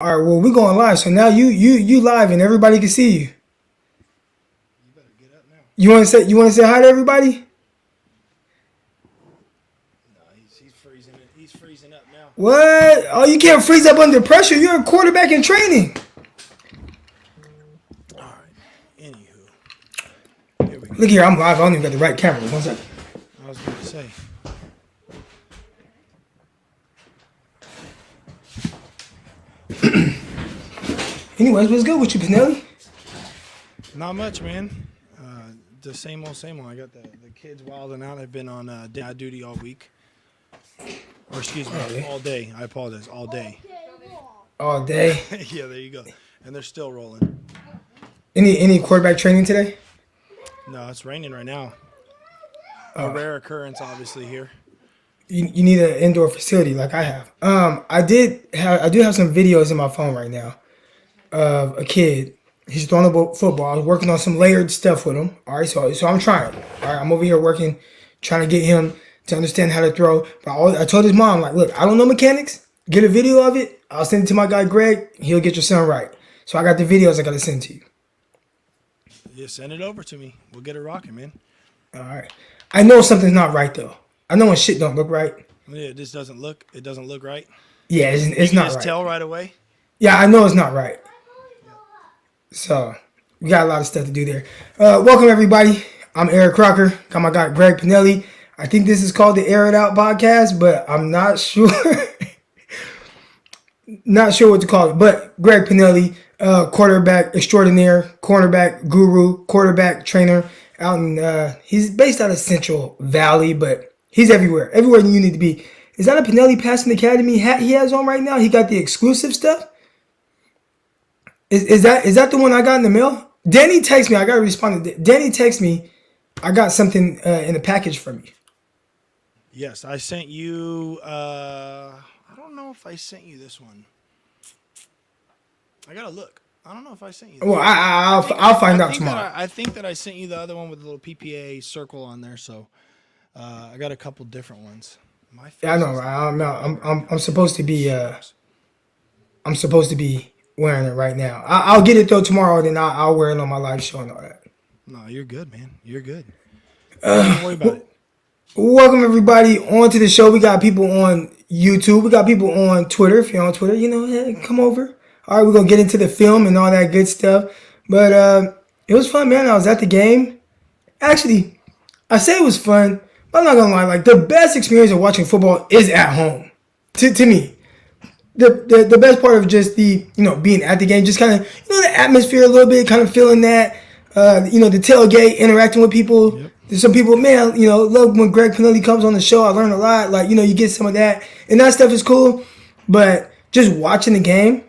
All right, well, we're going live. So now you live and everybody can see you. You better get up now. You want to say hi to everybody? No, he's freezing it. He's freezing up now. What? Oh, you can't freeze up under pressure. You're a quarterback in training. All right. Anywho, here we go. Look here, I'm live. I don't even got the right camera. 1 second. I was going to say. Anyways, what's good with you, Panelli? Not much, man. The same old, same old. I got the kids wilding out. I've been on dad duty all week. Or excuse me, all day. I apologize. All day. All day. Yeah, there you go. And they're still rolling. Any quarterback training today? No, it's raining right now. A rare occurrence, obviously, here. You need an indoor facility like I have. I do have some videos in my phone right now of a kid. He's throwing a football. I was working on some layered stuff with him. All right, so I'm trying. All right, I'm over here working, trying to get him to understand how to throw. But I told his mom, like, look, I don't know mechanics. Get a video of it. I'll send it to my guy Greg. He'll get your son right. So I got the videos I got to send to you. Yeah, send it over to me. We'll get it rocking, man. All right. I know something's not right though. I know when shit don't look right. Yeah, this doesn't look. It doesn't look right. Yeah, it's You can not just right. tell right away. Yeah, I know it's not right. So we got a lot of stuff to do there. Welcome everybody. I'm Eric Crocker. Got my guy Greg Panelli. I think this is called the Air It Out podcast, but I'm not sure. Not sure what to call it. But Greg Panelli, quarterback extraordinaire, cornerback guru, quarterback trainer out in. He's based out of Central Valley, but he's everywhere. Everywhere you need to be. Is that a Panelli Passing Academy hat he has on right now? He got the exclusive stuff. Is that the one I got in the mail? Danny texted me. I gotta respond to Danny. Text me. I got something in a package from you. Yes, I sent you. I don't know if I sent you this one. I gotta look. I don't know if I sent you. This Well, one. I'll find out tomorrow. I think that I sent you the other one with the little PPA circle on there. So I got a couple different ones. My Yeah, I know. Right? I'm supposed to be. I'm supposed to be wearing it right now. I'll get it though tomorrow. Then I'll wear it on my live show and all that. No, you're good, man. You're good. Don't worry about it. Welcome everybody onto the show. We got people on YouTube. We got people on Twitter. If you're on Twitter, hey, come over. All right, we're gonna get into the film and all that good stuff. But it was fun, man. I was at the game. Actually, I say it was fun, but I'm not gonna lie. Like the best experience of watching football is at home. To me, the best part of just the being at the game, just kind of the atmosphere a little bit, kind of feeling that. The tailgate, interacting with people. Yep. There's some people, man, love when Greg Panelli comes on the show. I learn a lot. Like, you get some of that. And that stuff is cool. But just watching the game,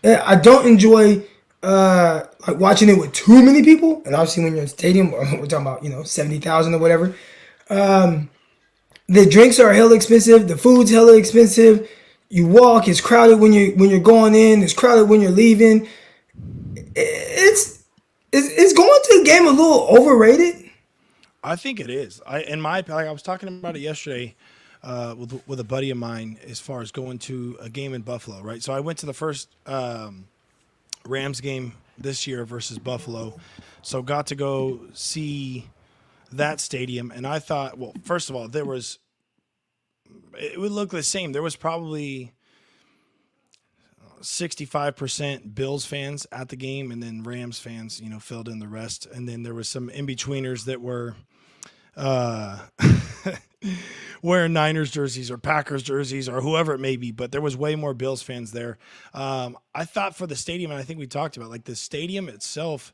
I don't enjoy like watching it with too many people. And obviously when you're in the stadium, we're talking about, 70,000 or whatever. The drinks are hella expensive. The food's hella expensive. You walk, it's crowded when you're going in. It's crowded when you're leaving. Is going to the game a little overrated? I think it is. I was talking about it yesterday with a buddy of mine as far as going to a game in Buffalo, right? So I went to the first Rams game this year versus Buffalo, so got to go see that stadium, and I thought, well, first of all, it would look the same. There was probably 65% Bills fans at the game, and then Rams fans, filled in the rest. And then there was some in-betweeners that were wearing Niners jerseys or Packers jerseys or whoever it may be, but there was way more Bills fans there. I thought for the stadium, and I think we talked about, like, the stadium itself,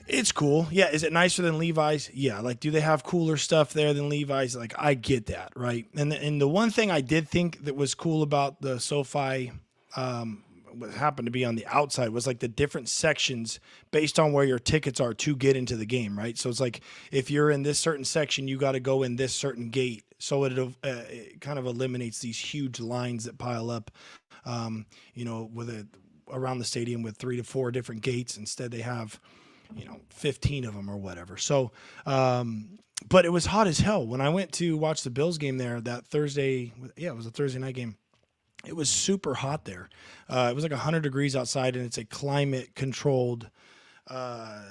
it's cool. Yeah. Is it nicer than Levi's? Yeah. Like, do they have cooler stuff there than Levi's? Like, I get that, right? And the one thing I did think that was cool about the SoFi, what happened to be on the outside, was like the different sections based on where your tickets are to get into the game, right? So it's like if you're in this certain section, you got to go in this certain gate. So it kind of eliminates these huge lines that pile up, around the stadium with 3 to 4 different gates. Instead, they have 15 of them or whatever. So, but it was hot as hell when I went to watch the Bills game there that Thursday. Yeah, it was a Thursday night game. it was super hot there. It was like 100 degrees outside, and it's a climate-controlled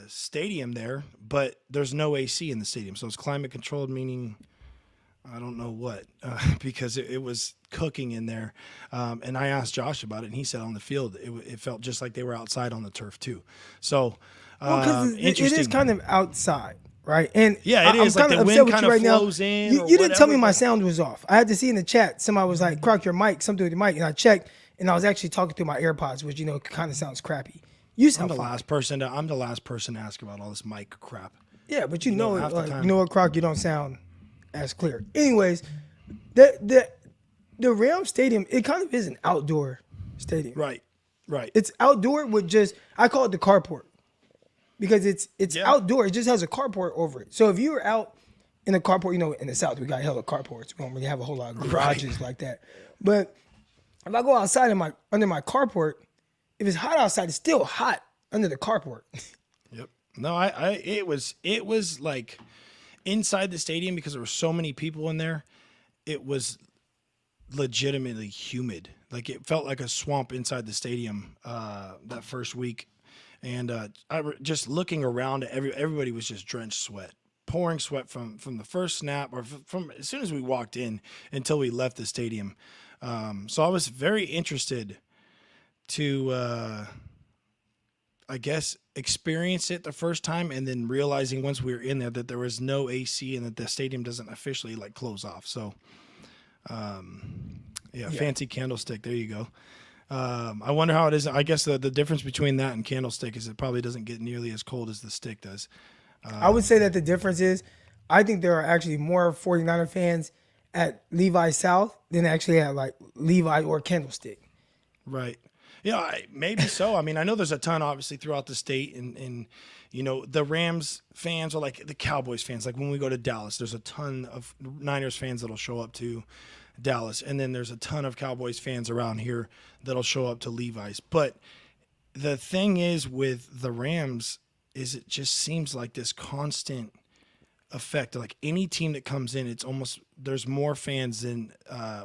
stadium there, but there's no AC in the stadium. So it's climate-controlled, meaning I don't know what, because it was cooking in there. And I asked Josh about it, and he said on the field it felt just like they were outside on the turf too. So it is kind of outside. Right, and yeah, it is. I'm like kind of the upset wind with kind you of right now. flows in. You didn't tell me my sound was off. I had to see in the chat. Somebody was like, "Crock, your mic, something with your mic," and I checked, and I was actually talking through my AirPods, which kind of sounds crappy. You sound I'm the fine. I'm the last person to ask about all this mic crap. Yeah, but you know time. what, Crock, you don't sound as clear. Anyways, the Rams Stadium, it kind of is an outdoor stadium. Right. It's outdoor with I call it the carport. Because it's outdoor. It just has a carport over it. So if you were out in a carport, in the South, we got hella carports. We don't really have a whole lot of garages like that. But if I go outside under my carport, if it's hot outside, it's still hot under the carport. Yep. No, it was like inside the stadium because there were so many people in there. It was legitimately humid. Like it felt like a swamp inside the stadium that first week. And just looking around, everybody was just drenched sweat, pouring sweat from the first snap or from as soon as we walked in until we left the stadium. So I was very interested to, I guess, experience it the first time and then realizing once we were in there that there was no AC and that the stadium doesn't officially like close off. So, fancy Candlestick. There you go. I wonder how it is. I guess the difference between that and Candlestick is it probably doesn't get nearly as cold as the stick does. I would say that the difference is I think there are actually more 49er fans at Levi South than actually at like Levi or Candlestick. Right. Yeah, maybe so. I mean, I know there's a ton obviously throughout the state and the Rams fans are like the Cowboys fans. Like when we go to Dallas, there's a ton of Niners fans that'll show up to Dallas, and then there's a ton of Cowboys fans around here that'll show up to Levi's. But the thing is with the Rams is it just seems like this constant effect. Like any team that comes in, it's almost there's more fans than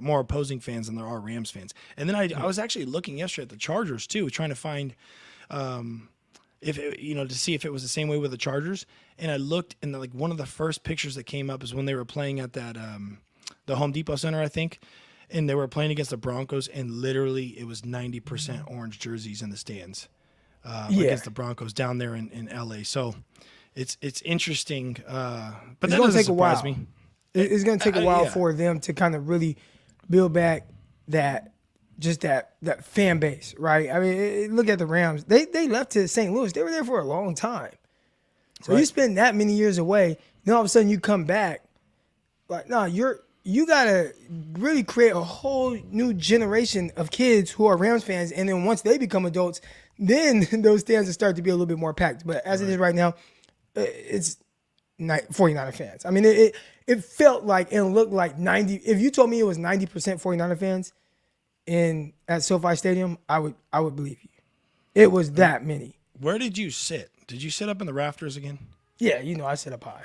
more opposing fans than there are Rams fans. And then I was actually looking yesterday at the Chargers too, trying to find if it, to see if it was the same way with the Chargers. And I looked, and like one of the first pictures that came up is when they were playing at that the Home Depot Center, I think, and they were playing against the Broncos, and literally it was 90% orange jerseys in the stands against the Broncos down there in LA. So it's interesting, but it's that going to doesn't take a while. surprise me. It's going to take a while for them to kind of really build back that fan base, right? I mean, look at the Rams. They left to St. Louis. They were there for a long time. So you spend that many years away, then all of a sudden you come back. Like, no, you got to really create a whole new generation of kids who are Rams fans. And then once they become adults, then those stands will start to be a little bit more packed. But as it is right now, it's 49er fans. I mean, it felt like and looked like 90. If you told me it was 90% 49er fans at SoFi Stadium, I would believe you. It was that many. Where did you sit? Did you sit up in the rafters again? Yeah, I sit up high.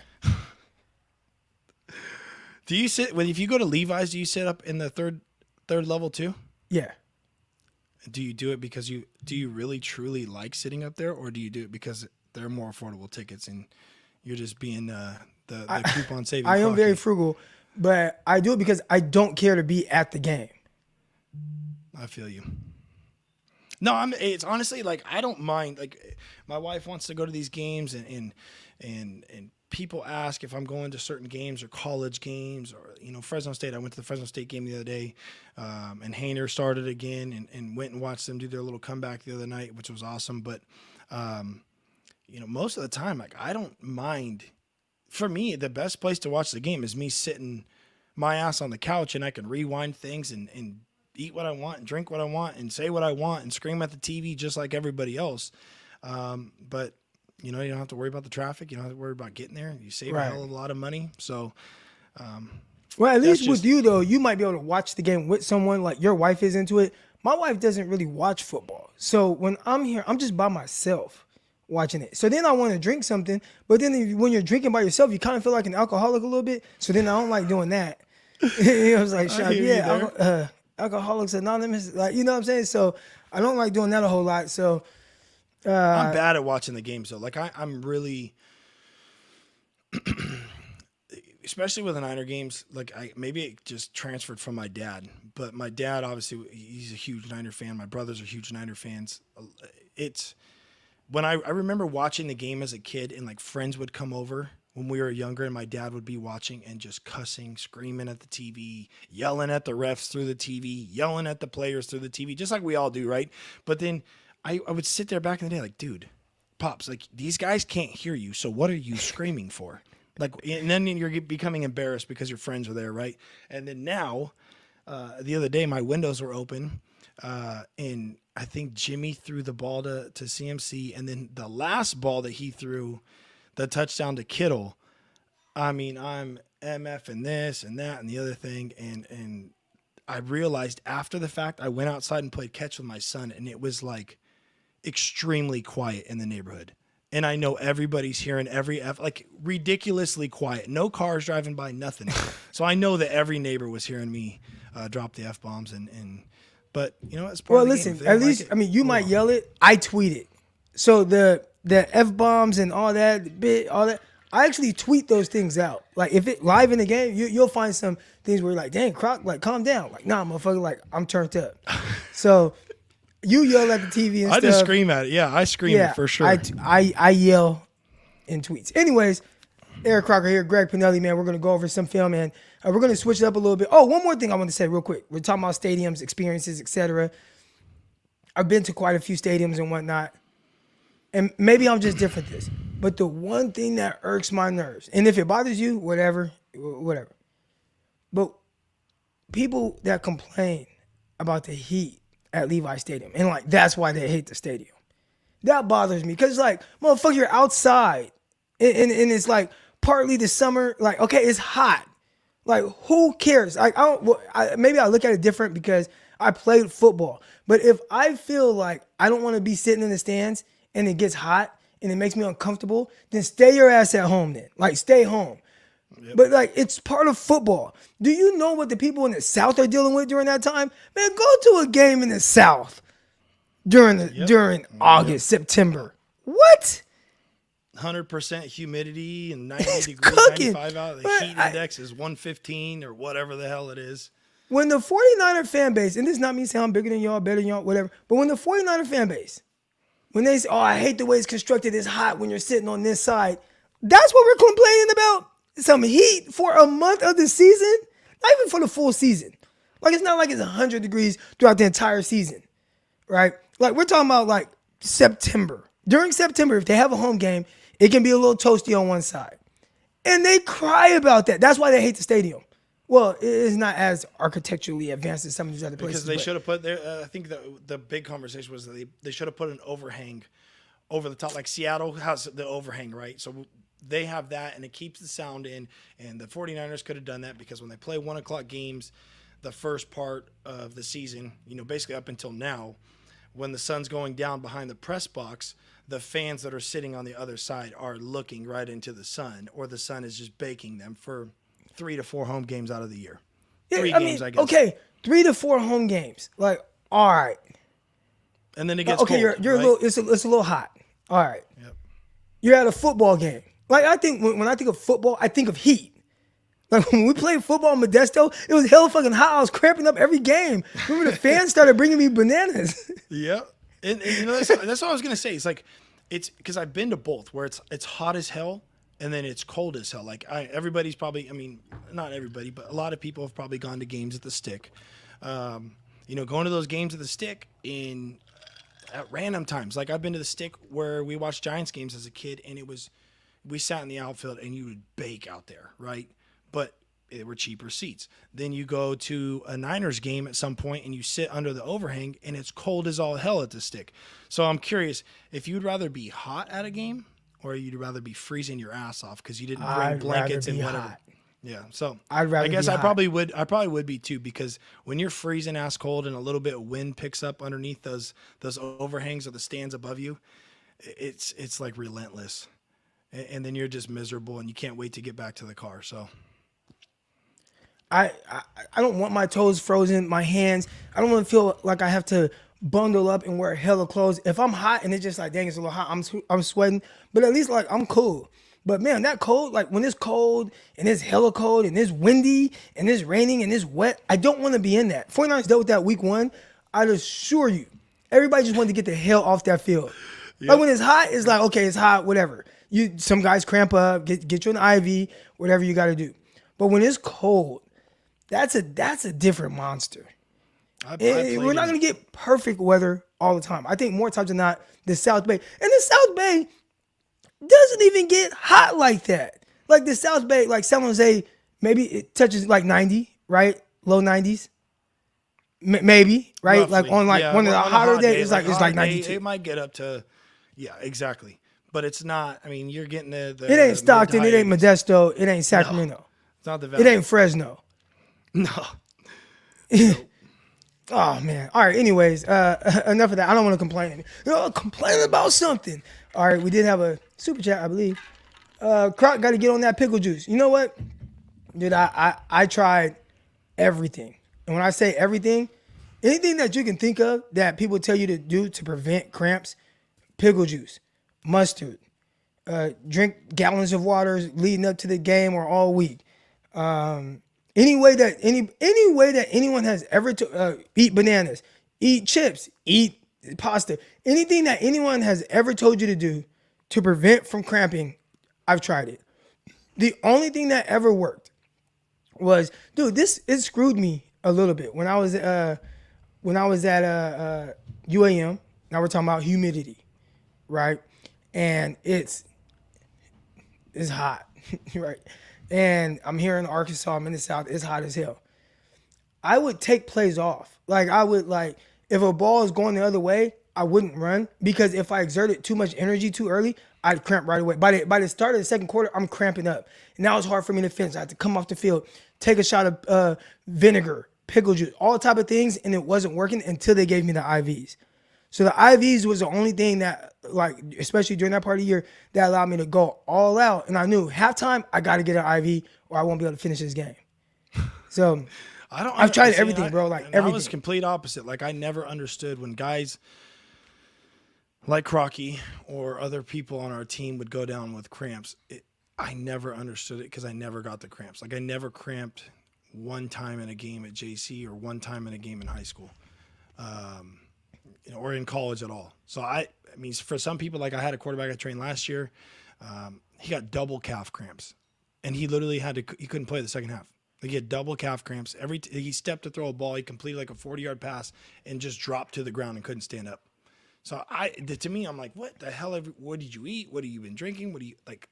Do you sit if you go to Levi's? Do you sit up in the third level too? Yeah. Do you do it because do you really truly like sitting up there, or do you do it because they're more affordable tickets and you're just being the coupon saving? I am very frugal, but I do it because I don't care to be at the game. I feel you. No, it's honestly like I don't mind. Like my wife wants to go to these games and people ask if I'm going to certain games or college games or, Fresno State. I went to the Fresno State game the other day, and Hainer started again and went and watched them do their little comeback the other night, which was awesome. But, most of the time, like I don't mind. For me, the best place to watch the game is me sitting my ass on the couch, and I can rewind things and eat what I want and drink what I want and say what I want and scream at the TV just like everybody else. But you don't have to worry about the traffic. You don't have to worry about getting there. You save a hell of a lot of money. So, well, at least with you though, you might be able to watch the game with someone. Like your wife is into it. My wife doesn't really watch football. So when I'm here, I'm just by myself watching it. So then I want to drink something. But then when you're drinking by yourself, you kind of feel like an alcoholic a little bit. So then I don't like doing that. I was like, Alcoholics Anonymous, like, you know what I'm saying? So I don't like doing that a whole lot. So I'm bad at watching the games though. Like I'm really, especially with the Niner games. Like maybe it just transferred from my dad, but my dad obviously he's a huge Niner fan. My brothers are huge Niner fans. It's when I remember watching the game as a kid, and like friends would come over when we were younger, and my dad would be watching and just cussing, screaming at the TV, yelling at the refs through the TV, yelling at the players through the TV, just like we all do, right? But then I would sit there back in the day like, dude, Pops, like these guys can't hear you, so what are you screaming for? Like, and then you're becoming embarrassed because your friends are there, right? And then now, the other day, my windows were open, and I think Jimmy threw the ball to CMC, and then the last ball that he threw, the touchdown to Kittle. I mean, I'm MF and this and that and the other thing, and I realized after the fact, I went outside and played catch with my son, and it was like extremely quiet in the neighborhood. And I know everybody's hearing every like ridiculously quiet. No cars driving by, nothing. So I know that every neighbor was hearing me drop the F-bombs but you know, it's part of the game. Listen, at least like it, I mean, you might yell it. I tweet it. So the F-bombs and all that all that, I actually tweet those things out. Like if it live in the game, you'll find some things where you're like, dang, Croc, like calm down. Like, nah, motherfucker, like I'm turned up. So you yell at the TV and I stuff. just scream at it. Yeah, I scream it for sure. I yell in tweets. Anyways, Eric Crocker here, Greg Panelli, man. We're going to go over some film, and we're going to switch it up a little bit. Oh, one more thing I want to say real quick. We're talking about stadiums, experiences, etc. I've been to quite a few stadiums and whatnot, and maybe I'm just different this. But the one thing that irks my nerves, and if it bothers you, whatever. But people that complain about the heat at Levi Stadium, and like that's why they hate the stadium. That bothers me because like, motherfucker, you're outside, and it's like partly the summer. Like, okay, it's hot. Like, who cares? Like, maybe I look at it different because I played football. But if I feel like I don't want to be sitting in the stands and it gets hot and it makes me uncomfortable, then stay your ass at home. Then, like, stay home. Yep. But like, it's part of football. Do you know what the people in the South are dealing with during that time? Man, go to a game in the South during August, September. What? 100% humidity and 90 degrees, cooking. 95 out. The heat index is 115 or whatever the hell it is. When the 49er fan base, and this is not me saying I'm bigger than y'all, better than y'all, whatever, but when the 49er fan base, when they say, oh, I hate the way it's constructed, it's hot when you're sitting on this side, that's what we're complaining about? Some heat for a month of the season? Not even for the full season. Like, it's not like it's 100 degrees throughout the entire season, right? Like, we're talking about, like, September. During September, if they have a home game, it can be a little toasty on one side. And they cry about that. That's why they hate the stadium. Well, it is not as architecturally advanced as some of these other places. Because they should have put there, I think the big conversation was that they should have put an overhang over the top. Like Seattle has the overhang, right? So they have that, and it keeps the sound in. And the 49ers could have done that because when they play 1 o'clock games, the first part of the season, you know, basically up until now, when the sun's going down behind the press box, the fans that are sitting on the other side are looking right into the sun, or the sun is just baking them for 3 to 4 home games out of the year. Three games, I guess. Okay, 3 to 4 home games. Like, all right. And then it gets cold, you're right? a little. It's a little hot. All right. Yep. You're at a football game. Like, I think when I think of football, I think of heat. Like, when we played football in Modesto, it was hella fucking hot. I was cramping up every game. Remember, the fans started bringing me bananas. Yep. And you know, that's what I was gonna say. It's like, it's because I've been to both, where it's hot as hell and then it's cold as hell. Like everybody's probably, I mean, not everybody, but a lot of people have probably gone to games at the Stick. You know, going to those games at the Stick at random times. Like, I've been to the Stick where we watched Giants games as a kid, and we sat in the outfield and you would bake out there, right? But they were cheaper seats. Then you go to a Niners game at some point and you sit under the overhang and it's cold as all hell at the Stick. So I'm curious if you'd rather be hot at a game or you'd rather be freezing your ass off because you didn't bring blankets and whatever. Hot. Yeah, so I guess I probably would be too, because when you're freezing ass cold and a little bit of wind picks up underneath those overhangs or the stands above you, it's like relentless, and then you're just miserable and you can't wait to get back to the car. So I don't want my toes frozen, my hands. I don't want to feel like I have to bundle up and wear hella clothes. If I'm hot and it's just like, dang, it's a little hot, I'm sweating, but at least like I'm cool. But man, that cold, like when it's cold and it's hella cold and it's windy and it's raining and it's wet, I don't want to be in that. 49ers dealt with that week 1. I'd assure you, everybody just wanted to get the hell off that field. Yep. Like when it's hot, it's like, okay, it's hot, whatever. Some guys cramp up, get you an IV, whatever you got to do. But when it's cold, that's a different monster. We're not going to get perfect weather all the time. I think more times than not, the South Bay. And the South Bay doesn't even get hot like that. Like the South Bay, like San Jose, maybe it touches like 90, right? Low 90s. Maybe, right? Roughly. Like on like one of the hotter days, it's like 92. It might get up to, yeah, exactly. But it's not, I mean, you're getting the it ain't Stockton, it ain't Modesto, it ain't Sacramento. No, it's not the Valley. It ain't Fresno. No. Oh, man. All right, anyways, enough of that. I don't want to complain. Complain about something. All right, we did have a super chat, I believe. Croc got to get on that pickle juice. You know what? Dude, I tried everything. And when I say everything, anything that you can think of that people tell you to do to prevent cramps, pickle juice, mustard, drink gallons of water leading up to the game or all week. Any way that anyone has ever eat bananas, eat chips, eat pasta, anything that anyone has ever told you to do to prevent from cramping, I've tried it. The only thing that ever worked was, dude, it screwed me a little bit when I was at UAM. Now we're talking about humidity, right? And it's hot, right? And I'm here in Arkansas, I'm in the South, it's hot as hell. I would take plays off. Like if a ball is going the other way, I wouldn't run, because if I exerted too much energy too early, I'd cramp right away. By the start of the second quarter, I'm cramping up. And now it's hard for me to finish. I had to come off the field, take a shot of vinegar, pickle juice, all type of things, and it wasn't working until they gave me the IVs. So the IVs was the only thing that, like, especially during that part of the year, that allowed me to go all out. And I knew halftime, I got to get an IV or I won't be able to finish this game. So I've tried everything, bro. Like everything. I was complete opposite. Like I never understood when guys like Crocky or other people on our team would go down with cramps. I never understood it because I never got the cramps. Like I never cramped one time in a game at JC or one time in a game in high school. Or in college at all. So I mean, for some people, like I had a quarterback I trained last year, he got double calf cramps, and he literally he couldn't play the second half. Like he had double calf cramps. He stepped to throw a ball, he completed like a 40-yard pass and just dropped to the ground and couldn't stand up. So to me, I'm like, what the hell? What did you eat? What have you been drinking? What do you like?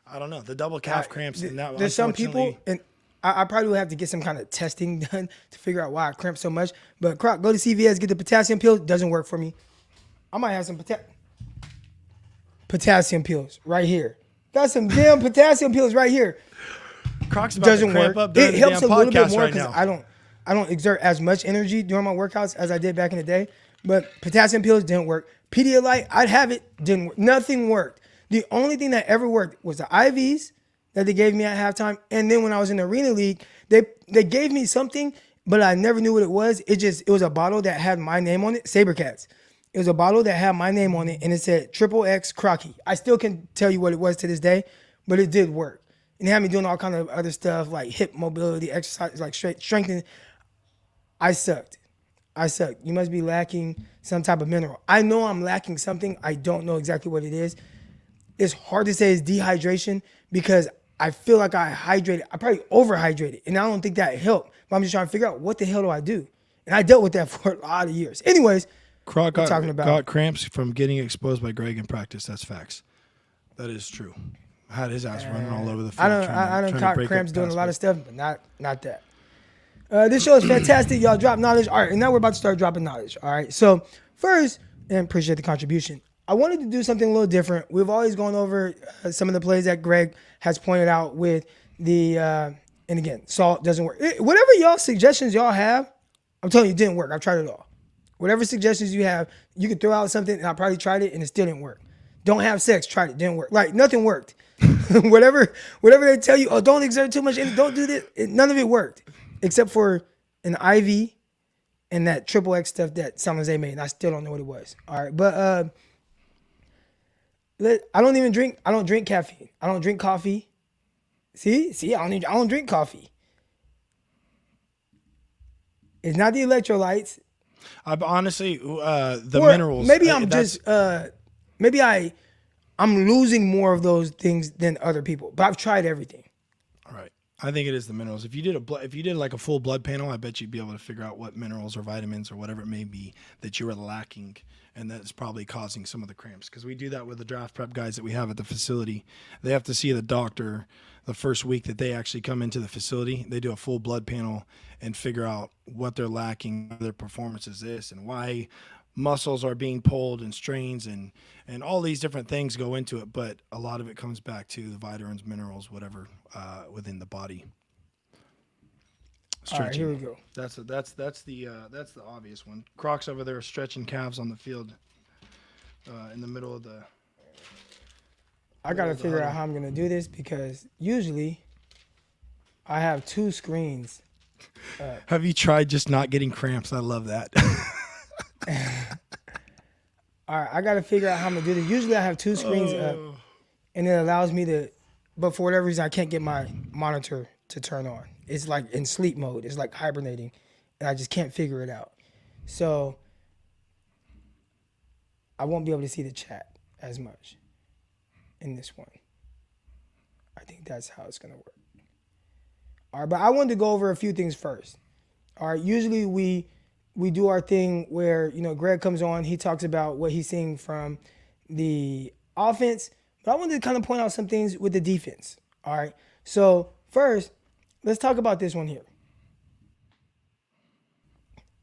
I don't know. The double calf cramps. And that, there's some people, and I probably would have to get some kind of testing done to figure out why I cramp so much. But Croc, go to CVS, get the potassium pills. Doesn't work for me. I might have some potassium pills right here. Got some damn potassium pills right here. Croc's about doesn't to cramp work. up during It the helps damn a little bit podcast more right because now. I don't exert as much energy during my workouts as I did back in the day. But potassium pills didn't work. Pedialyte, I'd have it, didn't work. Nothing worked. The only thing that ever worked was the IVs that they gave me at halftime. And then when I was in the Arena League, they gave me something, but I never knew what it was. It was a bottle that had my name on it, Sabercats. It was a bottle that had my name on it, and it said XXX Crocky. I still can tell you what it was to this day, but it did work. And it had me doing all kind of other stuff like hip mobility, exercise, like strengthening. I sucked. You must be lacking some type of mineral. I know I'm lacking something. I don't know exactly what it is. It's hard to say it's dehydration because I feel like I probably overhydrated, and I don't think that helped. But I'm just trying to figure out what the hell do I do? And I dealt with that for a lot of years. Anyways, Croc got cramps from getting exposed by Greg in practice. That's facts. That is true. I had his ass running all over the field. I don't caught cramps doing a lot of stuff, but not that. This show is fantastic. Y'all drop knowledge. All right, and now we're about to start dropping knowledge. All right, so first, and appreciate the contribution, I wanted to do something a little different. We've always gone over some of the plays that Greg has pointed out with the, and again, salt doesn't work. Whatever suggestions y'all have, I'm telling you, it didn't work. I've tried it all. Whatever suggestions you have, you could throw out something, and I probably tried it, and it still didn't work. Don't have sex. Tried it. Didn't work. Like, nothing worked. whatever they tell you, oh, don't exert too much energy. Don't do this. None of it worked. Except for an IV and that triple X stuff that San Jose made. And I still don't know what it was. All right. But I don't drink caffeine. I don't drink coffee. See, I don't drink coffee. It's not the electrolytes. I'm honestly the minerals. Maybe I'm losing more of those things than other people. But I've tried everything. All right. I think it is the minerals. If you did like a full blood panel, I bet you'd be able to figure out what minerals or vitamins or whatever it may be that you are lacking, and that's probably causing some of the cramps. Because we do that with the draft prep guys that we have at the facility. They have to see the doctor the first week that they actually come into the facility. They do a full blood panel and figure out what they're lacking, their performance is this, and why muscles are being pulled and strains and all these different things go into it. But a lot of it comes back to the vitamins, minerals, whatever within the body. All right, here we go. That's the obvious one. Croc's over there stretching calves on the field in the middle of the. I got to figure out how I'm going to do this because usually I have two screens. Have you tried just not getting cramps? I love that. All right, I got to figure out how I'm going to do this. Usually I have two screens up, and it allows me to, but for whatever reason, I can't get my monitor to turn on. It's like in sleep mode. It's like hibernating, and I just can't figure it out. So I won't be able to see the chat as much in this one. I think that's how it's going to work. All right, but I wanted to go over a few things first. All right, usually we do our thing where, Greg comes on, he talks about what he's seeing from the offense, but I wanted to kind of point out some things with the defense. All right, so first, let's talk about this one here.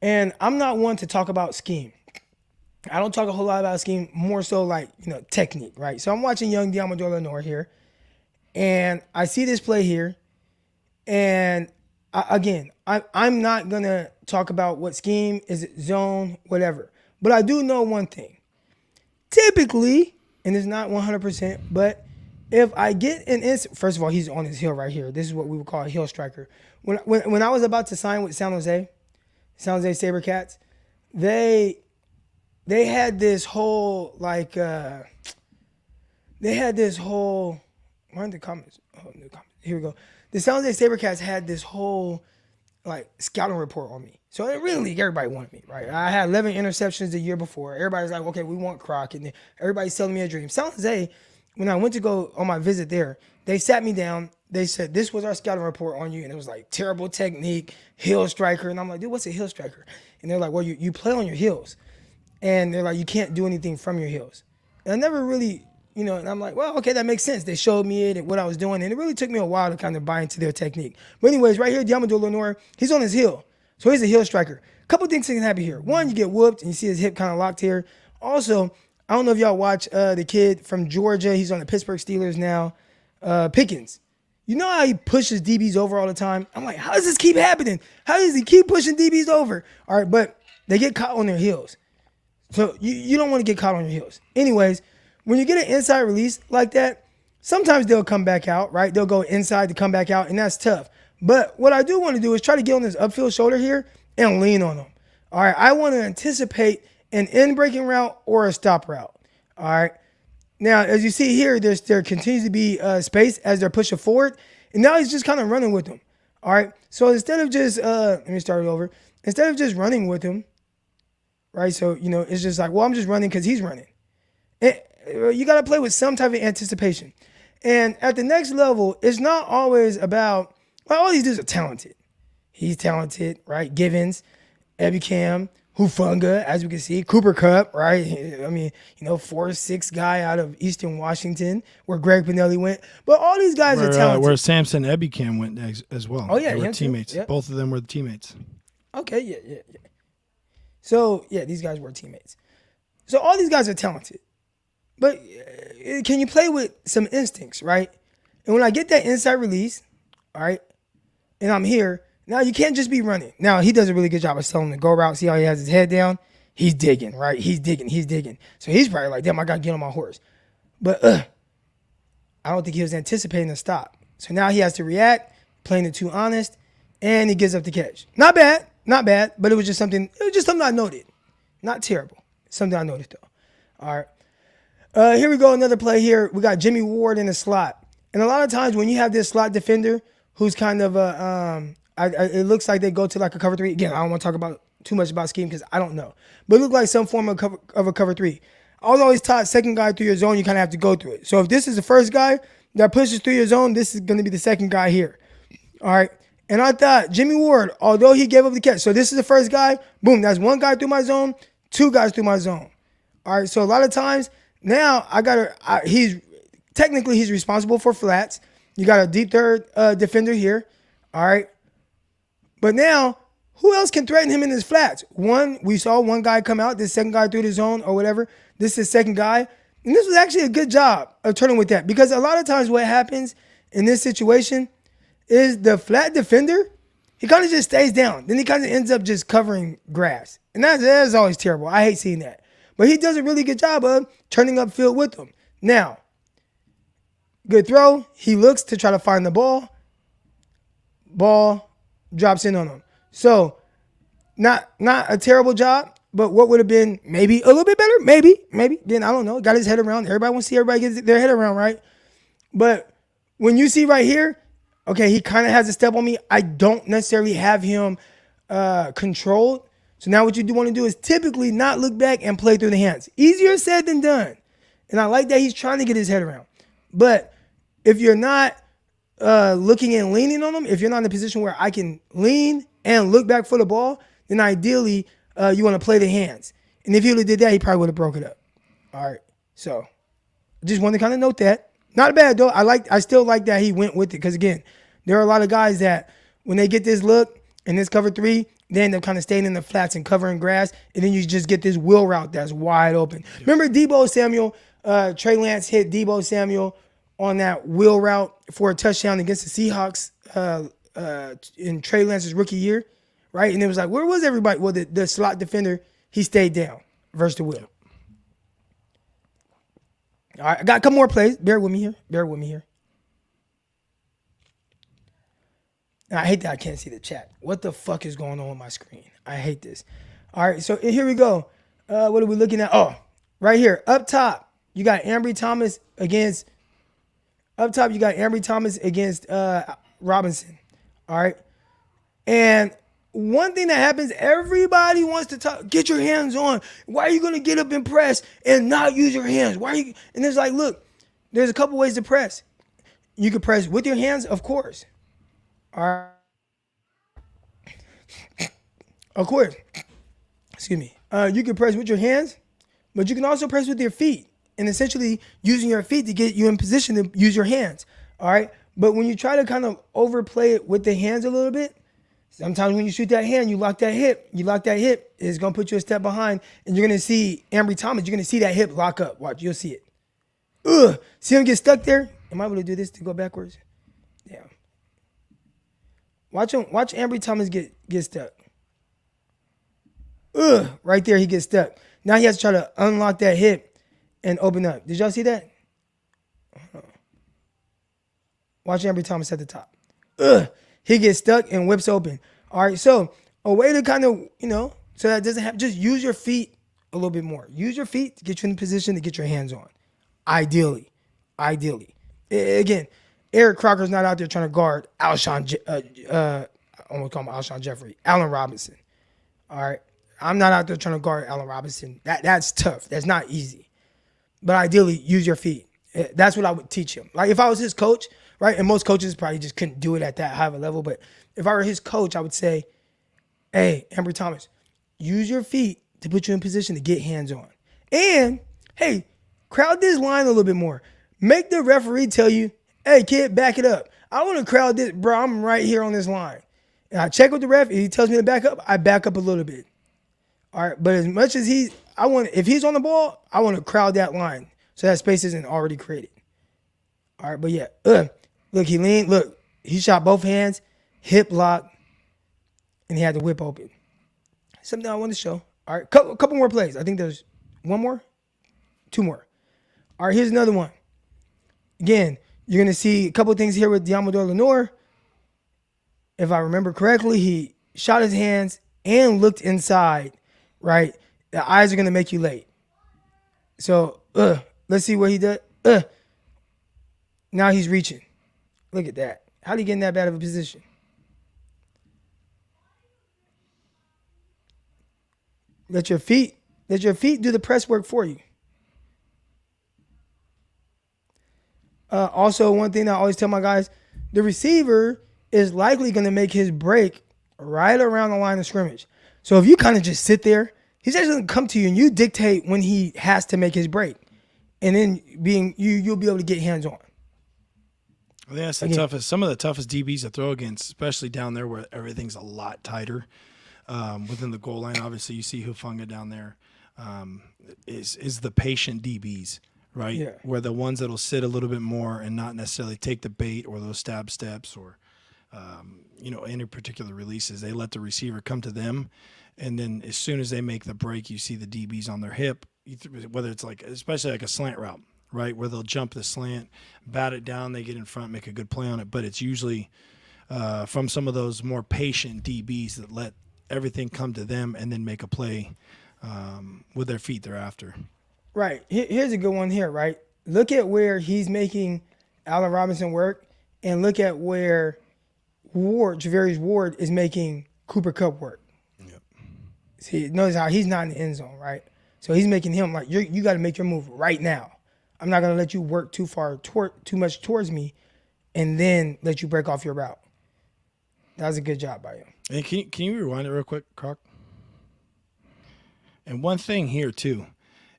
And I'm not one to talk about scheme. I don't talk a whole lot about scheme, more so like, technique, right? So I'm watching young Diamador Lenore here, and I see this play here, and I'm not going to talk about what scheme, is it zone, whatever. But I do know one thing. Typically, and it's not 100%, but if I get an instant, first of all, he's on his heel right here. This is what we would call a heel striker. When I was about to sign with San Jose SaberCats, they had this whole, where are the comments? Oh, new comments. Here we go. The San Jose SaberCats had this whole scouting report on me. So in Real League, everybody wanted me, right? I had 11 interceptions the year before. Everybody's like, okay, we want Croc. And everybody's telling me a dream. San Jose, when I went to go on my visit there, they sat me down. They said, this was our scouting report on you. And it was like terrible technique, heel striker. And I'm like, dude, what's a heel striker? And they're like, well, you play on your heels. And they're like, you can't do anything from your heels. And I never really, and I'm like, well, okay, that makes sense. They showed me it and what I was doing. And it really took me a while to kind of buy into their technique. But anyways, right here, Diamador Lenore, he's on his heel. So he's a heel striker. A couple things can happen here. One, you get whooped and you see his hip kind of locked here. Also, I don't know if y'all watch the kid from Georgia. He's on the Pittsburgh Steelers now, Pickens. You know how he pushes DBs over all the time? I'm like, how does this keep happening? How does he keep pushing DBs over? All right, but they get caught on their heels. So you don't want to get caught on your heels. Anyways, when you get an inside release like that, sometimes they'll come back out, right? They'll go inside to come back out, and that's tough. But what I do want to do is try to get on this upfield shoulder here and lean on them. All right, I want to anticipate an in-breaking route or a stop route. All right. Now, as you see here, there continues to be space as they're pushing forward, and now he's just kind of running with them. All right. So instead of just let me start it over. Instead of just running with him, right? So it's just like, well, I'm just running because he's running. You got to play with some type of anticipation. And at the next level, it's not always about, all these dudes are talented. He's talented, right? Givens, Ebukam, Hufanga, as we can see, Cooper Kupp, right? I mean, 4'6" guy out of Eastern Washington, where Greg Panelli went. But all these guys are talented. Where Samson Ebukam went as well. Oh, yeah. They were teammates. Yep. Both of them were the teammates. Okay, yeah. So, yeah, these guys were teammates. So all these guys are talented. But can you play with some instincts, right? And when I get that inside release, all right, and I'm here, now you can't just be running. Now, he does a really good job of telling him to go route. See how he has his head down? He's digging, right? He's digging. So he's probably like, damn, I got to get on my horse. But I don't think he was anticipating a stop. So now he has to react, playing it too honest, and he gives up the catch. Not bad, but it was just something I noted. Not terrible. Something I noticed though. All right. Here we go, another play here. We got Jimmy Ward in the slot. And a lot of times when you have this slot defender who's kind of it looks like they go to like a cover 3. Again, I don't want to talk about too much about scheme because I don't know. But it looked like some form of a cover 3. I was always taught second guy through your zone, you kind of have to go through it. So if this is the first guy that pushes through your zone, this is going to be the second guy here. All right. And I thought Jimmy Ward, although he gave up the catch, so this is the first guy, boom, that's one guy through my zone, 2 guys through my zone. All right. So a lot of times now he's responsible for flats. You got a deep third defender here. All right. But now, who else can threaten him in his flats? We saw one guy come out, this second guy through the zone or whatever. This is second guy. And this was actually a good job of turning with that because a lot of times what happens in this situation is the flat defender, he kind of just stays down. Then he kind of ends up just covering grass. And that's always terrible. I hate seeing that. But he does a really good job of turning upfield with them. Now, good throw. He looks to try to find the ball. Ball drops in on him. So, not a terrible job. But what would have been maybe a little bit better? Maybe. Then I don't know. Got his head around. Everybody wants to see everybody get their head around, right? But when you see right here, okay, he kind of has a step on me. I don't necessarily have him controlled. So now what you do want to do is typically not look back and play through the hands. Easier said than done. And I like that he's trying to get his head around. But if you're not looking and leaning on him, if you're not in a position where I can lean and look back for the ball, then ideally you want to play the hands. And if he would have did that, he probably would have broke it up. All right. So just want to kind of note that. Not bad though. I still like that he went with it because again, there are a lot of guys that when they get this look and this cover 3, they end up kind of staying in the flats and covering grass, and then you just get this wheel route that's wide open. Remember Deebo Samuel, Trey Lance hit Deebo Samuel on that wheel route for a touchdown against the Seahawks in Trey Lance's rookie year, right? And it was like, where was everybody? Well, the slot defender, he stayed down versus the wheel. All right, I got a couple more plays. Bear with me here. And I hate that I can't see the chat. What the fuck is going on my screen? I hate this. All right, so here we go. What are we looking at? Oh, right here. Up top, you got Ambry Thomas against Robinson. All right. And one thing that happens, everybody wants to talk, get your hands on. Why are you going to get up and press and not use your hands? And it's like, look, there's a couple ways to press. You can press with your hands, of course. All right. Of course. Excuse me. You can press with your hands, but you can also press with your feet and essentially using your feet to get you in position to use your hands. All right. But when you try to kind of overplay it with the hands a little bit, sometimes when you shoot that hand, you lock that hip. It's going to put you a step behind, and you're going to see Ambry Thomas. You're going to see that hip lock up. Watch. You'll see it. Ugh. See him get stuck there? Am I able to do this to go backwards? Yeah. Watch Ambry Thomas get stuck. Ugh. Right there, he gets stuck. Now he has to try to unlock that hip and open up. Did y'all see that? Watch Ambry Thomas at the top. Ugh. He gets stuck and whips open. All right, so a way to kind of, so that doesn't happen, just use your feet a little bit more. Use your feet to get you in position to get your hands on. Ideally. Again, Eric Crocker's not out there trying to guard I almost call him Alshon Jeffrey, Allen Robinson. All right. I'm not out there trying to guard Allen Robinson. That's tough. That's not easy. But ideally, use your feet. That's what I would teach him. Like if I was his coach, right? And most coaches probably just couldn't do it at that high of a level. But if I were his coach, I would say, hey, Ambry Thomas, use your feet to put you in position to get hands on. And, hey, crowd this line a little bit more. Make the referee tell you, hey, kid, back it up. I want to crowd this. Bro, I'm right here on this line. And I check with the ref. If he tells me to back up, I back up a little bit. All right. But as much as if he's on the ball, I want to crowd that line so that space isn't already created. All right. But yeah, look, he leaned. Look, he shot both hands, hip lock, and he had the whip open. Something I want to show. All right. Couple more plays. I think there's one more, two more. All right, here's another one. Again, you're going to see a couple of things here with Diamador Lenore. If I remember correctly, he shot his hands and looked inside, right? The eyes are going to make you late. So, let's see what he did. Now he's reaching. Look at that. How did he get in that bad of a position? Let your feet do the press work for you. Also, one thing I always tell my guys, the receiver is likely going to make his break right around the line of scrimmage. So if you kind of just sit there, he's actually going to come to you and you dictate when he has to make his break. And then you'll be able to get hands on. I think that's the toughest. Some of the toughest DBs to throw against, especially down there where everything's a lot tighter. Within the goal line, obviously you see Hufanga down there. Is the patient DBs, right? Yeah. Where the ones that'll sit a little bit more and not necessarily take the bait or those stab steps or any particular releases. They let the receiver come to them, and then as soon as they make the break, you see the DBs on their hip. Whether it's especially like a slant route, right, where they'll jump the slant, bat it down, they get in front, make a good play on it. But it's usually from some of those more patient DBs that let everything come to them and then make a play with their feet thereafter. Right. Here's a good one here, right? Look at where he's making Allen Robinson work, and look at where Javarius Ward is making Cooper Kupp work. Yep. See, notice how he's not in the end zone, right? So he's making him like, you got to make your move right now. I'm not going to let you work too much towards me and then let you break off your route. That was a good job by him. And can you rewind it real quick, Croc? And one thing here too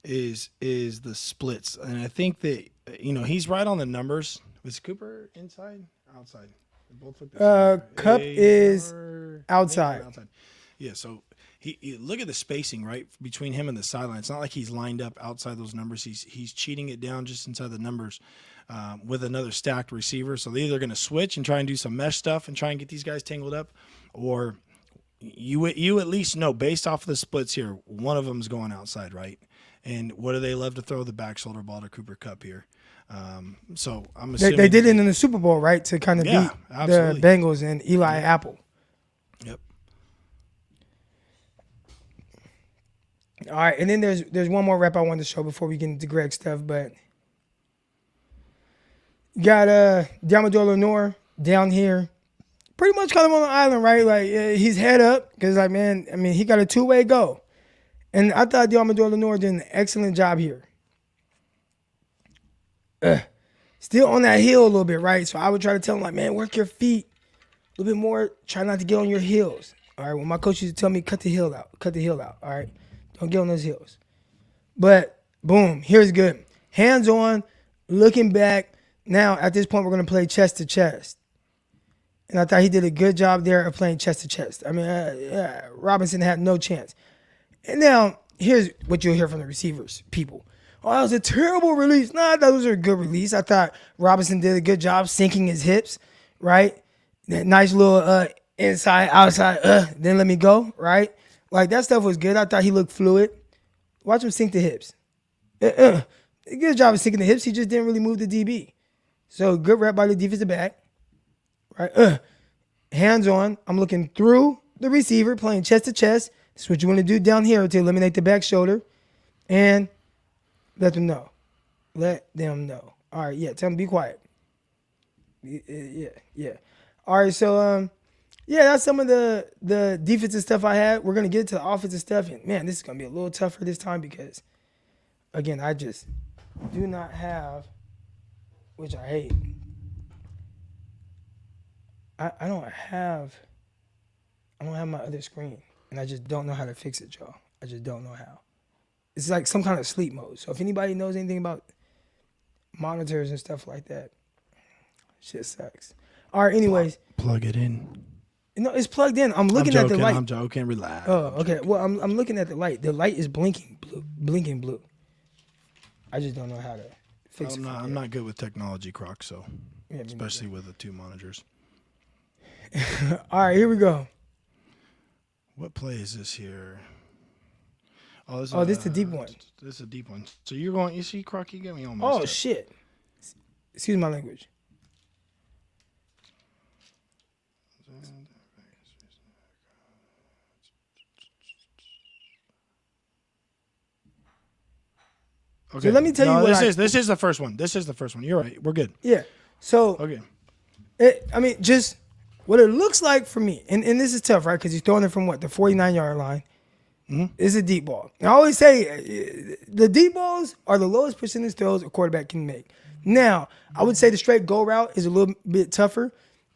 is the splits, and I think that he's right on the numbers. Was Cooper inside, outside? They both look the same. Kupp is outside. Yeah, so he look at the spacing right between him and the sideline. It's not like he's lined up outside those numbers. He's cheating it down just inside the numbers with another stacked receiver. So they're either going to switch and try and do some mesh stuff and try and get these guys tangled up, or you at least know based off of the splits here, one of them's going outside, right? And what do they love to throw? The back shoulder ball to Cooper Kupp here. So I'm assuming they did it in the Super Bowl, right, to kind of beat absolutely. the Bengals and Eli Apple. Yep. All right, and then there's one more rep I wanted to show before we get into Greg stuff, but you got Diamador Lenore down here, pretty much kind of on the island, right? Like he's head up because, he got a two-way go, and I thought Diamador Lenore did an excellent job here. Still on that heel a little bit, right? So I would try to tell him, work your feet a little bit more. Try not to get on your heels. All right. Well, my coach used to tell me, cut the heel out. All right. Don't get on those heels. But boom, here's good. Hands on, looking back. Now at this point, we're gonna play chest to chest, and I thought he did a good job there of playing chest to chest. Robinson had no chance. And now here's what you'll hear from the receivers, people. Oh, that was a terrible release. Nah, that was a good release. I thought Robinson did a good job sinking his hips, right? That nice little inside, outside, then let me go, right? Like, that stuff was good. I thought he looked fluid. Watch him sink the hips. Good job of sinking the hips. He just didn't really move the DB. So, good rep by the defensive back, right? Hands on. I'm looking through the receiver, playing chest to chest. That's what you want to do down here to eliminate the back shoulder. And let them know. All right, yeah, tell them be quiet. Yeah. All right, so, that's some of the defensive stuff I had. We're going to get to the offensive stuff. And, man, this is going to be a little tougher this time because, again, I just do not have, which I hate. I don't have my other screen, and I just don't know how to fix it, y'all. I just don't know how. It's like some kind of sleep mode. So if anybody knows anything about monitors and stuff like that, shit sucks. All right, anyways. Plug it in. No, it's plugged in. I'm looking at the light. I'm joking. Relax. Oh, okay. Well, I'm looking at the light. The light is blinking blue. I just don't know how to fix it. I'm not good with technology, Croc, so especially with the two monitors. All right, here we go. What play is this here? Oh, Oh, this is the deep one. This is a deep one. So you're going. You see, Croc, you get me almost. Oh up. shit. Excuse my language. Okay. So let me tell you what this is the first one. This is the first one. You're right. We're good. Yeah. So Okay. Just what it looks like for me, and this is tough, right? Because he's throwing it from what, the 49-yard line. It's a deep ball. I always say the deep balls are the lowest percentage throws a quarterback can make. Now, I would say the straight go route is a little bit tougher.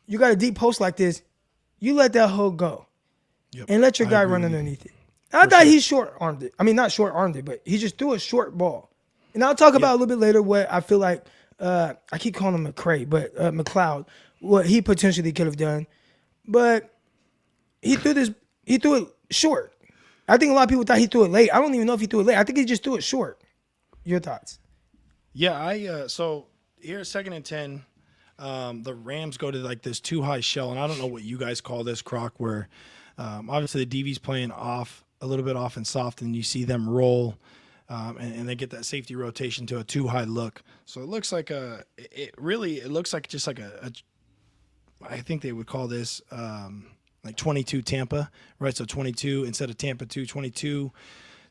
You got a deep post like this, you let that hoe go, and let your guy run underneath it. I thought he short-armed it. I mean, not short-armed it, but he just threw a short ball. And I'll talk about a little bit later what I feel like, I keep calling him McCray, but McLeod, what he potentially could have done. But he threw it short. I think a lot of people thought he threw it late. I don't even know if he threw it late. I think he just threw it short. Your thoughts? Yeah, so here, 2nd and 10, the Rams go to like this too high shell, and I don't know what you guys call this, Croc, where obviously the DB's playing off a little bit off and soft, and you see them roll, and they get that safety rotation to a too high look. So it looks like it looks like just like I think they would call this like 22 Tampa, right? So 22 instead of Tampa 2, 22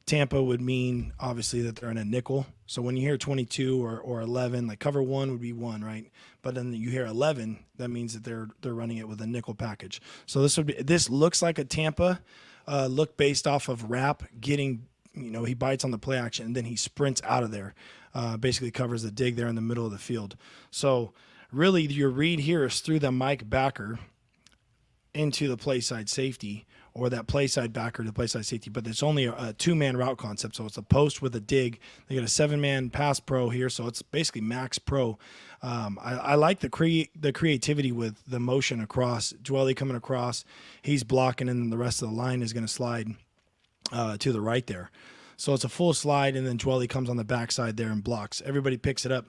Tampa would mean obviously that they're in a nickel. So when you hear 22 or 11, like cover 1 would be 1, right? But then you hear 11, that means that they're running it with a nickel package. So this looks like a Tampa look based off of Rapp getting, he bites on the play action and then he sprints out of there, basically covers the dig there in the middle of the field. So really your read here is through the Mike backer into the play side safety, or that play side backer to play side safety, but it's only a 2-man route concept. So it's a post with a dig. They got a 7-man pass pro here, so it's basically max pro. I like the creativity with the motion across. Dwelly coming across, he's blocking, and then the rest of the line is going to slide to the right there. So it's a full slide, and then Dwelly comes on the backside there and blocks. Everybody picks it up.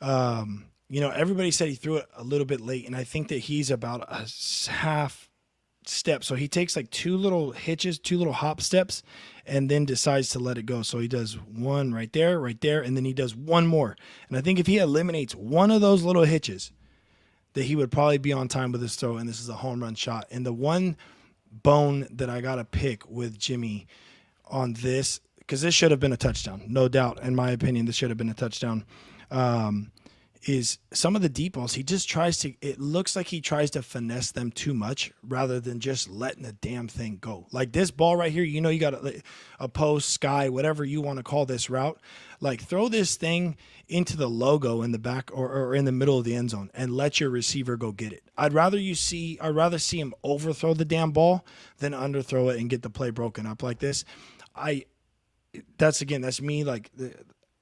Everybody said he threw it a little bit late, and I think that he's about a half step. So he takes like 2 little hitches, 2 little hop steps, and then decides to let it go. So he does one right there, and then he does one more. And I think if he eliminates one of those little hitches, that he would probably be on time with his throw, and this is a home run shot. And the one bone that I got to pick with Jimmy on this, because this should have been a touchdown, no doubt. In my opinion, this should have been a touchdown. Is some of the deep balls, it looks like he tries to finesse them too much rather than just letting the damn thing go. Like this ball right here, you got a post, sky, whatever you want to call this route. Like throw this thing into the logo in the back or in the middle of the end zone and let your receiver go get it. I'd rather see him overthrow the damn ball than underthrow it and get the play broken up like this. That's me, like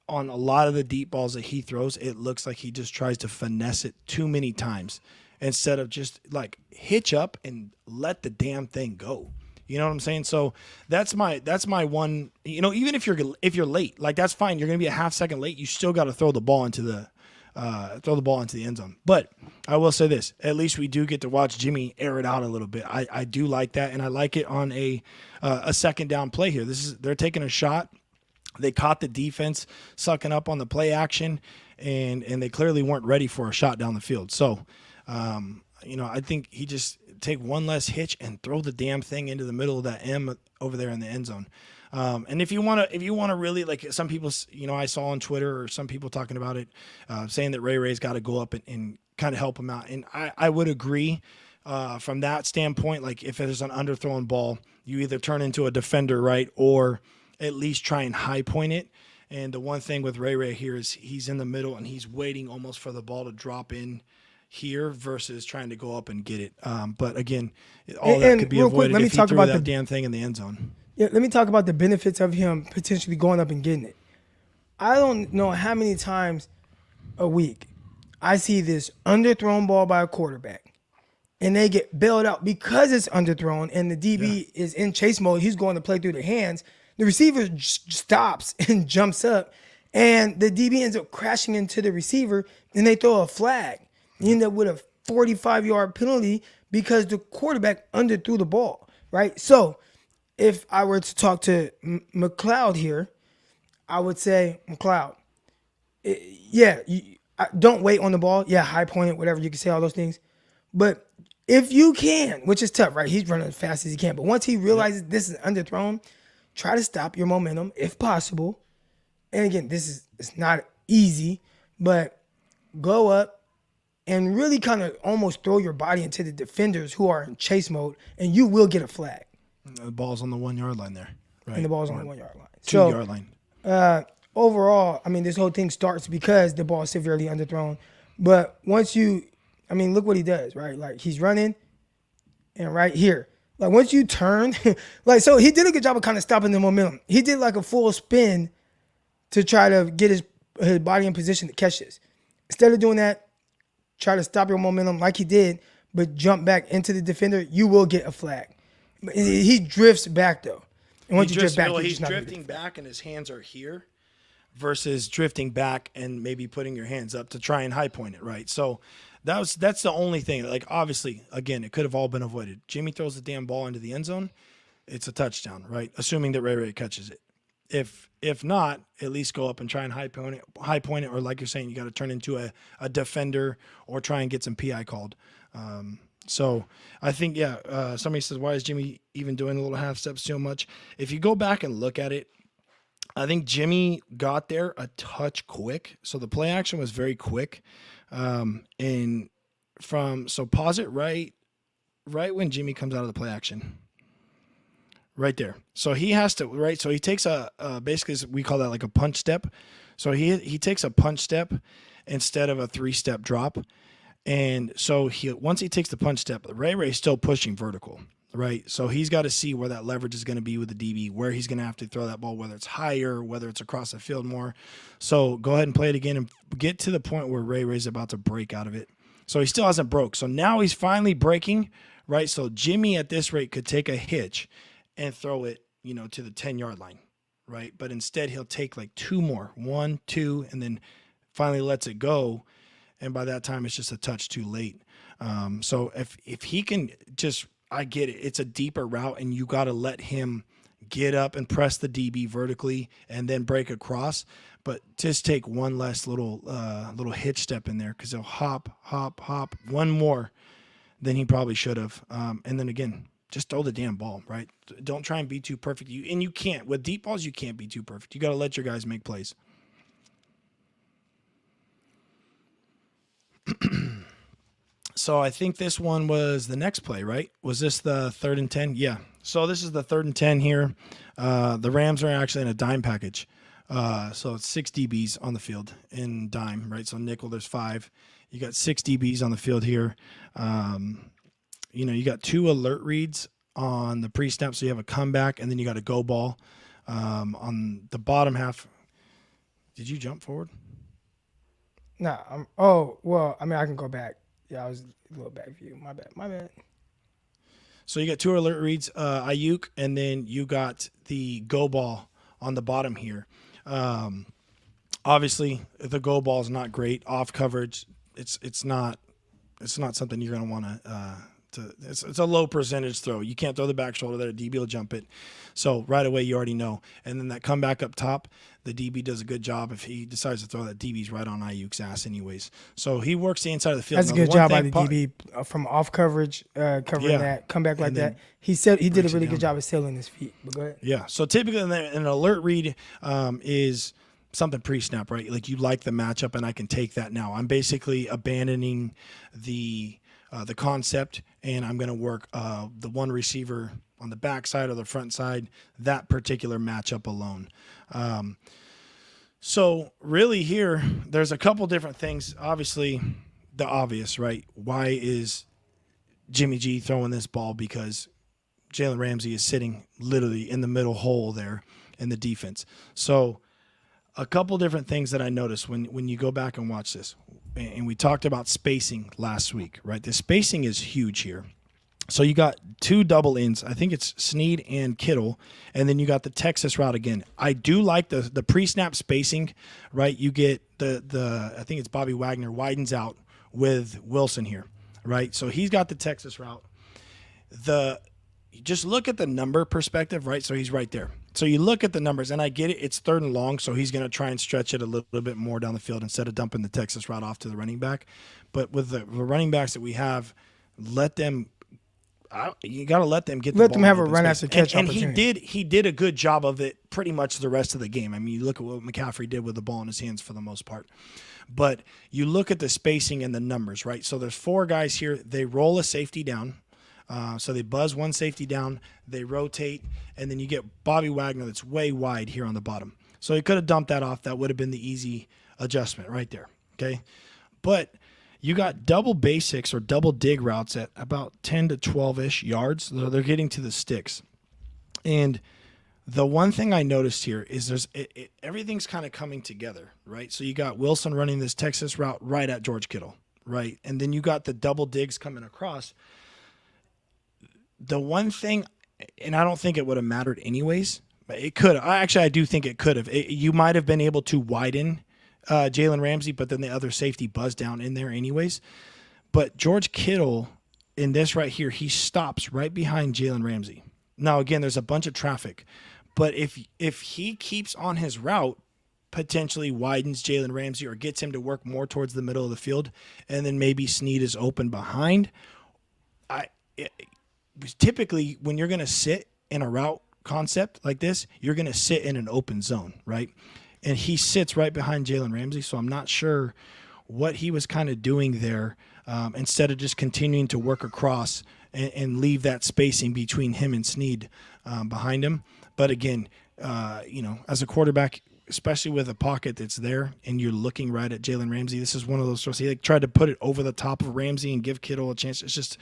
on a lot of the deep balls that he throws, it looks like he just tries to finesse it too many times instead of just like hitch up and let the damn thing go. You know what I'm saying? So that's my one, even if you're late, like that's fine. You're going to be a half second late. You still got to throw the ball into the end zone. But I will say this, at least we do get to watch Jimmy air it out a little bit. I do like that. And I like it on a second down play here. They're taking a shot. They caught the defense sucking up on the play action, and they clearly weren't ready for a shot down the field. So, I think he just take one less hitch and throw the damn thing into the middle of that M over there in the end zone. And if you want to really, like some people, I saw on Twitter or some people talking about it, saying that Ray's got to go up and kind of help him out. And I would agree from that standpoint. Like if there's an underthrown ball, you either turn into a defender, right, or at least try and high point it. And the one thing with Ray here is he's in the middle and he's waiting almost for the ball to drop in here versus trying to go up and get it. But again, all that could be avoided if he threw that damn thing in the end zone. Yeah, let me talk about the benefits of him potentially going up and getting it. I don't know how many times a week I see this underthrown ball by a quarterback and they get bailed out because it's underthrown and the DB is in chase mode. He's going to play through the hands. The receiver stops and jumps up, and the DB ends up crashing into the receiver, and they throw a flag. You end up with a 45-yard penalty because the quarterback underthrew the ball, right? So if I were to talk to McLeod here, I would say, McLeod, don't wait on the ball. Yeah, high point it, whatever. You can say all those things. But if you can, which is tough, right? He's running as fast as he can. But once he realizes this is underthrown, try to stop your momentum if possible. And again, it's not easy, but go up and really kind of almost throw your body into the defenders who are in chase mode, and you will get a flag. The ball's on the 1 yard line there. Right. And the ball's on the 1 yard line. 2 yard line. Overall, I mean, this whole thing starts because the ball is severely underthrown. But once look what he does, right? Like, he's running, and right here, like, once you turn, like, so he did a good job of kind of stopping the momentum. He did like a full spin to try to get his body in position to catch this. Instead of doing that, try to stop your momentum like he did, but jump back into the defender, you will get a flag. He drifts back, though. And once you drift back, he's drifting back and his hands are here versus drifting back and maybe putting your hands up to try and high point it, right? So that's the only thing. Like, obviously, again, it could have all been avoided. Jimmy throws the damn ball into the end zone, it's a touchdown, right? Assuming that Ray catches it. If not, at least go up and try and high point it, or like you're saying, you got to turn into a defender or try and get some PI called. So I think, somebody says, why is Jimmy even doing a little half step so much? If you go back and look at it, I think Jimmy got there a touch quick. So the play action was very quick. So pause it right when Jimmy comes out of the play action. Right there. So he has to, right? So he takes basically we call that like a punch step. So he takes a punch step instead of a 3-step drop. And so once he takes the punch step, Ray's still pushing vertical, right? So he's got to see where that leverage is going to be with the DB, where he's going to have to throw that ball, whether it's higher, whether it's across the field more. So go ahead and play it again and get to the point where Ray's about to break out of it. So he still hasn't broke. So now he's finally breaking, right? So Jimmy at this rate could take a hitch and throw it, to the 10-yard line, right? But instead he'll take like 2 more, 1, 2, and then finally lets it go. And by that time, it's just a touch too late. So if he can I get it. It's a deeper route, and you got to let him get up and press the DB vertically and then break across. But just take one less little hitch step in there, because he'll hop, one more than he probably should have. And then again, just throw the damn ball, right? Don't try and be too perfect. You can't. With deep balls, you can't be too perfect. You got to let your guys make plays. So I think this one was the next play, right? Was this the 3rd and 10? Yeah. So this is the 3rd and 10 here. The Rams are actually in a dime package. So it's 6 DBs on the field in dime, right? So nickel, there's 5. You got 6 DBs on the field here. You got 2 alert reads on the pre-snap, so you have a comeback, and then you got a go ball. On the bottom half, did you jump forward? Nah. I can go back. Yeah, I was a little back view. My bad. So you got 2 alert reads, Ayuk, and then you got the go ball on the bottom here. Obviously, the go ball is not great off coverage. It's not something you're going to want to. It's a low percentage throw. You can't throw the back shoulder there. DB will jump it. So right away, you already know. And then that comeback up top, the DB does a good job. If he decides to throw that, DB's right on Ayuk's ass anyways. So he works the inside of the field. That's a good job by the DB from off coverage, covering that comeback like that. He said he did a really good job of sailing his feet. But go ahead. Yeah. So typically an alert read is something pre-snap, right? Like, you like the matchup, and I can take that now. I'm basically abandoning the concept, and I'm going to work the one receiver on the back side or the front side, that particular matchup alone. So really here, there's a couple different things. Obviously, the obvious, right? Why is Jimmy G throwing this ball? Because Jalen Ramsey is sitting literally in the middle hole there in the defense. So a couple different things that I noticed when you go back and watch this. And we talked about spacing last week, right? The spacing is huge here. So you got 2 double ends. I think it's Snead and Kittle. And then you got the Texas route again. I do like the pre-snap spacing, right? You get the I think it's Bobby Wagner widens out with Wilson here, right? So he's got the Texas route. The just look at the number perspective, right? So he's right there. So you look at the numbers, and I get it. It's 3rd and long, so he's going to try and stretch it a little bit more down the field instead of dumping the Texas route off to the running back. But with the running backs that we have, let them. You got to let them get. Let them have a run after catch opportunity. And he did a good job of it pretty much the rest of the game. I mean, you look at what McCaffrey did with the ball in his hands for the most part. But you look at the spacing and the numbers, right? So there's 4 guys here. They roll a safety down. So they buzz one safety down, they rotate, and then you get Bobby Wagner that's way wide here on the bottom. So he could have dumped that off. That would have been the easy adjustment right there, okay? But you got double basics or double dig routes at about 10 to 12-ish yards. So they're getting to the sticks. And the one thing I noticed here is everything's kind of coming together, right? So you got Wilson running this Texas route right at George Kittle, right? And then you got the double digs coming across. The one thing, and I don't think it would have mattered anyways, but it could. I do think it could have. You might have been able to widen Jalen Ramsey, but then the other safety buzzed down in there anyways. But George Kittle, in this right here, he stops right behind Jalen Ramsey. Now, again, there's a bunch of traffic. But if he keeps on his route, potentially widens Jalen Ramsey or gets him to work more towards the middle of the field, and then maybe Snead is open behind, typically when you're going to sit in a route concept like this, you're going to sit in an open zone, right? And he sits right behind Jalen Ramsey, so I'm not sure what he was kind of doing there instead of just continuing to work across and leave that spacing between him and Snead behind him. But again, as a quarterback, especially with a pocket that's there and you're looking right at Jalen Ramsey, this is one of those throws. He tried to put it over the top of Ramsey and give Kittle a chance. It's just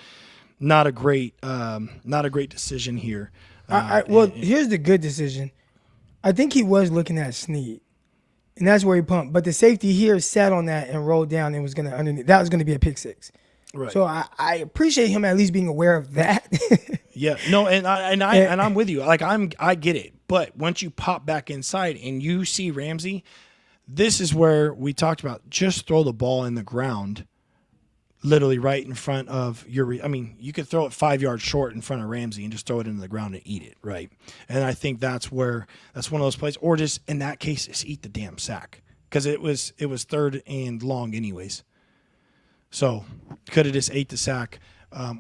not a great decision here. Here's the good decision. I think he was looking at Snead, and that's where he pumped. But the safety here sat on that and rolled down and was going to underneath. That was going to be a pick 6. Right. So I appreciate him at least being aware of that. Yeah. No, and I'm with you. Like I get it. But once you pop back inside and you see Ramsey, this is where we talked about just throw the ball in the ground. Literally right in front of you could throw it 5 yards short in front of Ramsey and just throw it into the ground and eat it, right? And I think that's one of those plays. Or just in that case, just eat the damn sack because it was 3rd and long anyways. So could have just ate the sack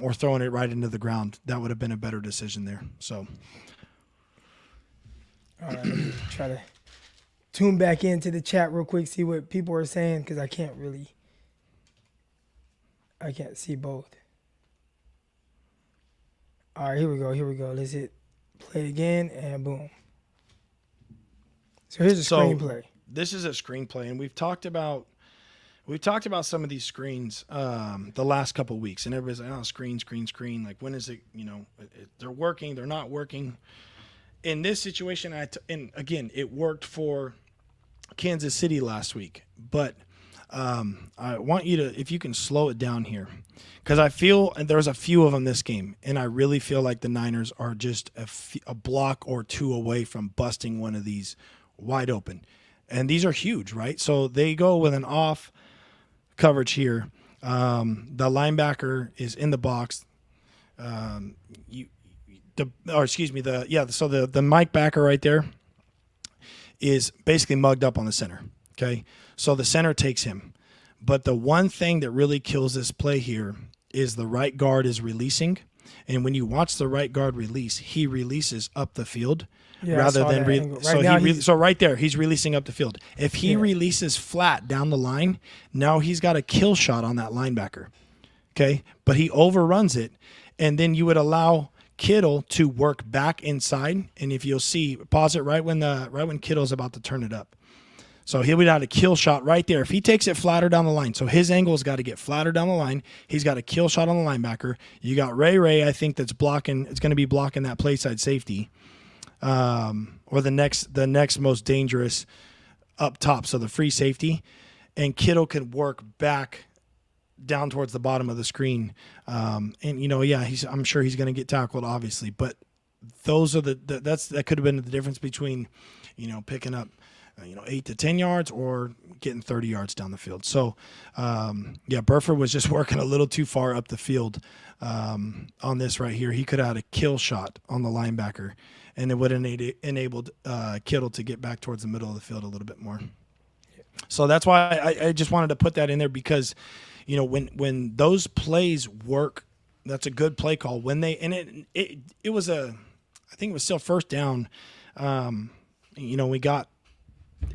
or throwing it right into the ground. That would have been a better decision there. So, all right, let me try to tune back into the chat real quick, see what people are saying because I can't see both. All right, here we go. Let's hit play again, and boom. So here's a screenplay. This is a screenplay, and we've talked about some of these screens the last couple of weeks, and everybody's like, oh, screen. Like, when is it, they're working, they're not working. In this situation, and again, it worked for Kansas City last week, but I want you to, if you can slow it down here, because I feel, and there's a few of them this game, and I really feel like the Niners are just a block or two away from busting one of these wide open. And these are huge, right? So they go with an off coverage here. The linebacker is in the box. So the Mike backer right there is basically mugged up on the center. Okay, so the center takes him. But the one thing that really kills this play here is the right guard is releasing. And when you watch the right guard release, he releases up the field rather than so right there, he's releasing up the field. If he releases flat down the line, now he's got a kill shot on that linebacker. Okay, but he overruns it, and then you would allow Kittle to work back inside. And if you'll see, pause it right when Kittle's about to turn it up. So he would have a kill shot right there. If he takes it flatter down the line, so his angle's got to get flatter down the line. He's got a kill shot on the linebacker. You got Ray, I think, that's blocking. It's going to be blocking that play side safety, or the next most dangerous up top. So the free safety, and Kittle can work back down towards the bottom of the screen. I'm sure he's going to get tackled, obviously, but those are that could have been the difference between, picking up 8 to 10 yards or getting 30 yards down the field. So, yeah, Burford was just working a little too far up the field on this right here. He could have had a kill shot on the linebacker, and it would have enabled Kittle to get back towards the middle of the field a little bit more. So that's why I just wanted to put that in there because, when those plays work, that's a good play call. When they and it was I think it was still first down. We got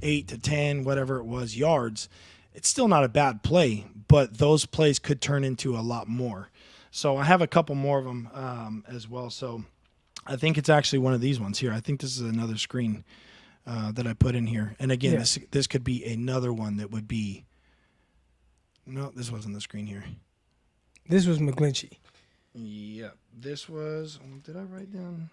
8 to 10, whatever it was, yards. It's still not a bad play, but those plays could turn into a lot more. So I have a couple more of them as well. So I think it's actually one of these ones here. I think this is another screen that I put in here. And again, this could be another one that would be. No, this wasn't the screen here. This was McGlinchey. Yeah, this was. Did I write down?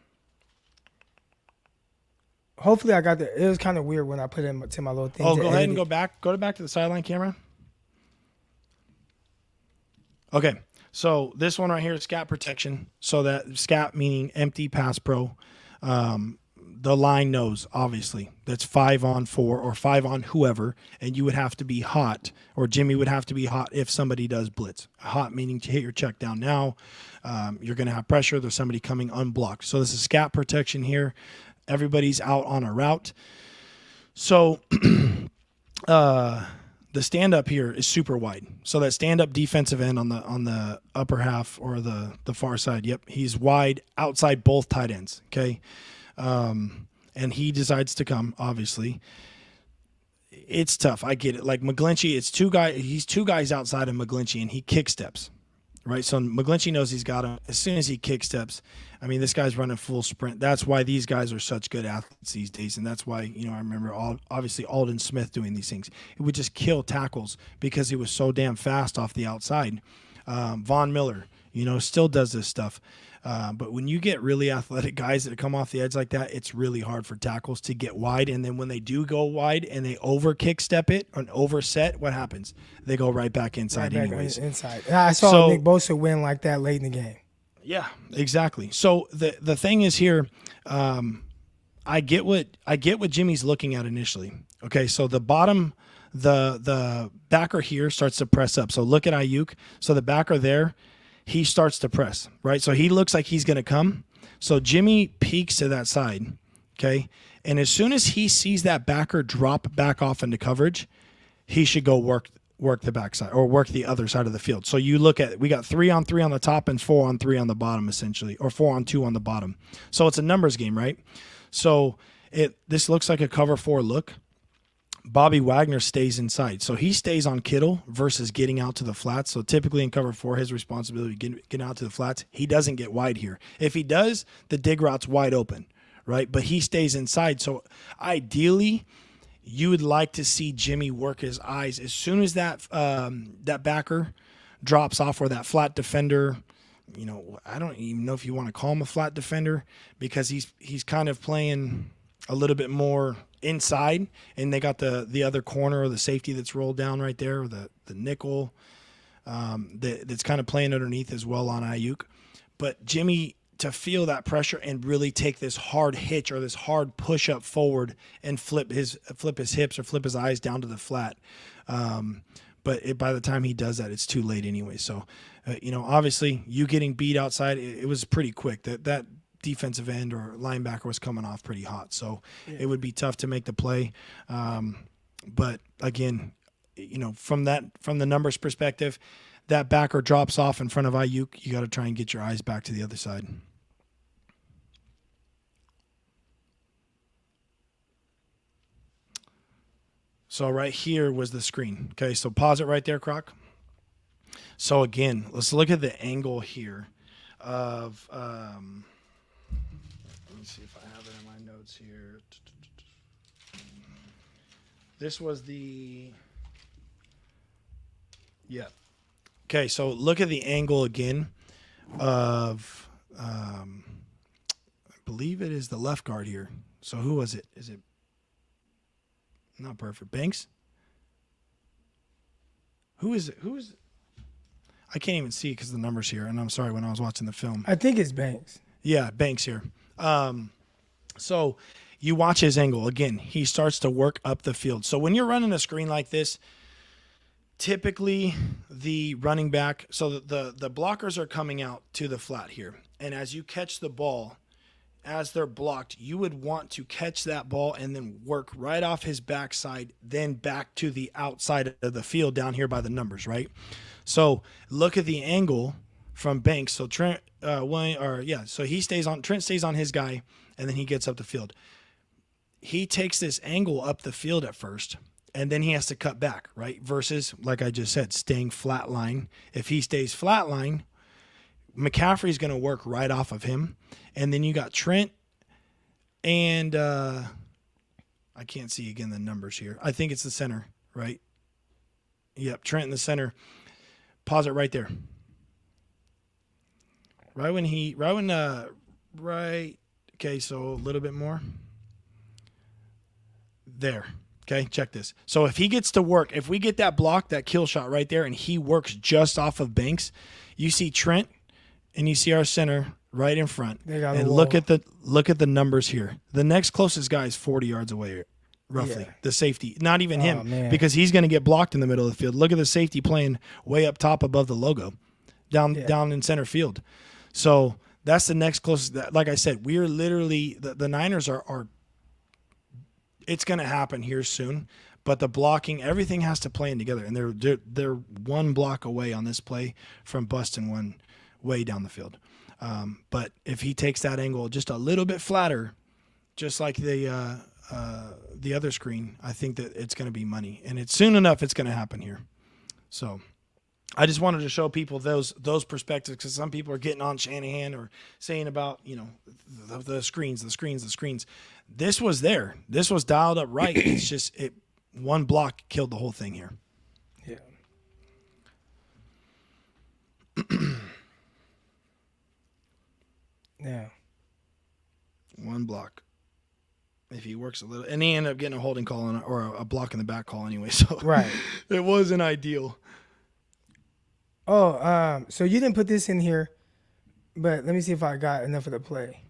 Hopefully I got that. It was kind of weird when I put it to my little thing. Oh, go ahead and go back. Go back to the sideline camera. Okay, so this one right here is scat protection. So that scat meaning empty pass pro. The line knows, obviously, that's 5 on 4 or 5 on whoever, and you would have to be hot, or Jimmy would have to be hot if somebody does blitz. Hot meaning to hit your check down now. You're going to have pressure. There's somebody coming unblocked. So this is scat protection here. Everybody's out on a route. So the stand-up here is super wide. So that stand-up defensive end on the upper half or the far side, yep, he's wide outside both tight ends, okay? And he decides to come, obviously. It's tough. I get it. Like McGlinchey, he's 2 guys outside of McGlinchey, and he kick steps, right? So McGlinchey knows he's got him. As soon as he kick steps, I mean, this guy's running full sprint. That's why these guys are such good athletes these days, and that's why, I remember obviously Alden Smith doing these things. It would just kill tackles because he was so damn fast off the outside. Von Miller, still does this stuff. But when you get really athletic guys that come off the edge like that, it's really hard for tackles to get wide. And then when they do go wide and they over kick step it or overset, what happens? They go right back inside anyways. Inside. I saw Nick Bosa win like that late in the game. Yeah, exactly. So the thing is here, I get what Jimmy's looking at initially. Okay, so the bottom, the backer here starts to press up. So look at Ayuk. So the backer there, he starts to press, right? So he looks like he's going to come. So Jimmy peeks to that side, okay? And as soon as he sees that backer drop back off into coverage, he should go work the backside or work the other side of the field. So you look at, we got 3 on 3 on the top and 4 on 3 on the bottom, essentially, or 4 on 2 on the bottom. So it's a numbers game, right? So this looks like a cover 4 look. Bobby Wagner stays inside. So he stays on Kittle versus getting out to the flats. So typically in cover 4, his responsibility getting out to the flats. He doesn't get wide here. If he does, the dig route's wide open, right? But he stays inside. So ideally, you would like to see Jimmy work his eyes as soon as that backer drops off, or that flat defender. I don't even know if you want to call him a flat defender, because he's kind of playing a little bit more inside, and they got the other corner or the safety that's rolled down right there, or the nickel that's kind of playing underneath as well on Ayuk. But Jimmy, to feel that pressure and really take this hard hitch or this hard push up forward and flip his hips or flip his eyes down to the flat. But by the time he does that, it's too late anyway. So, obviously you getting beat outside, it was pretty quick. That defensive end or linebacker was coming off pretty hot. So It would be tough to make the play. But again, from the numbers perspective, that backer drops off in front of Ayuk, you got to try and get your eyes back to the other side. So right here was the screen. Okay, so pause it right there, Croc. So again, let's look at the angle here of let me see if I have it in my notes here. This was Okay, so look at the angle again of I believe it is the left guard here. So who was it? Is it not perfect? Banks? Who is it? I can't even see because of the numbers here, and I'm sorry when I was watching the film. I think it's Banks. Yeah, Banks here. So, You watch his angle. Again, he starts to work up the field. So when you're running a screen like this, typically the running back, so the blockers are coming out to the flat here. And as you catch the ball, as they're blocked, you would want to catch that ball and then work right off his backside, then back to the outside of the field down here by the numbers, right? So look at the angle from Banks. So Trent, so Trent stays on his guy, and then he gets up the field. He takes this angle up the field at first, and then he has to cut back, right? Versus, like I just said, staying flat line. If he stays flat line, McCaffrey's going to work right off of him. And then you got Trent and I can't see again the numbers here. I think it's the center, right? Yep, Trent in the center. Pause it right there. Okay, so a little bit more. There. Okay, check this. So if he gets to work, if we get that block, that kill shot right there, and he works just off of Banks, you see Trent and you see our center right in front. And look at the numbers here. The next closest guy is 40 yards away, roughly. Yeah. The safety, not even him, man. Because he's going to get blocked in the middle of the field. Look at the safety playing way up top above the logo, down in center field. So that's the next closest. Like I said, we are literally the Niners are. It's going to happen here soon, but the blocking, everything has to play in together, and they're one block away on this play from busting one way down the field. But if he takes that angle just a little bit flatter, just like the other screen, I think that it's going to be money, and it's soon enough it's going to happen here. So I just wanted to show people those perspectives, because some people are getting on Shanahan or saying about the screens. This was there. This was dialed up right. It's just one block killed the whole thing here. Yeah. Yeah. One block. If he works a little, and he ended up getting a holding call or a block in the back call anyway. So right, it wasn't ideal. Oh, so you didn't put this in here, but let me see if I got enough of the play.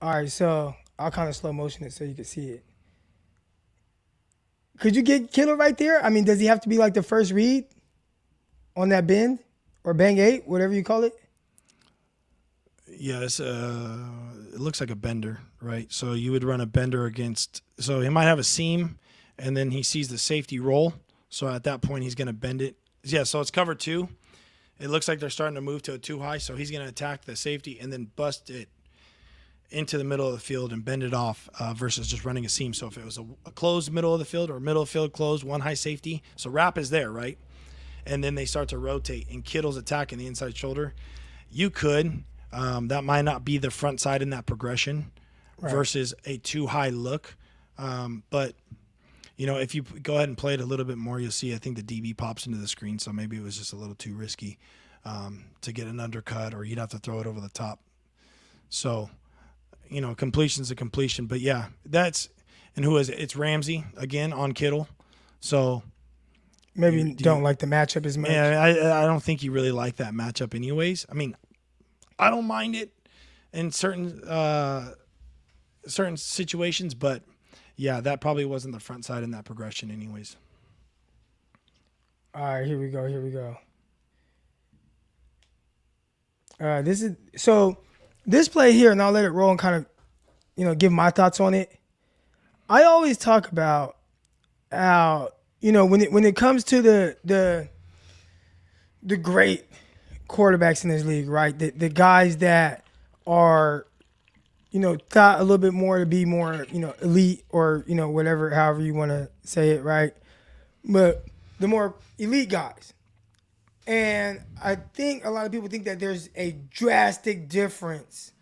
All right, so I'll kind of slow motion it so you can see it. Could you get Killer right there? I mean, does he have to be like the first read on that bend or bang 8, whatever you call it? Yeah, it looks like a bender, right? So you would run a bender against, so he might have a seam, and then he sees the safety roll. So at that point, he's going to bend it. Yeah, so it's cover 2. It looks like they're starting to move to a 2 high, so he's going to attack the safety and then bust it into the middle of the field and bend it off versus just running a seam. So if it was a closed middle of the field or middle of field closed, one high safety, so wrap is there, right? And then they start to rotate, and Kittle's attacking the inside shoulder. You could. That might not be the front side in that progression versus a 2 high look. But if you go ahead and play it a little bit more, you'll see I think the DB pops into the screen, so maybe it was just a little too risky to get an undercut, or you'd have to throw it over the top. So, completion's a completion. But, yeah, and who is it? It's Ramsey, again, on Kittle. So maybe don't like the matchup as much. Yeah, I don't think you really like that matchup anyways. I mean, I don't mind it in certain situations, but yeah, that probably wasn't the front side in that progression anyways. All right, here we go. This play here, and I'll let it roll and kind of, give my thoughts on it. I always talk about how, when it comes to the great quarterbacks in this league, right? The guys that are, thought a little bit more to be more, elite or, whatever, however you want to say it, right? But the more elite guys. And I think a lot of people think that there's a drastic difference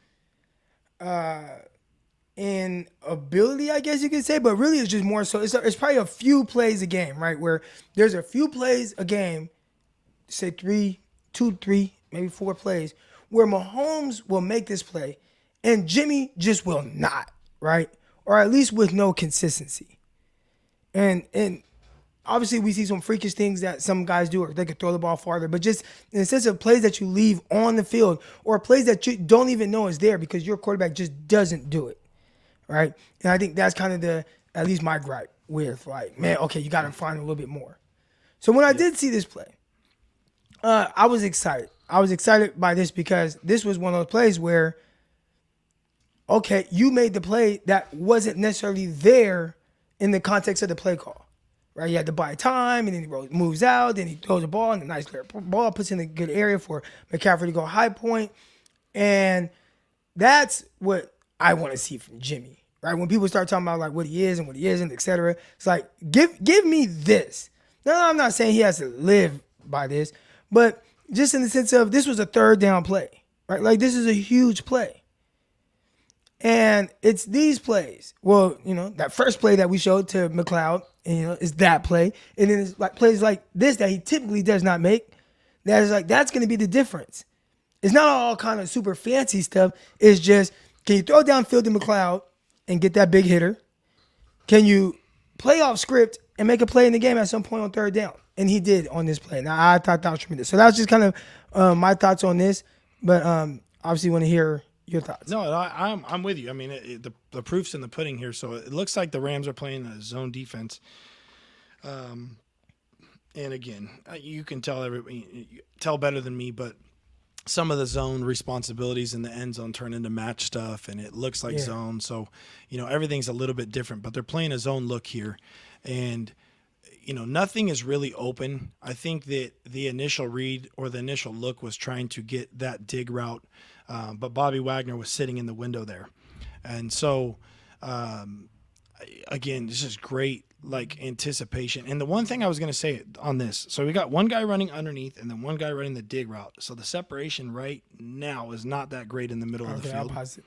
in ability, I guess you could say, but really it's just more so. It's probably a few plays a game, right? Where there's a few plays a game, say 2, 3, maybe 4 plays, where Mahomes will make this play and Jimmy just will not, right? Or at least with no consistency. And obviously we see some freakish things that some guys do, or they could throw the ball farther, but just in the sense of plays that you leave on the field or plays that you don't even know is there because your quarterback just doesn't do it, right? And I think that's kind of at least my gripe with, like, man, okay, you got to find a little bit more. So when I did see this play, I was excited. I was excited by this because this was one of those plays where, okay, you made the play that wasn't necessarily there in the context of the play call. Right, you had to buy time, and then he moves out, then he throws a ball, and a nice clear ball puts in a good area for McCaffrey to go high point, and that's what I want to see from Jimmy. Right, when people start talking about like what he is and what he isn't, etc., it's like give me this. No, I'm not saying he has to live by this, but just in the sense of this was a third down play, right? Like this is a huge play. And it's these plays. Well, that first play that we showed to McLeod, is that play. And then it's like plays like this that he typically does not make. That is like, that's going to be the difference. It's not all kind of super fancy stuff. It's just, can you throw downfield to McLeod and get that big hitter? Can you play off script and make a play in the game at some point on third down? And he did on this play. Now, I thought that was tremendous. So that was just kind of my thoughts on this. But obviously want to hear your thoughts. No, I'm with you. I mean, the proof's in the pudding here. So it looks like the Rams are playing a zone defense. And again, you can tell better than me, but some of the zone responsibilities in the end zone turn into match stuff, and it looks like zone. So, everything's a little bit different. But they're playing a zone look here, and nothing is really open. I think that the initial read or the initial look was trying to get that dig route. But Bobby Wagner was sitting in the window there. And so, again, this is great, anticipation. And the one thing I was going to say on this, so we got one guy running underneath and then one guy running the dig route. So the separation right now is not that great in the middle of the field. I'll pause it.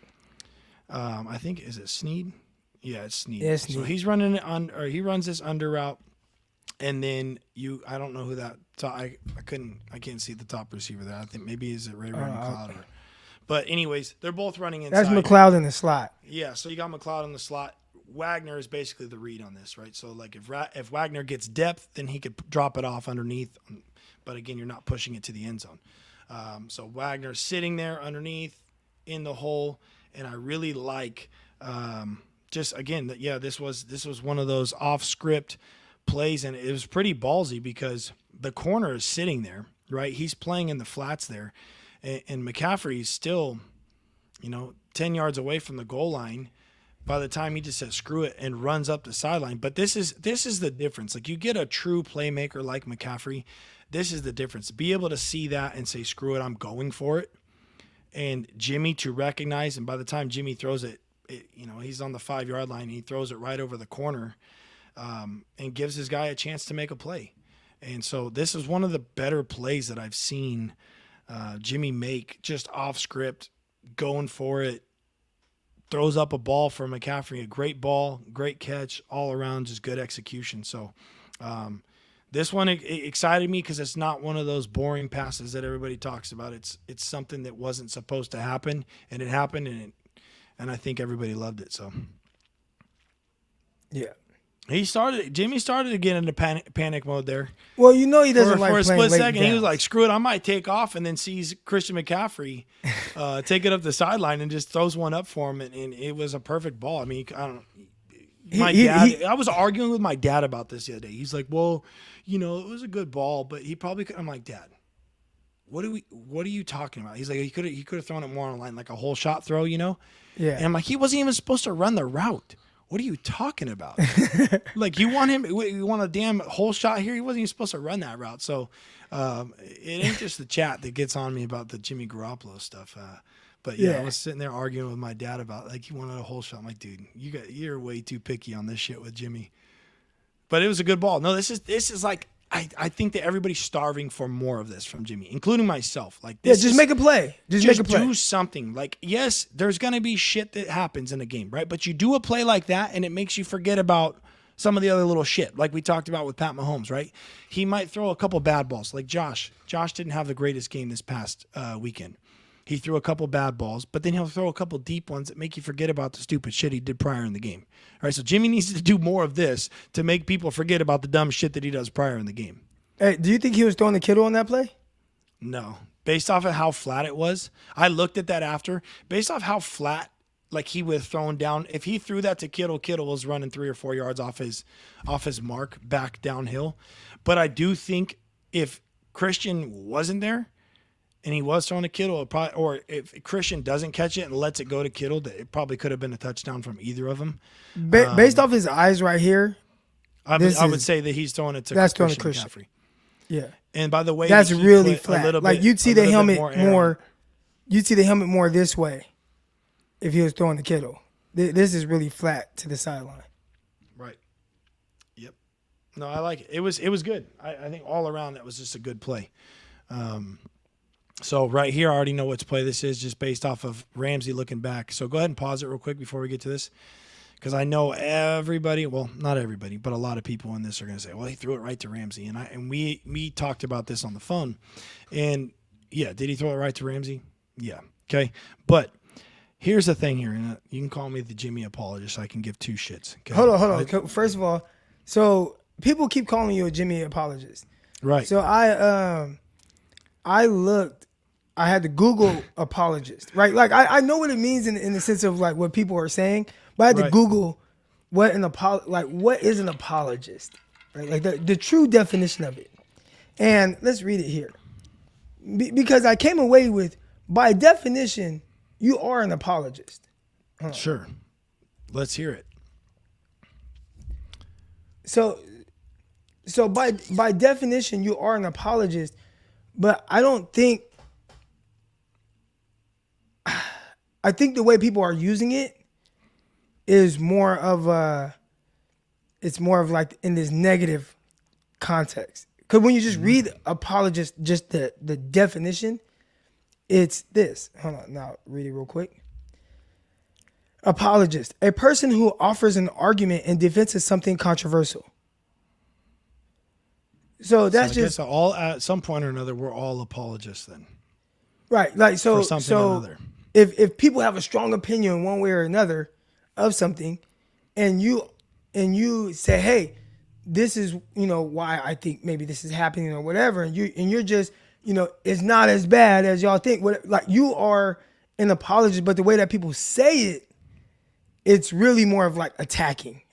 I think, is it Snead? Yeah, it's Snead. Yeah, Snead. So he's running it he runs this under route. And then I don't know who that, I can't see the top receiver there. I think maybe is it Ray McLeod or. But anyways, they're both running inside. That's McLeod in the slot. Yeah, so you got McLeod in the slot. Wagner is basically the read on this, right? So like if Wagner gets depth, then he could drop it off underneath. But again, you're not pushing it to the end zone. So Wagner's sitting there underneath in the hole, and I really like this was one of those off script plays, and it was pretty ballsy because the corner is sitting there, right? He's playing in the flats there. And McCaffrey's still, 10 yards away from the goal line by the time he just says screw it and runs up the sideline. But this is the difference. Like, you get a true playmaker like McCaffrey, this is the difference. Be able to see that and say screw it, I'm going for it. And Jimmy to recognize, and by the time Jimmy throws it, he's on the 5-yard line and he throws it right over the corner and gives his guy a chance to make a play. And so this is one of the better plays that I've seen Jimmy make, just off script, going for it, throws up a ball for McCaffrey, a great ball, great catch, all around, just good execution. So this one excited me because it's not one of those boring passes that everybody talks about. It's something that wasn't supposed to happen, and it happened, and I think everybody loved it. So yeah. Jimmy started to get into panic mode there. Well, he doesn't like for a playing split late second. downs. He was like, "Screw it, I might take off," and then sees Christian McCaffrey take it up the sideline and just throws one up for him, and it was a perfect ball. I mean, I don't know. I was arguing with my dad about this the other day. He's like, "Well, it was a good ball, but he probably could." I'm like, "Dad, what are you talking about?" He's like, "He could have thrown it more on a line, like a whole shot throw, Yeah. And I'm like, he wasn't even supposed to run the route. What are you talking about? Like, you want a damn whole shot here? He wasn't even supposed to run that route. So it ain't just the chat that gets on me about the Jimmy Garoppolo stuff. But I was sitting there arguing with my dad about, like, he wanted a whole shot. I'm like, dude, you're way too picky on this shit with Jimmy. But it was a good ball. No, this is like, I think that everybody's starving for more of this from Jimmy, including myself. Like, this just make a play. Just make a play. Do something. Like, yes, there's going to be shit that happens in a game, right? But you do a play like that, and it makes you forget about some of the other little shit, like we talked about with Pat Mahomes, right? He might throw a couple bad balls, like Josh. Josh didn't have the greatest game this past weekend. He threw a couple bad balls, but then he'll throw a couple deep ones that make you forget about the stupid shit he did prior in the game. All right, so Jimmy needs to do more of this to make people forget about the dumb shit that he does prior in the game. Hey, do you think he was throwing the Kittle on that play? No. Based off of how flat it was, I looked at that after. Based off how flat, like he was thrown down, if he threw that to Kittle, Kittle was running 3 or 4 yards off his mark back downhill. But I do think if Christian wasn't there and he was throwing to Kittle, or if Christian doesn't catch it and lets it go to Kittle, that it probably could have been a touchdown from either of them. Based off his eyes right here, I would say that he's throwing it to Christian McCaffrey. Yeah. And by the way, that's really flat. Like you'd see the helmet more. You'd see the helmet more this way if he was throwing the Kittle. This is really flat to the sideline. Right. Yep. No, I like it. It was good. I think all around that was just a good play. So right here, I already know what play this is just based off of Ramsey looking back. So go ahead and pause it real quick before we get to this. Because I know everybody, well, not everybody, but a lot of people in this are going to say, well, he threw it right to Ramsey. And we talked about this on the phone. And, yeah, did he throw it right to Ramsey? Yeah. Okay. But here's the thing here. And you can call me the Jimmy apologist. So I can give two shits. Okay? Hold on. First of all, so people keep calling you a Jimmy apologist. Right. So I looked. I had to Google apologist, right? Like I know what it means in the sense of like what people are saying, but I had to Google what is an apologist, right? Like the true definition of it. And let's read it here, because I came away with, by definition, you are an apologist. Sure, let's hear it. So by definition, you are an apologist, but I don't think. I think the way people are using it is more of like in this negative context. Because when you just read apologist, just the definition, it's this. Hold on, now read it real quick. Apologist, a person who offers an argument in defense of something controversial. So that's I guess all at some point or another, we're all apologists then. Right, like for something or another. If people have a strong opinion one way or another of something, and you say, hey, this is why I think maybe this is happening or whatever, and you're just it's not as bad as y'all think. Like you are an apologist, but the way that people say it, it's really more of like attacking,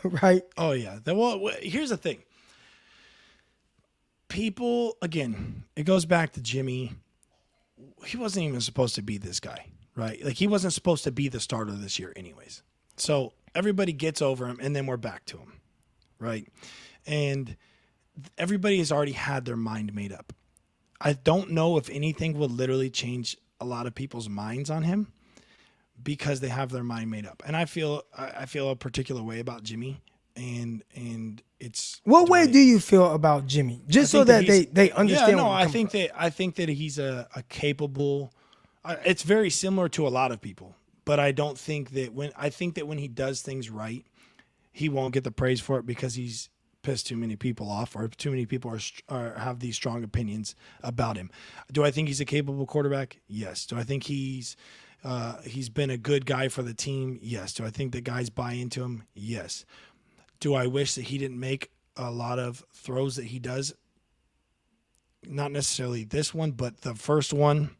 right? Oh yeah. Well, here's the thing. People, again, it goes back to Jimmy. He wasn't even supposed to be this guy, right? Like he wasn't supposed to be the starter this year anyways. So everybody gets over him and then we're back to him, right? And everybody has already had their mind made up. I don't know if anything would literally change a lot of people's minds on him because they have their mind made up. And I feel a particular way about Jimmy, and it's what way do you feel about Jimmy? Just so that they understand. Yeah, no, I think that he's a capable. It's very similar to a lot of people, but I don't think that when he does things right, he won't get the praise for it because he's pissed too many people off, or too many people have these strong opinions about him. Do I think he's a capable quarterback? Yes. Do I think he's been a good guy for the team? Yes. Do I think the guys buy into him? Yes. Do I wish that he didn't make a lot of throws that he does? Not necessarily this one, but the first one,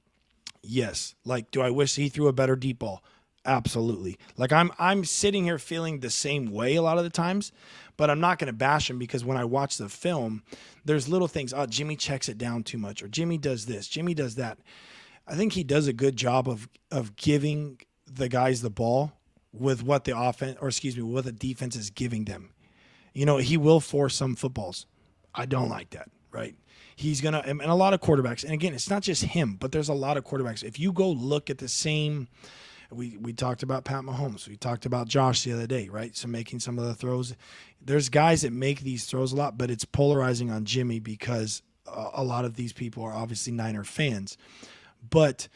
yes. Like, do I wish he threw a better deep ball? Absolutely. Like, I'm sitting here feeling the same way a lot of the times, but I'm not going to bash him because when I watch the film, there's little things. Oh, Jimmy checks it down too much, or Jimmy does this, Jimmy does that. I think he does a good job of giving the guys the ball with what the offense, or excuse me, what the defense is giving them. He will force some footballs. I don't like that, right? He's going to, and a lot of quarterbacks, and again, it's not just him, but there's a lot of quarterbacks. If you go look at the same, we talked about Pat Mahomes. We talked about Josh the other day, right? So making some of the throws. There's guys that make these throws a lot, but it's polarizing on Jimmy because a lot of these people are obviously Niner fans. But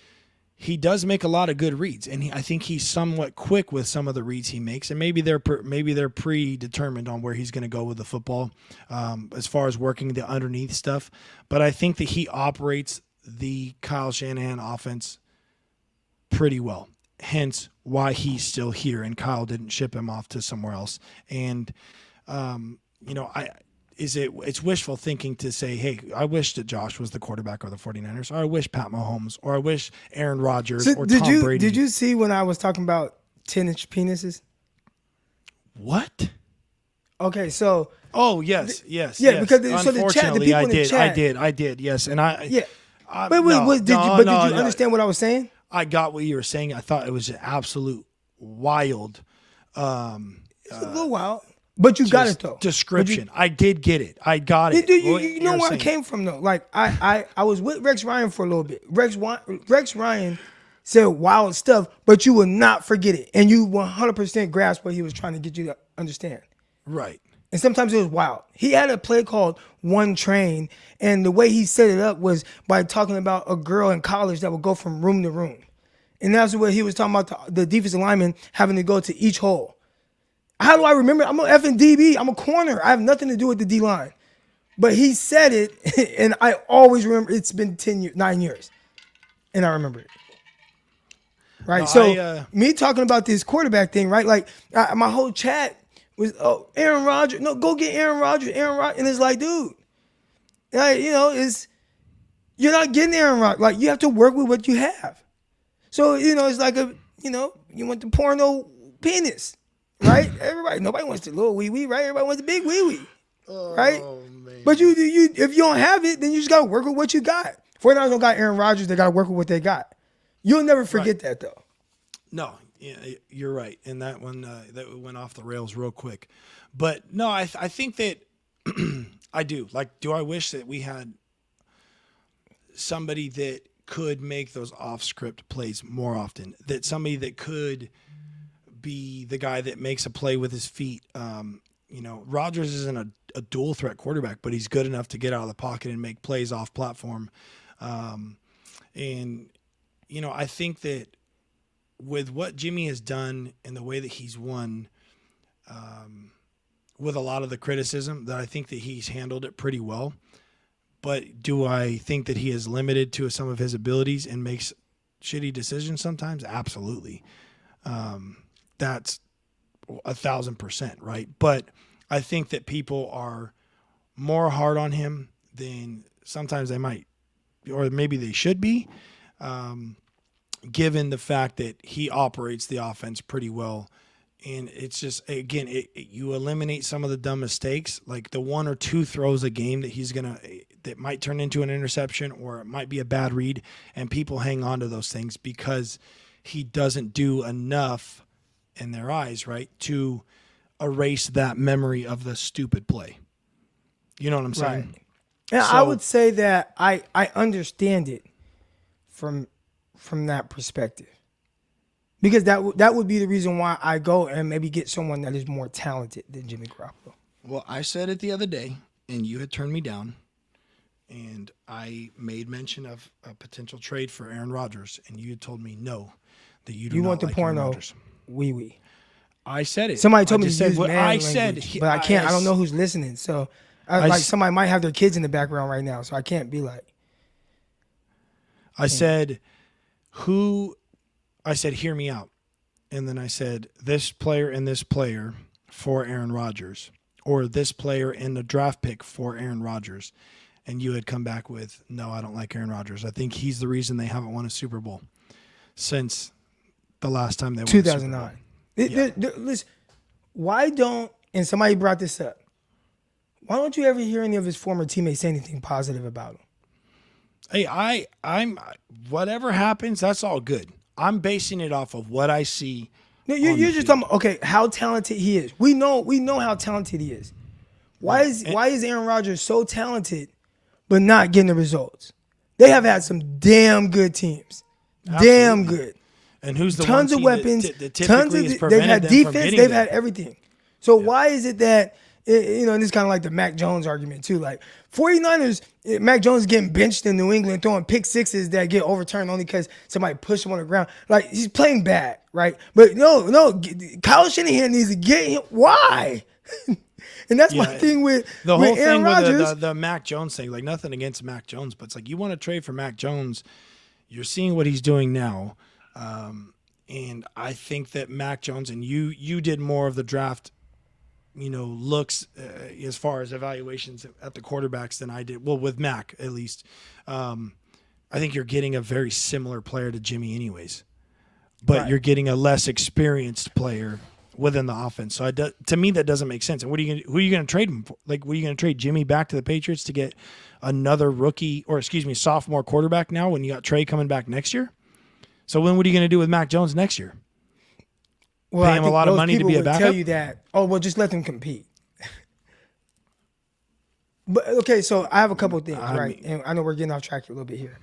he does make a lot of good reads, and I think he's somewhat quick with some of the reads he makes, and maybe they're predetermined on where he's going to go with the football as far as working the underneath stuff. But I think that he operates the Kyle Shanahan offense pretty well. Hence why he's still here and Kyle didn't ship him off to somewhere else. And, it's wishful thinking to say, hey, I wish that Josh was the quarterback of the 49ers, or I wish Pat Mahomes, or I wish Aaron Rodgers, or Tom Brady. Did you see when I was talking about 10-inch penises? What? Okay, so. Oh, yes. Yeah, because the chat, the people in the chat. I did, yes. And I. Yeah. Did you understand what I was saying? I got what you were saying. I thought it was an absolute wild. It's a little wild. But you got it, though. Description. I did get it. I got it. You know where I came from, though. Like, I was with Rex Ryan for a little bit. Rex Ryan said wild stuff, but you will not forget it. And you 100% grasp what he was trying to get you to understand. Right. And sometimes it was wild. He had a play called One Train, and the way he set it up was by talking about a girl in college that would go from room to room. And that's what he was talking about, the defensive lineman having to go to each hole. How do I remember? I'm an effing DB. I'm a corner. I have nothing to do with the D-line. But he said it, and I always remember. It's been 9 years, and I remember it. Right? No, me talking about this quarterback thing, right? Like, my whole chat was, Aaron Rodgers. No, go get Aaron Rodgers. And it's like, dude, you're not getting Aaron Rodgers. Like, you have to work with what you have. So, it's like you want the porno penis. Right? Nobody wants the little wee wee, right? Everybody wants the big wee wee, right? Man. But you if you don't have it, then you just gotta work with what you got. 49ers don't got Aaron Rodgers; they gotta work with what they got. You'll never forget that, though. No, yeah, you're right, and that one that went off the rails real quick. But no, I think that I do. Like, do I wish that we had somebody that could make those off-script plays more often? That somebody that could be the guy that makes a play with his feet. Rodgers isn't a dual threat quarterback, but he's good enough to get out of the pocket and make plays off platform. I think that with what Jimmy has done and the way that he's won, with a lot of the criticism, that I think that he's handled it pretty well. But do I think that he is limited to some of his abilities and makes shitty decisions sometimes? Absolutely. That's 1,000%, right? But I think that people are more hard on him than sometimes they might, or maybe they should be, given the fact that he operates the offense pretty well. And it's just, again, you eliminate some of the dumb mistakes, like the one or two throws a game that might turn into an interception, or it might be a bad read, and people hang on to those things because he doesn't do enough in their eyes, right, to erase that memory of the stupid play. You know what I'm saying? Right. And I would say that I understand it from that perspective, because that would be the reason why I go and maybe get someone that is more talented than Jimmy Garoppolo. Well, I said it the other day, and you had turned me down, and I made mention of a potential trade for Aaron Rodgers, and you had told me no, that you do not want the like porno Aaron Rodgers. Wee wee. I said it. Somebody told me to use what man I language, said, but I can't. I don't know who's listening, so somebody might have their kids in the background right now, so I can't be like. I said, hear me out, and then I said this player and this player for Aaron Rodgers, or this player and the draft pick for Aaron Rodgers, and you had come back with, no, I don't like Aaron Rodgers. I think he's the reason they haven't won a Super Bowl since the last time they won 2009. Listen, why don't, and somebody brought this up, why don't you ever hear any of his former teammates say anything positive about him? Hey, I'm whatever happens, that's all good. I'm basing it off of what I see. No, you're just talking about, okay, how talented he is. We know how talented he is. Why is Aaron Rodgers so talented but not getting the results? They have had some damn good teams. Absolutely. Damn good. And who's the tons one of weapons, that tons of they've had defense, they've had everything. So why is it that and this is kind of like the Mac Jones argument too. Like 49ers, Mac Jones is getting benched in New England, throwing pick sixes that get overturned only because somebody pushed him on the ground. Like, he's playing bad, right? But no, Kyle Shanahan needs to get him. Why? And that's my thing with the whole Aaron thing Rodgers. With the Mac Jones thing. Like, nothing against Mac Jones, but it's like, you want to trade for Mac Jones. You're seeing what he's doing now. And I think that Mac Jones, and you did more of the draft, looks as far as evaluations at the quarterbacks than I did. Well, with Mac at least, I think you're getting a very similar player to Jimmy, anyways, but you're getting a less experienced player within the offense. So to me, that doesn't make sense. And who are you going to trade him for? Like, what are you going to trade Jimmy back to the Patriots to get another sophomore quarterback now when you got Trey coming back next year? So what are you going to do with Mac Jones next year? Well, pay him a lot of money to be a backup? Tell you that. Oh, well, just let them compete. But okay, so I have a couple of things, and I know we're getting off track a little bit here.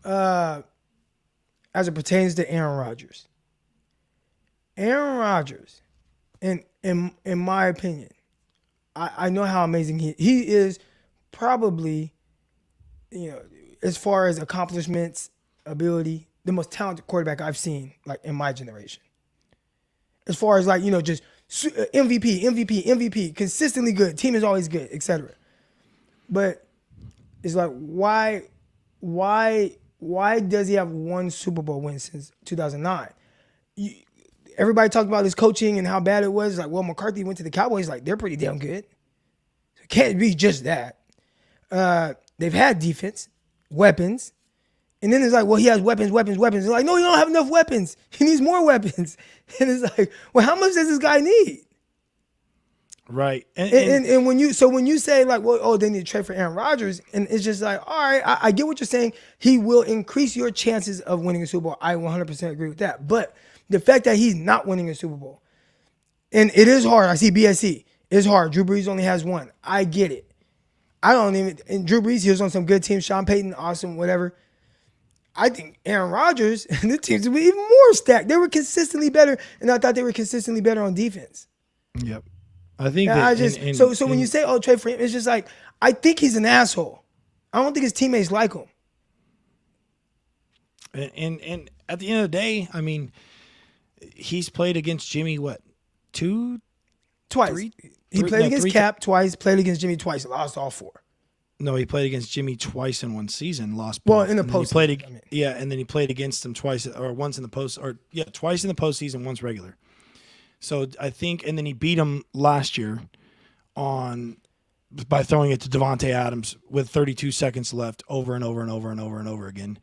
As it pertains to Aaron Rodgers. Aaron Rodgers, in my opinion, I know how amazing he is. Probably, as far as accomplishments, ability, the most talented quarterback I've seen, like, in my generation. As far as, like, just MVP, consistently good, team is always good, etc. But it's like, why does he have one Super Bowl win since 2009? Everybody talked about his coaching and how bad it was. Like, well, McCarthy went to the Cowboys. Like, they're pretty damn good. It can't be just that. They've had defense, weapons. And then it's like, well, he has weapons. It's like, no, you don't have enough weapons. He needs more weapons. And it's like, well, how much does this guy need? Right. And when you say, like, well, they need to trade for Aaron Rodgers, and it's just like, all right, I get what you're saying. He will increase your chances of winning a Super Bowl. I 100% agree with that. But the fact that he's not winning a Super Bowl, and it is hard. I see BSC. It's hard. Drew Brees only has one. I get it. And Drew Brees, he was on some good teams. Sean Payton, awesome, whatever. I think Aaron Rodgers and the teams would be even more stacked. They were consistently better, and I thought they were consistently better on defense. Yep. I think so when you say, oh, trade for him, it's just like, I think he's an asshole. I don't think his teammates like him. And at the end of the day, I mean, he's played against Jimmy, what, twice. He played against Cap twice, played against Jimmy twice, lost all four. No, he played against Jimmy twice in one season, lost both. Well, in the postseason. And then he played against him twice, or once in the twice in the postseason, once regular. So I think, and then he beat him last year by throwing it to Devontae Adams with 32 seconds left over and over again.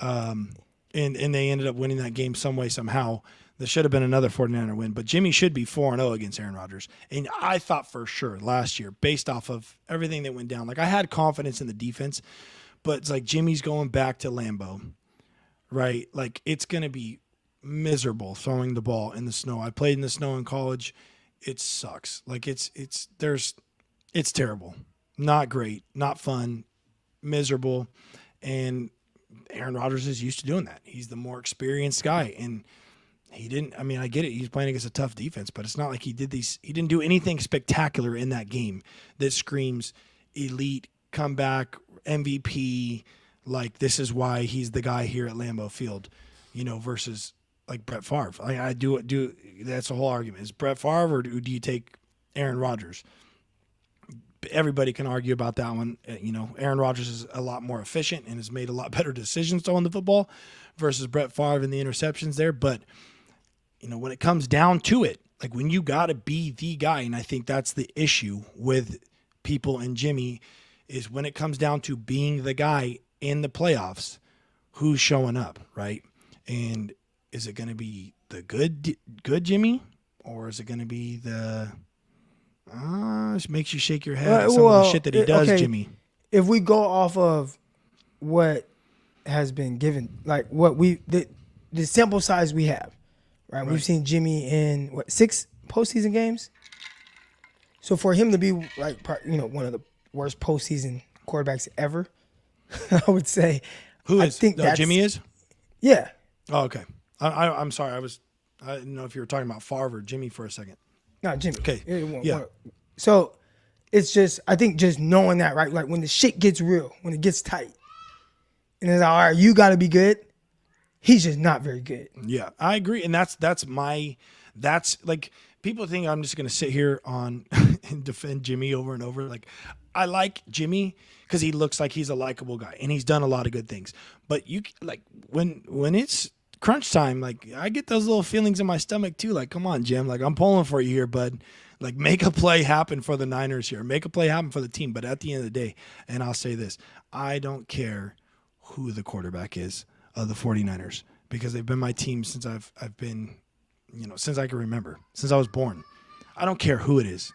And they ended up winning that game some way, somehow. There should have been another 49er win, but Jimmy should be 4-0 against Aaron Rodgers. And I thought for sure last year, based off of everything that went down, like, I had confidence in the defense, but it's like Jimmy's going back to Lambeau, right? Like, it's going to be miserable throwing the ball in the snow. I played in the snow in college. It sucks. Like, it's terrible. Not great, not fun, miserable. And Aaron Rodgers is used to doing that. He's the more experienced guy, and he didn't. I mean, I get it. He's playing against a tough defense, but it's not like he didn't do anything spectacular in that game that screams elite comeback MVP. Like, this is why he's the guy here at Lambeau Field, versus like Brett Favre. I do. That's the whole argument. Is Brett Favre, or do you take Aaron Rodgers? Everybody can argue about that one. Aaron Rodgers is a lot more efficient and has made a lot better decisions throwing the football versus Brett Favre and the interceptions there. But, when it comes down to it, like, when you got to be the guy, and I think that's the issue with people and Jimmy, is when it comes down to being the guy in the playoffs, who's showing up, right? And is it going to be the good Jimmy, or is it going to be the it makes you shake your head at some of the shit that he does, okay, Jimmy? If we go off of what has been given, like what the sample size we have, right? We've seen Jimmy in 6 postseason games. So for him to be like, one of the worst postseason quarterbacks ever, I would say. I think Jimmy is? Yeah. Oh, okay. I'm sorry. I didn't know if you were talking about Favre or Jimmy for a second. No, Jimmy. Okay. Yeah. So it's just, I think just knowing that, right? Like, when the shit gets real, when it gets tight, and it's like, all right, you got to be good. He's just not very good. Yeah, I agree. And that's like, people think I'm just going to sit here and defend Jimmy over and over. Like, I like Jimmy because he looks like he's a likable guy and he's done a lot of good things. But when it's crunch time, like I get those little feelings in my stomach too. Like, come on, Jim. Like, I'm pulling for you here, bud. Like, make a play happen for the Niners here. Make a play happen for the team. But at the end of the day, and I'll say this, I don't care who the quarterback is of the 49ers because they've been my team since I've been, since I can remember, since I was born. I don't care who it is.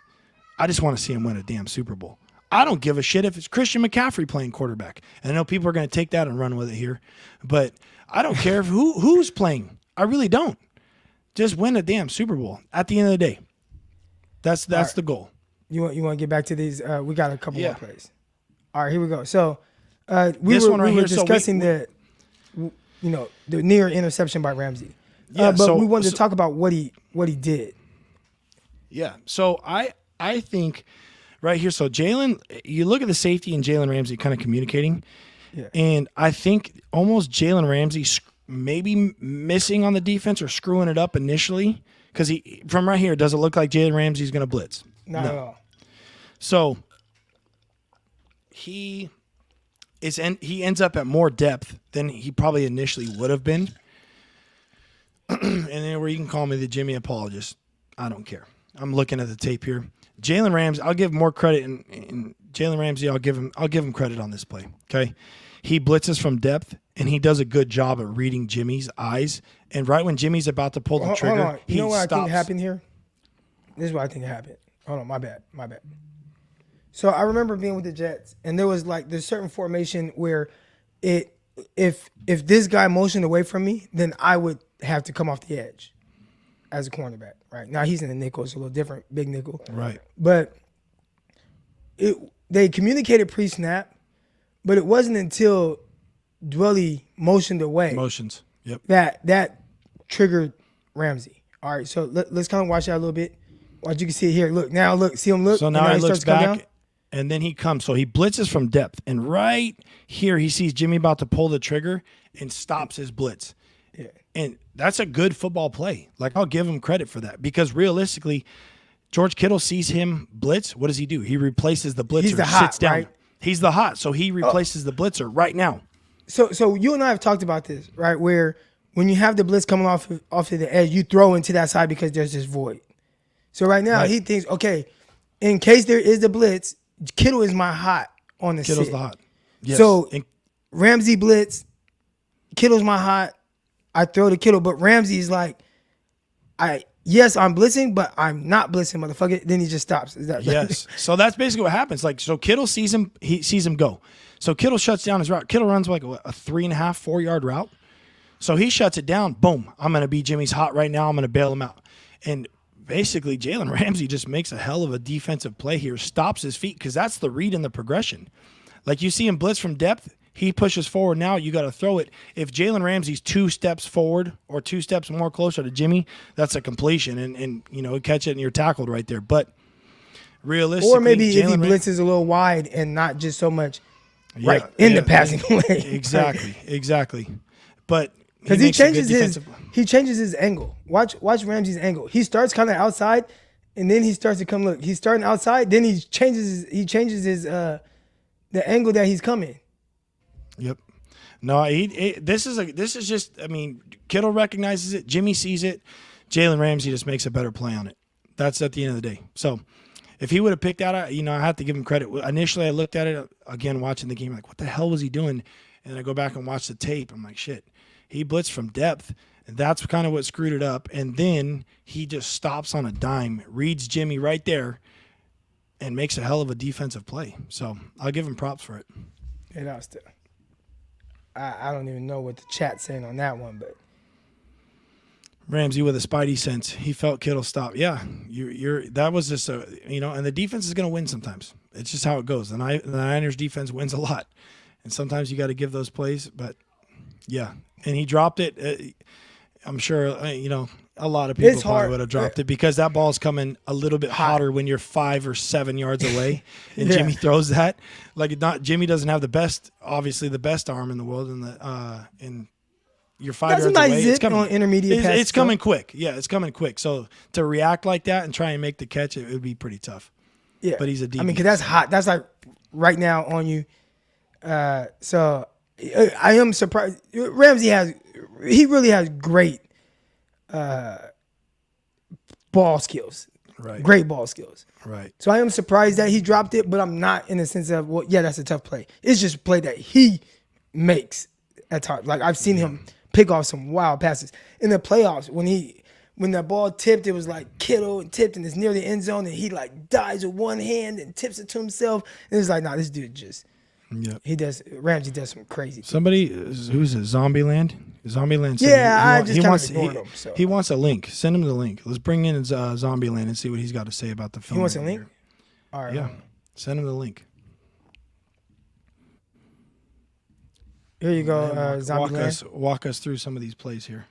I just want to see him win a damn Super Bowl. I don't give a shit if it's Christian McCaffrey playing quarterback. And I know people are going to take that and run with it here, but I don't care who's playing. I really don't. Just win a damn Super Bowl at the end of the day. That's right. The goal. You want to get back to these? We got a couple more plays. All right, here we go. So we were discussing the near interception by Ramsey. But we wanted to talk about what he did. Yeah. So I think right here. So Jalen, you look at the safety and Jalen Ramsey kind of communicating. Yeah. And I think almost Jalen Ramsey maybe missing on the defense or screwing it up initially because from right here, does it look like Jalen Ramsey's going to blitz? Not at all. So he ends up at more depth than he probably initially would have been. And then where you can call me the Jimmy apologist. I don't care. I'm looking at the tape here. Jalen Ramsey, I'll give more credit, and Jalen Ramsey, I'll give him credit on this play. Okay, he blitzes from depth, and he does a good job at reading Jimmy's eyes. And right when Jimmy's about to pull the trigger, hold on. You know what stops. I think happened here? This is what I think happened. Hold on, my bad. So I remember being with the Jets, and there was there's certain formation where if this guy motioned away from me, then I would have to come off the edge as a cornerback. Right now he's in the nickel, it's a little different, big nickel. Right. But they communicated pre-snap, but it wasn't until Dwelly motioned away. Motions. Yep. That triggered Ramsey. All right, so let's kind of watch that a little bit. Watch, you can see it here. Look, see him look. So now he looks back, and then he comes. So he blitzes from depth, and right here he sees Jimmy about to pull the trigger and stops his blitz. Yeah. And that's a good football play. I'll give him credit for that because realistically, George Kittle sees him blitz. What does he do? He replaces the blitzer. He's the hot, sits down. right? He's the hot, so he replaces the blitzer right now. So you and I have talked about this, right? Where when you have the blitz coming off of the edge, you throw into that side because there's this void. So right now he thinks, okay, in case there is the blitz, Kittle is my hot on the Kittle's sit. the hot. Yes. So Ramsey blitz, Kittle's my hot. I throw to Kittle, but Ramsey's like, I'm blitzing, but I'm not blitzing, motherfucker. Then he just stops. Is that yes? So that's basically what happens. So Kittle sees him. He sees him go. So Kittle shuts down his route. Kittle runs a 3.5, 4 yard route. So he shuts it down. Boom! I'm gonna be Jimmy's hot right now. I'm gonna bail him out. And basically, Jalen Ramsey just makes a hell of a defensive play here. Stops his feet because that's the read in the progression. You see him blitz from depth. He pushes forward now. You got to throw it. If Jalen Ramsey's 2 steps forward or 2 steps more closer to Jimmy, that's a completion, and catch it and you're tackled right there. But realistically, or maybe if he blitzes a little wide and not just so much the passing lane. Exactly. But because he changes his angle. Watch Ramsey's angle. He starts kind of outside, and then he starts to come. Look, he's starting outside. Then he changes his the angle that he's coming. Yep. No, this is just. I mean, Kittle recognizes it. Jimmy sees it. Jalen Ramsey just makes a better play on it. That's at the end of the day. So, if he would have picked that, I have to give him credit. Initially, I looked at it again, watching the game, like, what the hell was he doing? And then I go back and watch the tape. I'm like, shit. He blitzed from depth. And that's kind of what screwed it up. And then he just stops on a dime, reads Jimmy right there, and makes a hell of a defensive play. So I'll give him props for it. And I don't even know what the chat's saying on that one, but Ramsey with a spidey sense, he felt Kittle stop. Yeah, that was just and the defense is going to win sometimes. It's just how it goes. The Niners defense wins a lot, and sometimes you got to give those plays. But yeah, and he dropped it. I'm sure a lot of people probably would have dropped it because that ball's coming a little bit hotter when you're 5 or 7 yards away, and Jimmy throws that. Jimmy doesn't have the best arm in the world, and you're 5 yards away. It's coming on intermediate. It's coming quick. Yeah, it's coming quick. So to react like that and try and make the catch, it would be pretty tough. Yeah, but he's a DB. I mean, because that's hot. That's right now on you. So I am surprised. Ramsey really has great ball skills. Right. Great ball skills. Right. So I am surprised that he dropped it, but I'm not in the sense of, well, yeah, that's a tough play. It's just a play that he makes at times. Like I've seen him pick off some wild passes in the playoffs when the ball tipped. It was like Kittle and tipped and it's near the end zone and he like dives with one hand and tips it to himself. And it's like, nah, this dude just. Yep. Ramsey does some crazy things. Somebody who's it? Zombieland. Zombieland. Yeah, I just kind of ignored him. So. He wants a link. Send him the link. Let's bring in Zombieland and see what he's got to say about the film. He wants a link. All right. Yeah. Send him the link. Here you go, Zombieland. Walk us through some of these plays here.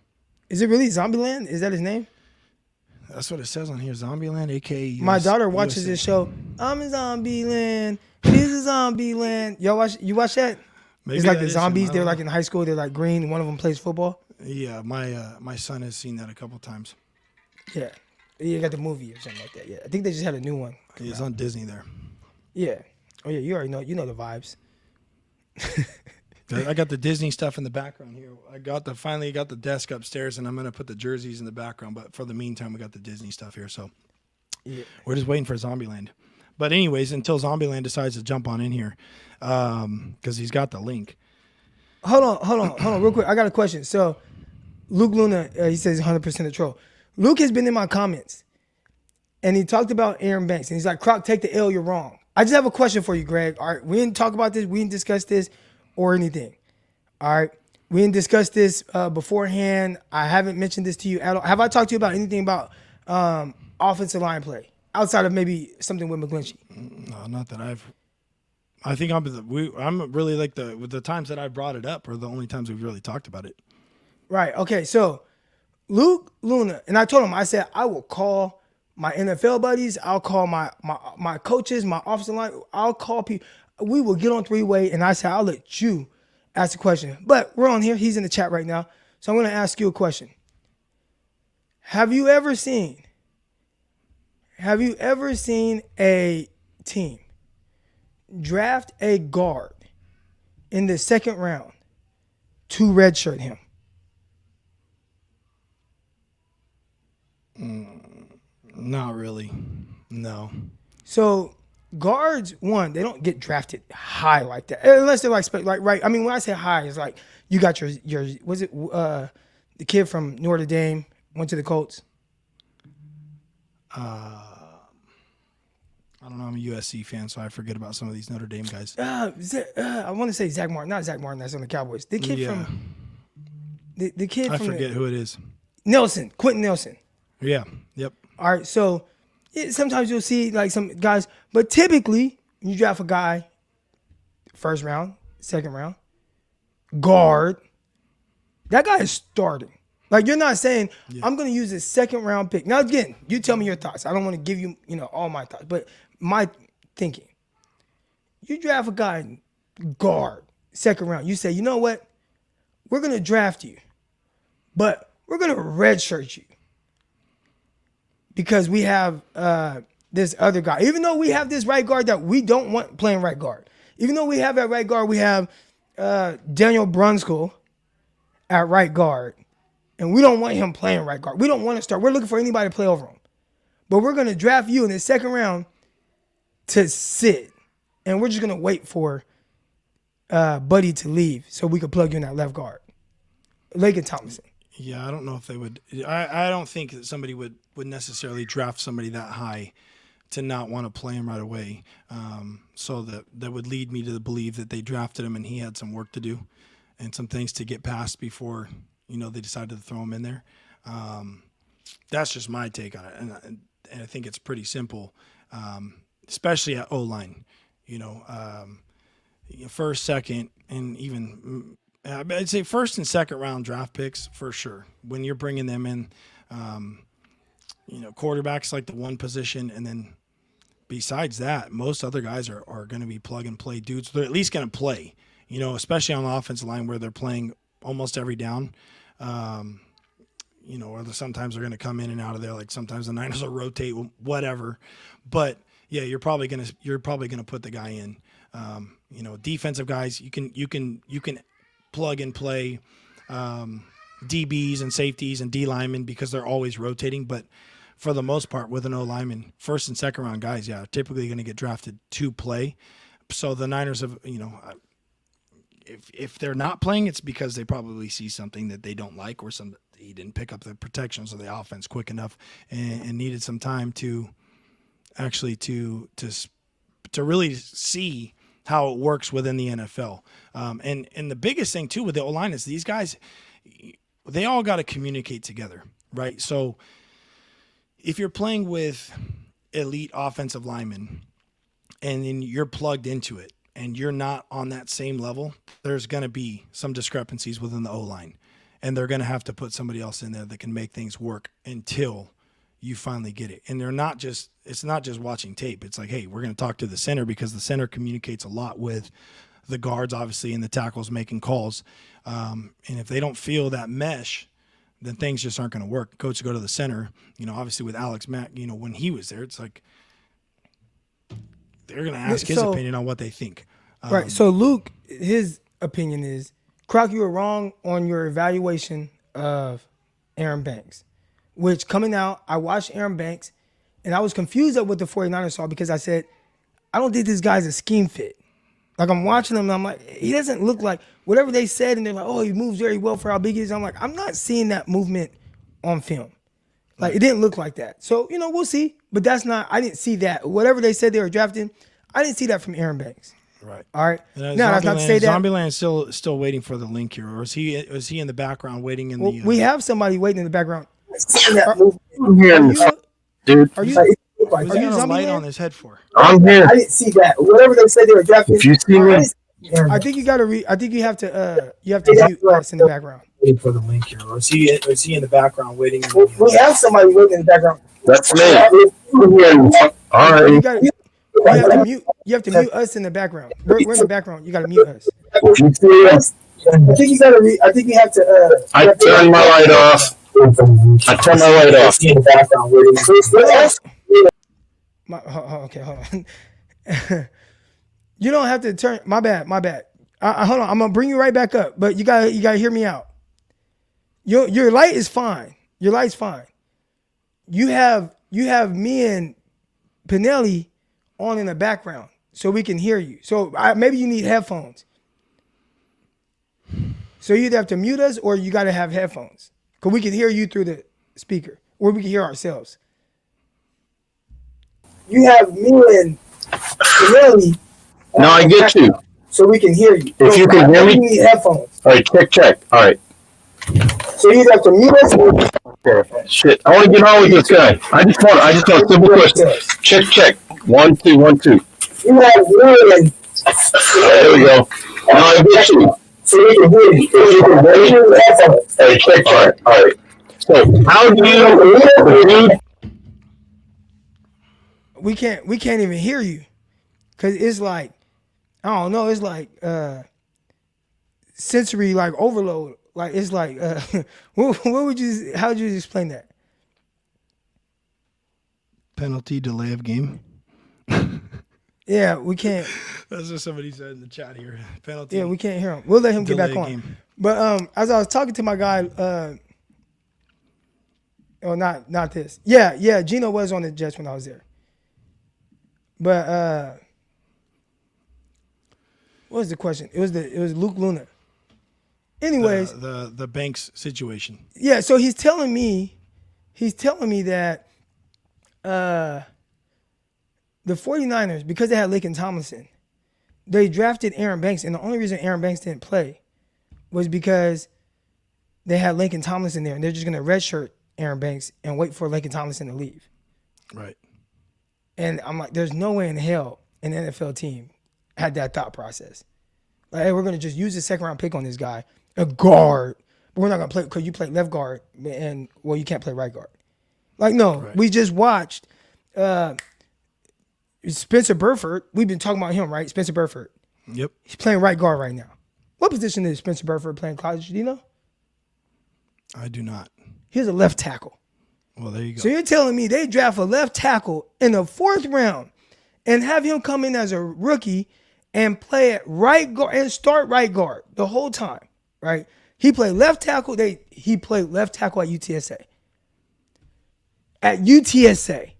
Is it really Zombieland? Is that his name? That's what it says on here. Zombieland, aka my daughter watches this show. I'm in Zombieland. She's a Zombieland. You watch that? Maybe it's like the zombies. They're like in high school. They're like green. One of them plays football. Yeah, my son has seen that a couple times. Yeah, you got the movie or something like that. Yeah, I think they just had a new one. It's on Disney there. Yeah. Oh yeah, you already know. You know the vibes. I got the Disney stuff in the background here. Finally got the desk upstairs, and I'm gonna put the jerseys in the background. But for the meantime, we got the Disney stuff here. So we're just waiting for Zombieland. But anyways, until Zombieland decides to jump on in here, because he's got the link. Hold on, real quick. I got a question. So, Luke Luna, he says 100% a troll. Luke has been in my comments, and he talked about Aaron Banks, and he's like, "Croc, take the L. You're wrong." I just have a question for you, Greg. All right, we didn't talk about this. We didn't discuss this or anything. All right, we didn't discuss this beforehand. I haven't mentioned this to you at all. Have I talked to you about anything about offensive line play? Outside of maybe something with McGlinchey. No, not that I think I'm really like the times that I brought it up are the only times we've really talked about it. Right. Okay. So Luke Luna, and I told him, I said, I will call my NFL buddies. I'll call my coaches, my offensive line. I'll call people. We will get on three-way, and I said, I'll let you ask the question. But we're on here. He's in the chat right now. So I'm going to ask you a question. Have you ever seen a team draft a guard in the second round to redshirt him? Not really. No. So guards, one, they don't get drafted high like that unless they're like right. I mean, when I say high, it's like you got your was it the kid from Notre Dame went to the Colts? I don't know. I'm a USC fan, so I forget about some of these Notre Dame guys. I want to say Zach Martin, not Zach Martin. That's on the Cowboys. The kid from the kid. I forget who it is. Nelson, Quentin Nelson. Yeah. Yep. All right. So sometimes you'll see like some guys, but typically when you draft a guy, first round, second round, guard, that guy is starting. Like you're not saying I'm going to use a second round pick. Now again, you tell me your thoughts. I don't want to give you all my thoughts, but my thinking. You draft a guy guard second round. You say, you know what? We're going to draft you, but we're going to redshirt you because we have this other guy. Even though we have this right guard that we don't want playing right guard. Even though we have that right guard, we have Daniel Brunskill at right guard. And we don't want him playing right guard. We don't want to start. We're looking for anybody to play over him. But we're going to draft you in the second round to sit. And we're just going to wait for Buddy to leave so we can plug you in that left guard. Lakin Tomlinson. Yeah, I don't know if they would. I don't think that somebody would necessarily draft somebody that high to not want to play him right away. So that would lead me to believe that they drafted him and he had some work to do and some things to get past before they decided to throw him in there. That's just my take on it. And I think it's pretty simple, especially at O-line. First, second, and even I'd say first and second round draft picks for sure. When you're bringing them in, quarterback's like the one position. And then besides that, most other guys are going to be plug and play dudes. They're at least going to play, especially on the offensive line where they're playing almost every down. Or sometimes they're going to come in and out of there. Like sometimes the Niners will rotate, whatever. But yeah, you're probably going to put the guy in. Defensive guys, you can plug and play DBs and safeties and D linemen because they're always rotating. But for the most part, with an O lineman, first and second round guys, yeah, typically going to get drafted to play. So the Niners have, if they're not playing, it's because they probably see something that they don't like, or he didn't pick up the protections of the offense quick enough and needed some time to actually to really see how it works within the NFL. And the biggest thing too with the O-line is these guys, they all got to communicate together, right? So if you're playing with elite offensive linemen and then you're plugged into it and you're not on that same level, there's going to be some discrepancies within the O-line. And they're going to have to put somebody else in there that can make things work until you finally get it. And it's not just watching tape. It's like, hey, we're going to talk to the center because the center communicates a lot with the guards, obviously, and the tackles making calls. And if they don't feel that mesh, then things just aren't going to work. Coach go to the center, obviously with Alex Mack, when he was there, it's like they're going to ask his opinion on what they think. Right. So Luke, his opinion is, Croc, you were wrong on your evaluation of Aaron Banks, which coming out, I watched Aaron Banks, and I was confused at what the 49ers saw because I said, I don't think this guy's a scheme fit. Like, I'm watching him, and I'm like, he doesn't look like whatever they said, and they're like, oh, he moves very well for how big he is. I'm like, I'm not seeing that movement on film. Like, it didn't look like that. So, we'll see. But I didn't see that. Whatever they said they were drafting, I didn't see that from Aaron Banks. Right. All right. Now, that's not to say that Zombieland's still waiting for the link here, or is he in the background waiting in the? We have somebody waiting in the background. Dude, are you What's he got a light on his head for? I'm here. I didn't see that. Whatever they said they were drafting. If you see me, I think you got to I think you have to mute us in the background. Waiting for the link here, or is he in the background waiting? We have somebody waiting in the background. That's me. All right. You have to mute us in the background. We're in the background. You got to mute us. If you see us, I think you got to. I think you have to. I turn my light off. I turn my light off. In the background waiting. Okay, hold on. You don't have to turn. My bad. Hold on. I'm gonna bring you right back up, but you gotta hear me out. Your light is fine. Your light's fine. You have me and Panelli on in the background so we can hear you. So maybe you need headphones. So you either have to mute us or you got to have headphones because we can hear you through the speaker or we can hear ourselves. You have me and Panelli. No, I get you. So we can hear you. If you can hear me, you need headphones. All right, check. All right. So you either have to mute us or Shit, I want to get on with this guy. I just want a simple question. Check. 1, 2, 1, 2. You have me and There we go. Now I get you. so we can hear you. If you can hear you, headphones. All right, check. All right. So how do you, dude? We can't even hear you because it's like, I don't know, it's like sensory like overload. Like it's like how would you explain that? Penalty, delay of game. Yeah, we can't. That's what somebody said in the chat here. Penalty. Yeah, we can't hear him. We'll let him get back delay on. game. But as I was talking to my guy, not this. Yeah, Gino was on the Jets when I was there. But what was the question? It was Luke Luna. Anyways, the Banks situation. yeah. So he's telling me that the 49ers, because they had Laken Tomlinson, they drafted Aaron Banks, and the only reason Aaron Banks didn't play was because they had Laken Tomlinson there, and they're just gonna redshirt Aaron Banks and wait for Laken Tomlinson to leave. Right. And I'm like, there's no way in hell an NFL team had that thought process. Like, hey, we're going to just use the second round pick on this guy, a guard, but we're not going to play because you play left guard and, well, you can't play right guard. Like, no, right. We just watched Spencer Burford. We've been talking about him, right? Spencer Burford. Yep. He's playing right guard right now. What position is Spencer Burford playing college? Do you know? I do not. He's a left tackle. Well, there you go. So you're telling me they draft a left tackle in the 4th round and have him come in as a rookie and play at right guard and start right guard the whole time. right? He played left tackle. He played left tackle at UTSA. At UTSA,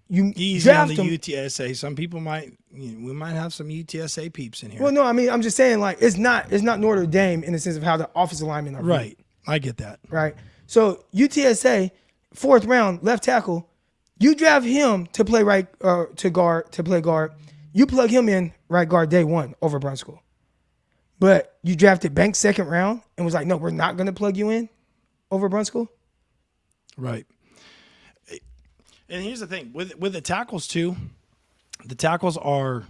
you Easy on draft the him. UTSA. Some people we might have some UTSA peeps in here. Well, no, I mean, I'm just saying, like, it's not Notre Dame in the sense of how the offensive linemen are. Right. Viewed, I get that. right. So UTSA, 4th round, left tackle. You draft him to play to play guard. You plug him in right guard day 1 over Brunskill. But you drafted Banks 2nd round and was like, no, we're not going to plug you in over Brunskill. Right. And here's the thing with the tackles too. The tackles are.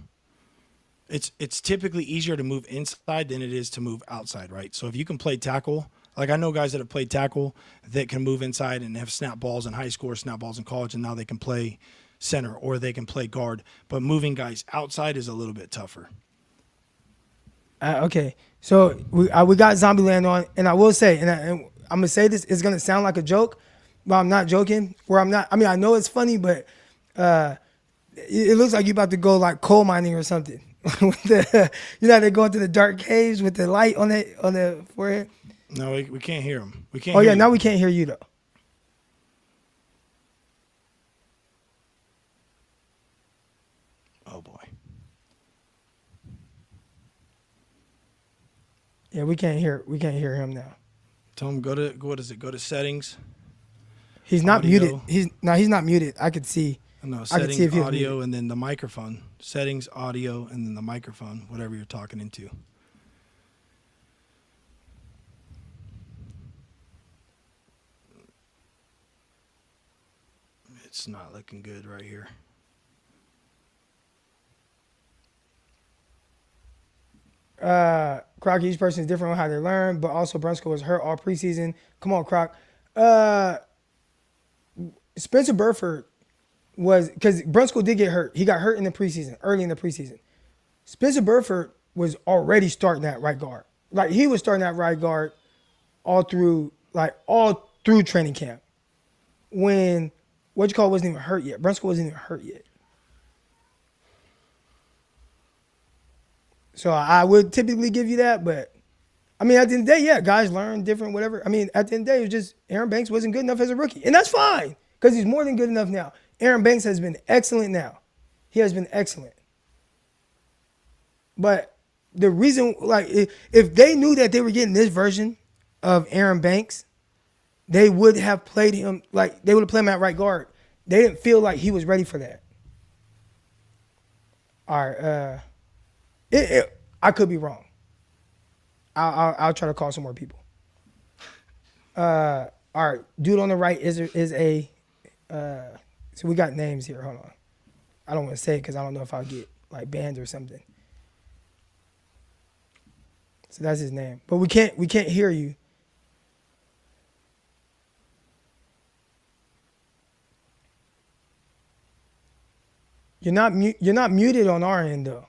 It's typically easier to move inside than it is to move outside, right? So if you can play tackle, like I know guys that have played tackle that can move inside and have snap balls in high school or snap balls in college, and now they can play center or they can play guard. But moving guys outside is a little bit tougher. Okay, so we got Zombieland on, and I will say, and I'm gonna say this, it's gonna sound like a joke, but I'm not joking. I mean, I know it's funny, but it looks like you're about to go like coal mining or something. With they go into the dark caves with the light on the forehead. No, we can't hear them. We can't. Oh yeah, hear now you. we can't hear you though. Oh boy. Yeah, we can't hear him now. Tell him go to settings. He's not Audio. muted. He's not muted. I could see. No, I could settings, see if he was audio, muted. and then the microphone. Settings, audio, and then the microphone, whatever you're talking into. It's not looking good right here. Croc, each person is different on how they learn, but also Brunskill was hurt all preseason. Come on, Croc. Spencer Burford was, because Brunskill did get hurt. He got hurt in the preseason, early in the preseason. Spencer Burford was already starting at right guard. Like, he was starting at right guard all through training camp. When wasn't even hurt yet. Brunskill wasn't even hurt yet. So I would typically give you that, but I mean, at the end of the day, yeah, guys learn different, whatever. I mean, at the end of the day, it was just Aaron Banks wasn't good enough as a rookie. And that's fine, because he's more than good enough now. Aaron Banks has been excellent now. He has been excellent. But the reason, like, if they knew that they were getting this version of Aaron Banks, they would have played him, like, they would have played him at right guard. They didn't feel like he was ready for that. All right, I could be wrong. I'll try to call some more people. All right, dude on the right is a. So we got names here. Hold on. I don't want to say it because I don't know if I'll get like banned or something. So that's his name, but we can't hear you. You're not muted on our end though.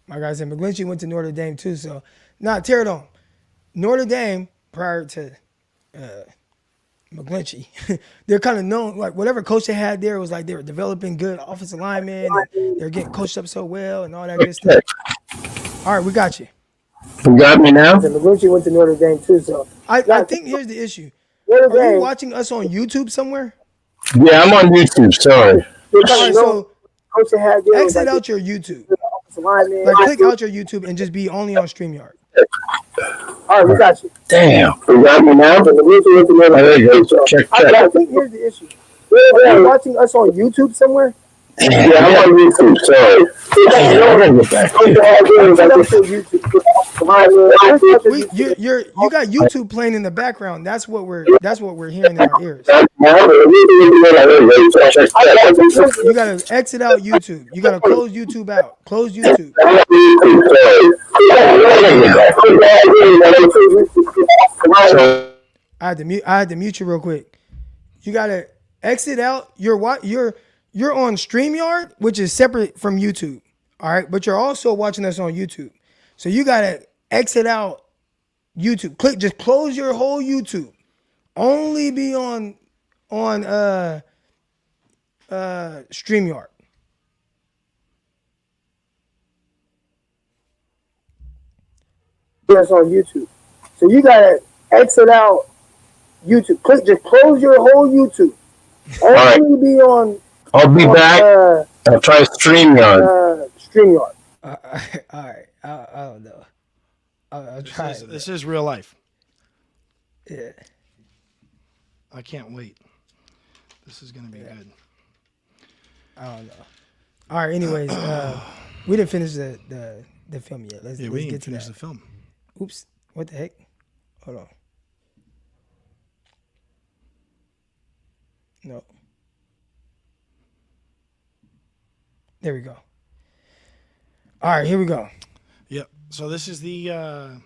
My guy said McGlinchey went to Notre Dame too, so not tear it on. Notre Dame prior to McGlinchey, they're kind of known, like whatever coach they had there was like they were developing good offensive linemen, and they're getting coached up so well and all that good stuff. All right, we got you. You got me now? McGlinchey went to Notre Dame too, so I think here's the issue. Are you watching us on YouTube somewhere? Yeah, I'm on YouTube. Sorry. All right, so exit out your YouTube. Like, click out your YouTube and just be only on StreamYard. All right, we got you. Damn. You got me now? There you go. Check. I think here's the issue. Are you watching us on YouTube somewhere? Yeah, I'm on YouTube. Sorry. I'm gonna get back. You got YouTube playing in the background. That's what we're hearing in our ears. You gotta exit out YouTube. You gotta close YouTube out. Close YouTube. I had to mute you real quick. You gotta exit out. You're on StreamYard, which is separate from YouTube. All right, but you're also watching us on YouTube. So you gotta exit out YouTube. Just close your whole YouTube. Only be on StreamYard. That's on YouTube. So you gotta exit out YouTube. Just close your whole YouTube. Only be on. I'll be back. I'll try StreamYard. StreamYard. All right. I don't know. I'll try. This is real life. Yeah. I can't wait. This is gonna be good. I don't know. All right. Anyways, we didn't finish the film yet. Let's We get didn't to finish that. the film. Oops. What the heck? Hold on. No. There we go. All right, here we go. Yep. So this is the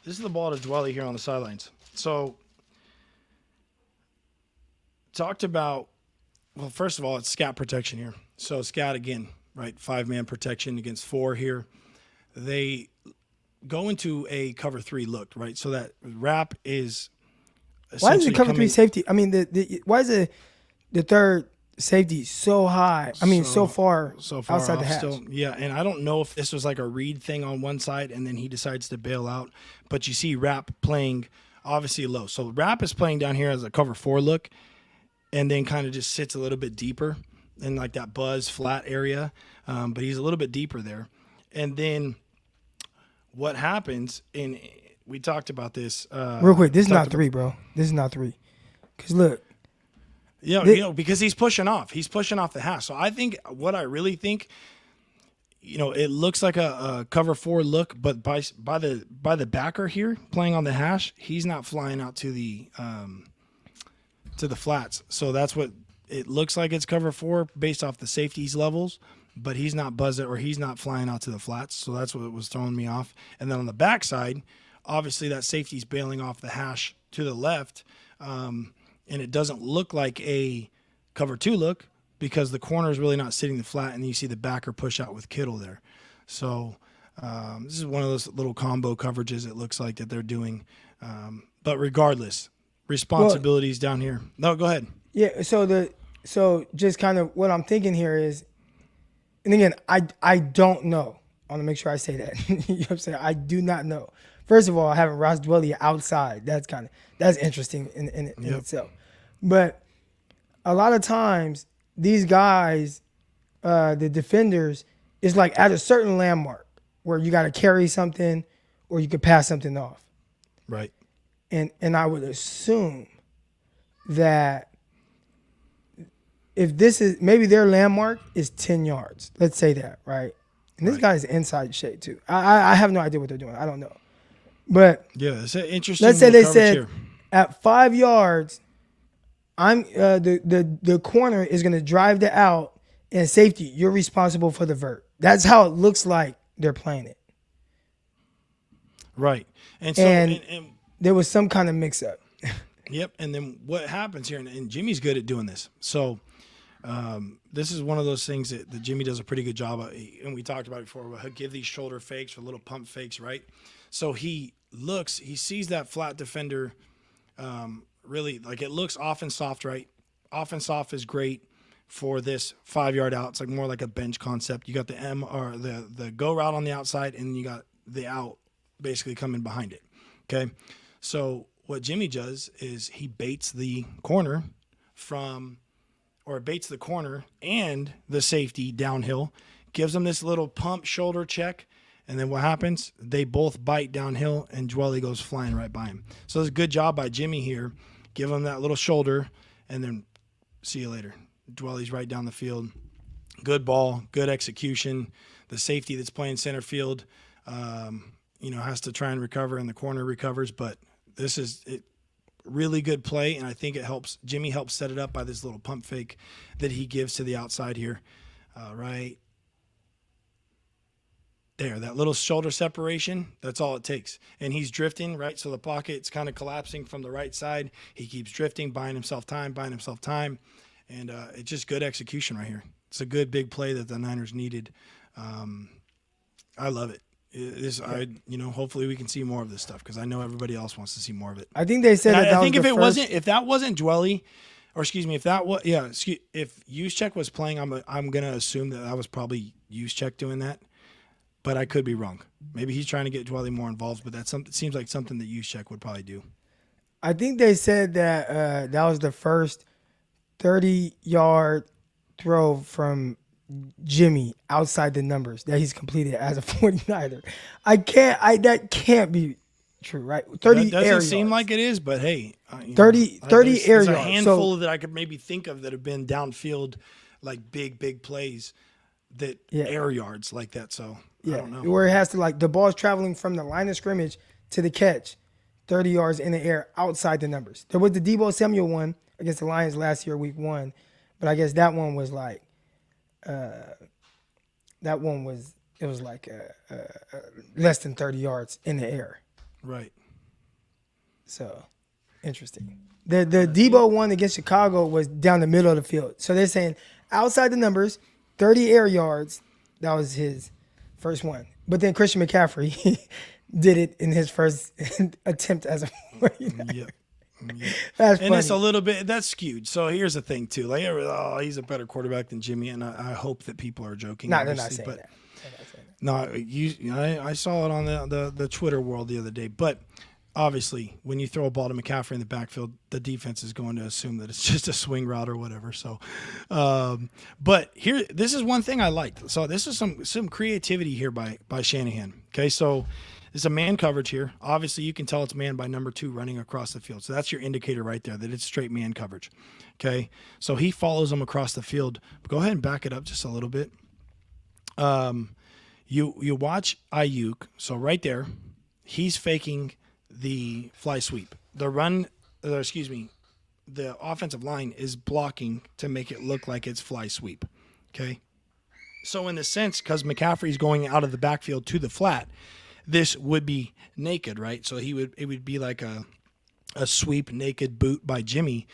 ball to Dwelly here on the sidelines. So talked about, well, first of all, it's scat protection here. So scat again, right? 5-man protection against 4 here. They go into a cover 3 look, right? So that wrap is Why is the cover 3 coming, safety? I mean, why is the third safety so high? I mean, so far outside the off hash. still. Yeah, and I don't know if this was like a read thing on one side and then he decides to bail out, but you see Rap playing obviously low. So Rap is playing down here as a cover 4 look and then kind of just sits a little bit deeper in like that buzz flat area, but he's a little bit deeper there. And then what happens, and we talked about this. Real quick, this is not 3, bro. This is not 3. Because look. Because he's pushing off. He's pushing off the hash. So I think what I really think, it looks like a cover 4 look, but by the backer here playing on the hash, he's not flying out to the flats. So that's what it looks like. It's cover 4 based off the safeties levels, but he's not buzzing or he's not flying out to the flats. So that's what was throwing me off. And then on the backside, obviously that safety's bailing off the hash to the left. And it doesn't look like a cover 2 look because the corner is really not sitting the flat, and you see the backer push out with Kittle there. So this is one of those little combo coverages it looks like that they're doing. But regardless, responsibilities down here. No, go ahead. Yeah, so just kind of what I'm thinking here is, and again, I don't know. I want to make sure I say that. You know what I'm saying? I do not know. First of all, having Ross Dwelly outside, that's interesting in itself. But a lot of times, these guys, the defenders, is like at a certain landmark where you got to carry something or you could pass something off. Right. And I would assume that if this is, maybe their landmark is 10 yards. Let's say that, right? And this guy's inside shade too. I have no idea what they're doing. I don't know. But yeah, it's an interesting. Let's say they said here. At 5 yards, I'm the corner is going to drive the out, and safety, you're responsible for the vert. That's how it looks like they're playing it. Right. And so and there was some kind of mix up. Yep. And then what happens here, and Jimmy's good at doing this. So this is one of those things that Jimmy does a pretty good job of, and we talked about it before. He'll give these shoulder fakes or little pump fakes, right? So he sees that flat defender really, like it looks off and soft, right? Off and soft is great for this 5 yard out. It's like more like a bench concept. You got the M or the go route on the outside, and you got the out basically coming behind it. Okay. So what Jimmy does is he baits the corner baits the corner and the safety downhill, gives them this little pump shoulder check. And then what happens? They both bite downhill, and Dwelly goes flying right by him. So it's a good job by Jimmy here. Give him that little shoulder, and then see you later. Dwelly's right down the field. Good ball, good execution. The safety that's playing center field, has to try and recover, and the corner recovers. But this is it. Really good play, and I think it helps. Jimmy helps set it up by this little pump fake that he gives to the outside here. Right there, that little shoulder separation, that's all it takes. And he's drifting, right? So the pocket's kind of collapsing from the right side. He keeps drifting, buying himself time. And it's just good execution right here. It's a good big play that the Niners needed. I love it. Hopefully we can see more of this stuff because I know everybody else wants to see more of it. I think they said I think if that wasn't Dwelly, or excuse me, if that was if Juszczyk was playing, I'm gonna assume that was probably Juszczyk doing that, but I could be wrong. Maybe he's trying to get Dwelly more involved, but that's something. Seems like something that Juszczyk would probably do. I think they said that that was the first 30-yard throw from Jimmy outside the numbers that he's completed as a 49er. That can't be true, right? 30 That doesn't air seem yards. like it is, but hey, 30 there's air a yards. handful So, that I could maybe think of that have been downfield, like big plays that air yards like that. So I don't know. where it has to, like, the ball's traveling from the line of scrimmage to the catch, 30 yards in the air outside the numbers. There was the Deebo Samuel one against the Lions last year, week 1, but I guess that one was like, less than 30 yards in the air. Right. So, interesting. The Deebo one against Chicago was down the middle of the field. So they're saying outside the numbers, 30 air yards. That was his first one. But then Christian McCaffrey did it in his first attempt as a 49er. Yep. That's And funny. it's a little bit that's skewed. So here's the thing too. Like, he's a better quarterback than Jimmy, and I hope that people are joking. No, they're not obviously, saying but that. no, I saw it on the Twitter world the other day. But obviously, when you throw a ball to McCaffrey in the backfield, the defense is going to assume that it's just a swing route or whatever. So, but here, this is one thing I liked. So this is some creativity here by Shanahan. Okay, so it's a man coverage here. Obviously, you can tell it's man by number 2 running across the field. So that's your indicator right there that it's straight man coverage. Okay, so he follows him across the field. Go ahead and back it up just a little bit. You watch Ayuk. So right there, he's faking the fly sweep. The offensive line is blocking to make it look like it's fly sweep. Okay, so in the sense, because McCaffrey's going out of the backfield to the flat, this would be naked, right? So it would be like a sweep naked boot by Jimmy,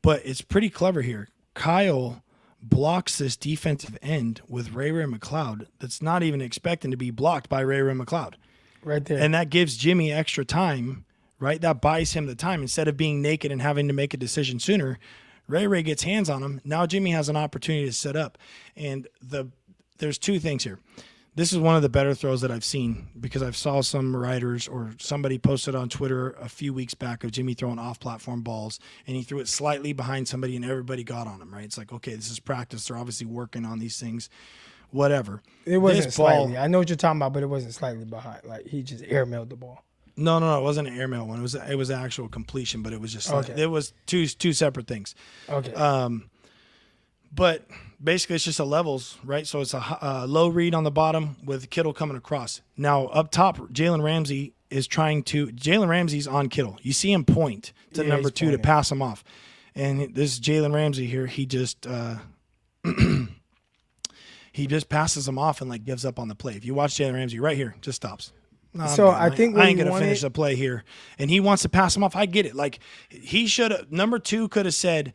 but it's pretty clever here. Kyle blocks this defensive end with Ray McLeod that's not even expecting to be blocked by Ray McLeod. Right there. And that gives Jimmy extra time, right? That buys him the time. Instead of being naked and having to make a decision sooner, Ray gets hands on him. Now Jimmy has an opportunity to set up. And there's 2 things here. This is one of the better throws that I've seen because I've saw some writers or somebody posted on Twitter a few weeks back of Jimmy throwing off-platform balls, and he threw it slightly behind somebody and everybody got on him, right? It's like, okay, this is practice. They're obviously working on these things, whatever. It wasn't This ball- slightly. I know what you're talking about, but it wasn't slightly behind. Like, he just airmailed the ball. No, it wasn't an airmail one. It was an actual completion, but it was just Okay. it was two separate things. Okay. But basically, it's just a levels, right? So it's a low read on the bottom with Kittle coming across. Now up top, Jalen Ramsey's on Kittle. You see him point to number he's 2 to pointing. pass him off, and this is Jalen Ramsey here. He just he just passes him off and like gives up on the play. If you watch Jalen Ramsey right here, just stops. No, So I'm good. I think I what ain't he gonna finish the play here, and he wants to pass him off. I get it. Like he should have. Number 2 could have said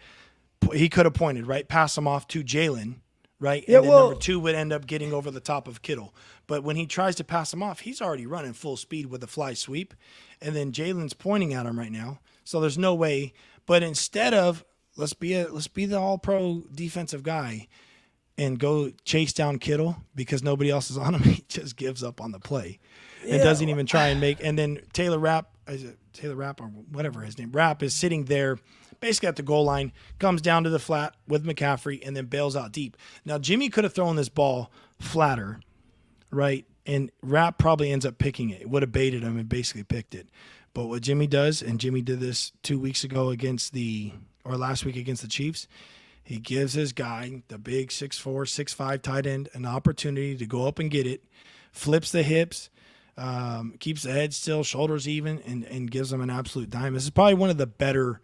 he could have pointed right, pass him off to Jalen, right, and Yeah, then well- number 2 would end up getting over the top of Kittle. But when he tries to pass him off, he's already running full speed with a fly sweep, and then Jalen's pointing at him right now. So there's no way. But instead of let's be the all-pro defensive guy and go chase down Kittle because nobody else is on him, he just gives up on the play and doesn't even try and make. And then Taylor Rapp or whatever his name, Rapp is sitting there basically at the goal line, comes down to the flat with McCaffrey, and then bails out deep. Now, Jimmy could have thrown this ball flatter, right? And Rapp probably ends up picking it. It would have baited him and basically picked it. But what Jimmy does, and Jimmy did this 2 weeks ago last week against the Chiefs, he gives his guy, the big 6'4", 6'5" tight end, an opportunity to go up and get it, flips the hips, keeps the head still, shoulders even, and gives him an absolute dime. This is probably one of the better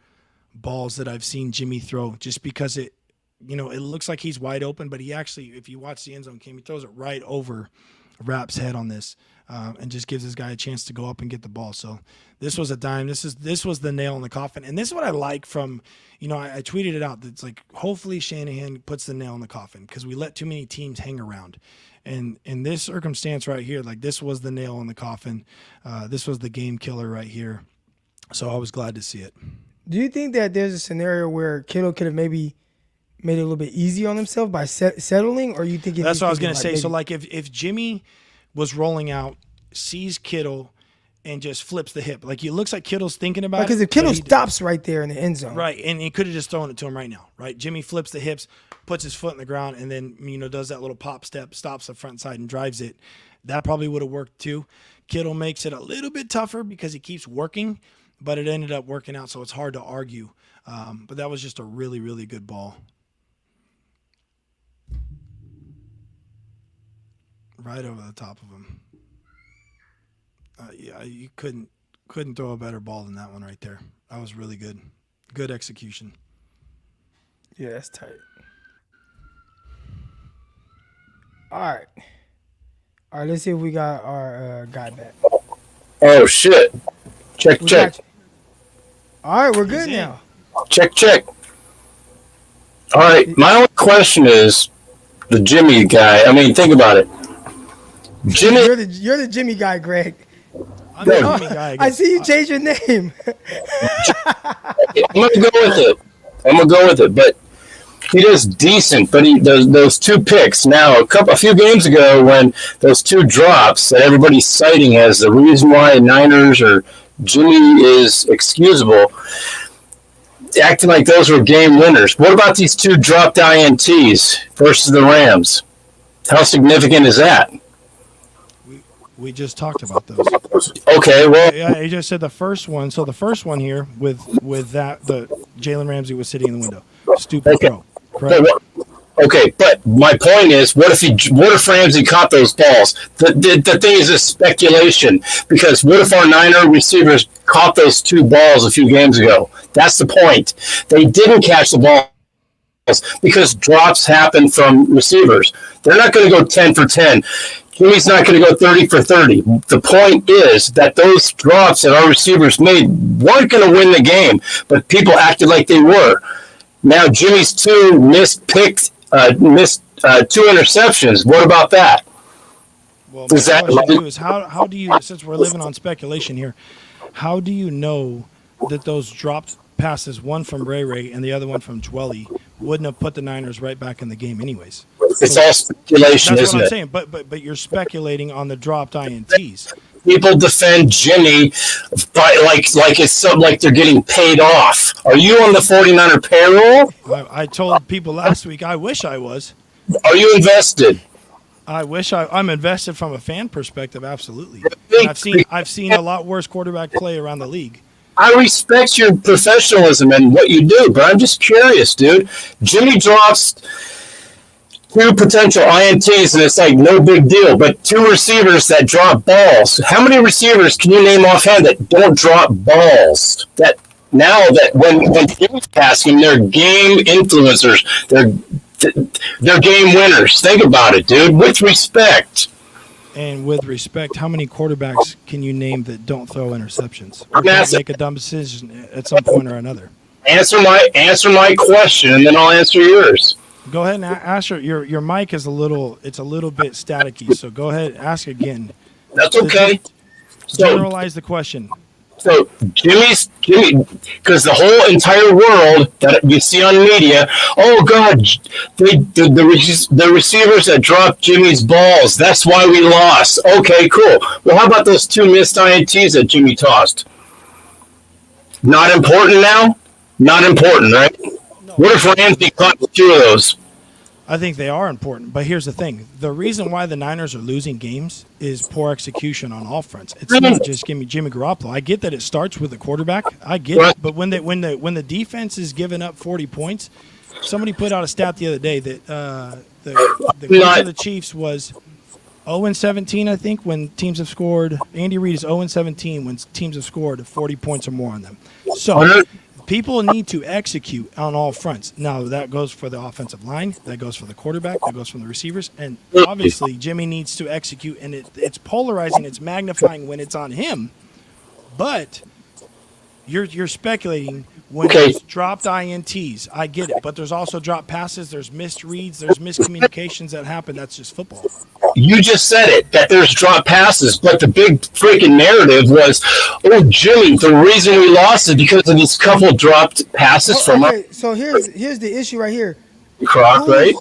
balls that I've seen Jimmy throw, just because it looks like he's wide open, but he actually, if you watch the end zone game, he throws it right over Rapp's head on this, and just gives this guy a chance to go up and get the ball. So this was a dime. This was the nail in the coffin, and this is what I like from, I tweeted it out. It's like, hopefully Shanahan puts the nail in the coffin because we let too many teams hang around. And in this circumstance right here, like this was the nail in the coffin. This was the game killer right here. So I was glad to see it. Do you think that there's a scenario where Kittle could have maybe made it a little bit easier on himself by settling, or you think That's what I was going to say. So, like, if Jimmy was rolling out, sees Kittle, and just flips the hip, like it looks like Kittle's thinking about it. Because if Kittle stops right there in the end zone, right, and he could have just thrown it to him right now, right? Jimmy flips the hips, puts his foot in the ground, and then does that little pop step, stops the front side, and drives it. That probably would have worked too. Kittle makes it a little bit tougher because he keeps working, but it ended up working out, so it's hard to argue. But that was just a really, really good ball. Right over the top of him. Yeah, you couldn't throw a better ball than that one right there. That was really good. Good execution. Yeah, that's tight. All right, let's see if we got our guy back. Oh, shit. Check. All right, we're good now. Check. All right, my only question is the Jimmy guy. I mean, think about it. Jimmy, you're the Jimmy guy, Greg. I'm the Jimmy guy. I see you change your name. I'm gonna go with it, but he does decent. But he does those two picks now. A few games ago, when those two drops that everybody's citing as the reason why Niners or Jimmy is excusable, acting like those were game winners. What about these two dropped INTs versus the Rams? How significant is that? We just talked about those. Okay, well, yeah, you just said the first one. So the first one here with that, the Jalen Ramsey was sitting in the window. Stupid throw. Correct? Okay, but my point is, what if Ramsey caught those balls? The thing is a speculation, because what if our Niner receivers caught those two balls a few games ago? That's the point. They didn't catch the balls because drops happen from receivers. They're not going to go 10 for 10. Jimmy's not going to go 30 for 30. The point is that those drops that our receivers made weren't going to win the game, but people acted like they were. Now Jimmy's two missed two interceptions. What about that? Well, my question is how do you, since we're living on speculation here, how do you know that those dropped passes, one from Ray and the other one from Dwelly, wouldn't have put the Niners right back in the game anyways? It's all speculation, that's isn't what I'm it? saying, but you're speculating on the dropped INTs. People defend Jimmy like it's something like they're getting paid off. Are you on the 49er payroll? I told people last week I wish I was. Are you invested? I wish I'm invested from a fan perspective, absolutely. I've seen a lot worse quarterback play around the league. I respect your professionalism and what you do, but I'm just curious, dude. Jimmy drops two potential INTs, and it's like no big deal. But two receivers that drop balls. How many receivers can you name offhand that don't drop balls? That now that when Jimmy's passing, they're game influencers. They're game winners. Think about it, dude. With respect. And with respect, how many quarterbacks can you name that don't throw interceptions or don't make a dumb decision at some point or another? Answer my question, and then I'll answer yours. Go ahead and ask your mic is a little bit staticky, so go ahead and ask again. That's okay. Generalize the question. So Jimmy, because the whole entire world that you see on media, oh God, the receivers that dropped Jimmy's balls, that's why we lost. Okay, cool. Well, how about those two missed INTs that Jimmy tossed? Not important now? Not important, right? No. What if Ramsey caught two of those? I think they are important, but here's the thing. The reason why the Niners are losing games is poor execution on all fronts. It's not just Jimmy Garoppolo. I get that it starts with the quarterback. I get it. But when the defense is giving up 40 points, somebody put out a stat the other day that the coach of the Chiefs was 0-17, I think, when teams have scored. Andy Reid is 0-17 when teams have scored 40 points or more on them. So people need to execute on all fronts. Now, that goes for the offensive line. That goes for the quarterback. That goes for the receivers. And obviously, Jimmy needs to execute. And it's polarizing. It's magnifying when it's on him. But You're speculating when Okay. there's dropped INTs. I get it, but there's also dropped passes. There's missed reads. There's miscommunications that happen. That's just football. You just said it, that there's drop passes, but the big freaking narrative was, oh, Jimmy, the reason we lost is because of these couple dropped passes from Okay, so here's the issue right here. Croc, right?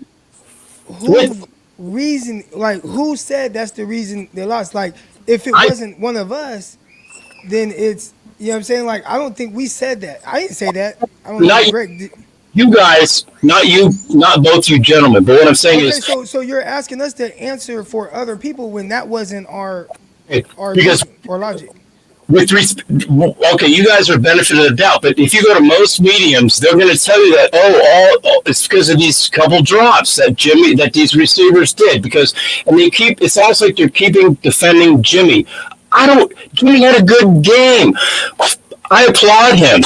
Who reason, like, who said that's the reason they lost? Like, if it wasn't one of us, then it's, you know what I'm saying? Like, I don't think we said that. I didn't say that. I don't Not know, Greg did. You guys, not you, not both you gentlemen, but what I'm saying Okay, is, so you're asking us to answer for other people when that wasn't our because logic. okay, you guys are benefit of the doubt, but if you go to most mediums, they're going to tell you that it's because of these couple drops that these receivers did, because and they keep, it's almost like they're keeping defending Jimmy. Jimmy had a good game. I applaud him.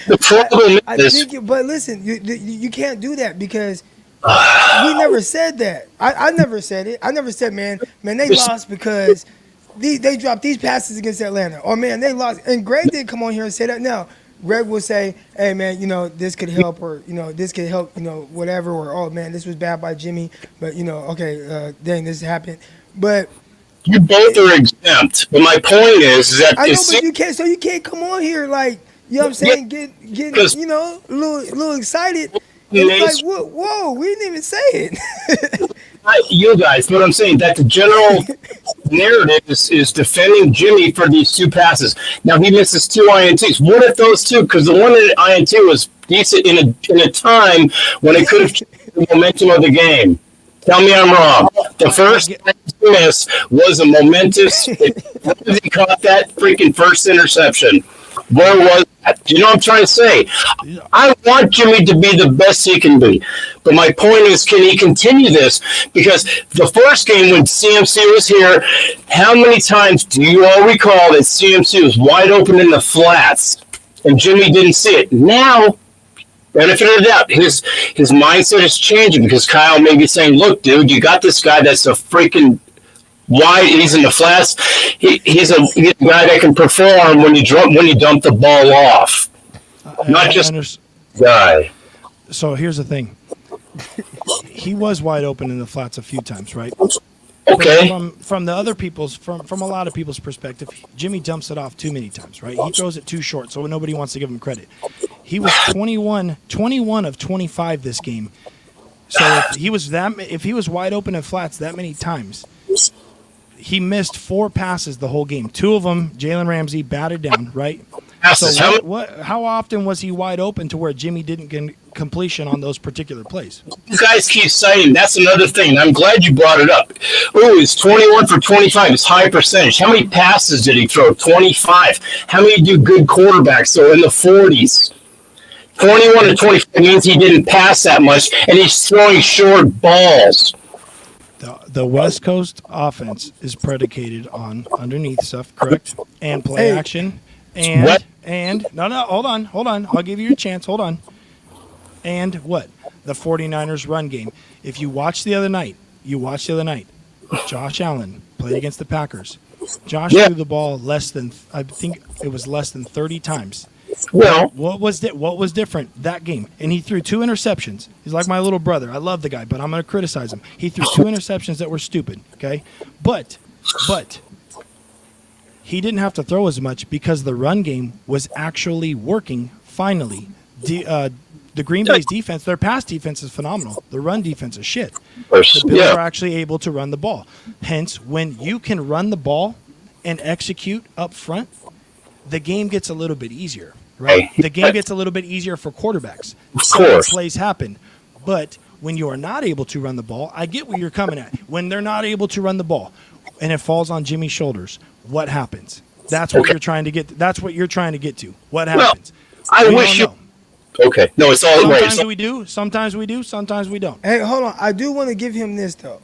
The problem is, but listen, you can't do that because we never said that. I never said it. I never said, man, they lost because they dropped these passes against Atlanta. Or, man, they lost. And Greg did come on here and say that. Now, Greg will say, hey, man, this could help, or, this could help, whatever, or, oh, man, this was bad by Jimmy, but, okay, dang, this happened. But you both are exempt. But my point is that I know, but you can't. So you can't come on here like, you know what I'm saying, get a little excited. It's like, whoa, we didn't even say it. You guys, what I'm saying, that the general narrative is defending Jimmy for these two passes. Now he misses two INTs. What if those two? Because the one INT was decent in a time when it could have changed the momentum of the game. Tell me I'm wrong. The first miss was a momentous. He caught that freaking first interception. Where was that? Do you know what I'm trying to say? I want Jimmy to be the best he can be. But my point is, can he continue this? Because the first game when CMC was here, how many times do you all recall that CMC was wide open in the flats and Jimmy didn't see it? Now, benefit of the doubt, his mindset is changing because Kyle may be saying, look, dude, you got this guy that's a freaking wide, he's in the flats. He's a guy that can perform when you dump the ball off. Not just guy. So here's the thing. He was wide open in the flats a few times, right? Okay. From the other people's from a lot of people's perspective, Jimmy dumps it off too many times, right? He throws it too short, so nobody wants to give him credit. He was 21 of 25 this game. So if he was wide open in flats that many times, he missed 4 passes the whole game. 2 of them, Jalen Ramsey batted down, right? Passes. So how often was he wide open to where Jimmy didn't get completion on those particular plays? You guys keep saying that's another thing. I'm glad you brought it up. Oh, it's 21 for 25. It's high percentage. How many passes did he throw? 25. How many do good quarterbacks? So in the 40s. 21 to 25 means he didn't pass that much, and he's throwing short balls. The West Coast offense is predicated on underneath stuff, correct? And play action. And no, hold on. I'll give you a chance. Hold on. And what? The 49ers run game. If you watched the other night, Josh Allen played against the Packers. Josh threw the ball less than 30 times. Well, what was different that game? And he threw 2 interceptions. He's like my little brother. I love the guy, but I'm going to criticize him. He threw 2 interceptions that were stupid, okay? But he didn't have to throw as much because the run game was actually working finally. The Green Bay's defense, their pass defense is phenomenal. The run defense is shit. The Bills are actually able to run the ball. Hence, when you can run the ball and execute up front, the game gets a little bit easier, right? The game gets a little bit easier for quarterbacks. Of course. Plays happen. But when you are not able to run the ball, I get where you're coming at. When they're not able to run the ball and it falls on Jimmy's shoulders, what happens? That's what you're trying to get. That's what you're trying to get to. What happens? I wish you. Okay. No, it's all sometimes we do. Sometimes we do. Sometimes we don't. Hey, hold on. I do want to give him this though.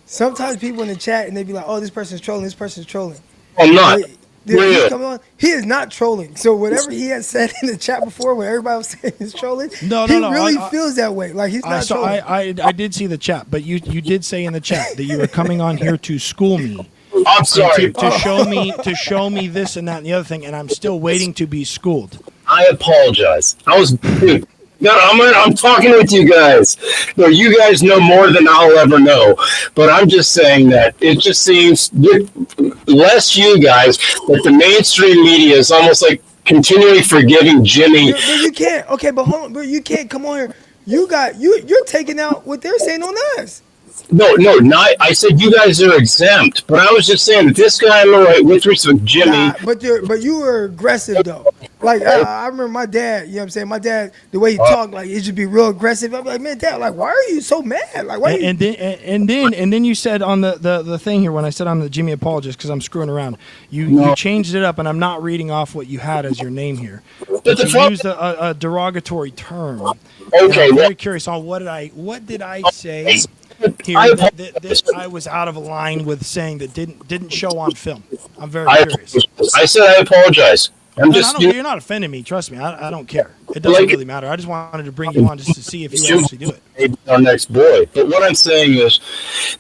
Sometimes people in the chat and they be like, "Oh, this person's trolling. This person's trolling." I'm not. He is not trolling. So whatever he had said in the chat before, when everybody was saying he's trolling, he really feels that way. Like he's not trolling. I did see the chat, but you did say in the chat that you were coming on here to school me I'm sorry. To show me this and that and the other thing, and I'm still waiting to be schooled. I apologize. Dude. No, I'm talking with you guys. No, you guys know more than I'll ever know. But I'm just saying that it just seems, less you guys, that the mainstream media is almost like continually forgiving Jimmy. But you can't. Okay, but hold on. But you can't come on here. You're taking out what they're saying on us. No, not. I said you guys are exempt, but I was just saying that this guy, with respect to Jimmy. Nah, but you were aggressive though. Like I remember my dad. You know what I'm saying? My dad, the way he talked, like it should be real aggressive. I'm like, man, Dad, like why are you so mad? Like why? And then you said on the thing here when I said I'm the Jimmy apologist because I'm screwing around. You changed it up, and I'm not reading off what you had as your name here. But you used a derogatory term. Okay, I'm very curious on what did I say? Here, this I was out of line with saying that didn't show on film. I'm very curious. I said I apologize. You're not offending me. Trust me. I don't care. It doesn't really matter. I just wanted to bring you on just to see if you actually do it. Maybe our next boy. But what I'm saying is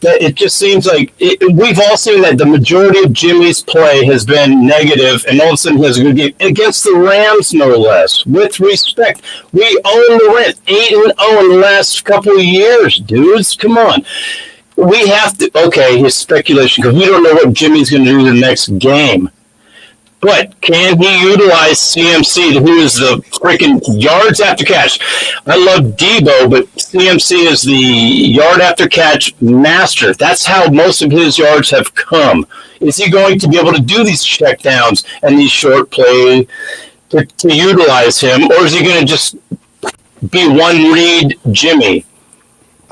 that it just seems like we've all seen that the majority of Jimmy's play has been negative, and all of a sudden he has a good game against the Rams, no less. With respect, we own the Rams 8-0 in the last couple of years, dudes. Come on. We have to. Okay, his speculation because we don't know what Jimmy's going to do in the next game. But can he utilize CMC, who is the freaking yards after catch? I love Debo, but CMC is the yard after catch master. That's how most of his yards have come. Is he going to be able to do these checkdowns and these short plays to utilize him, or is he going to just be one read Jimmy?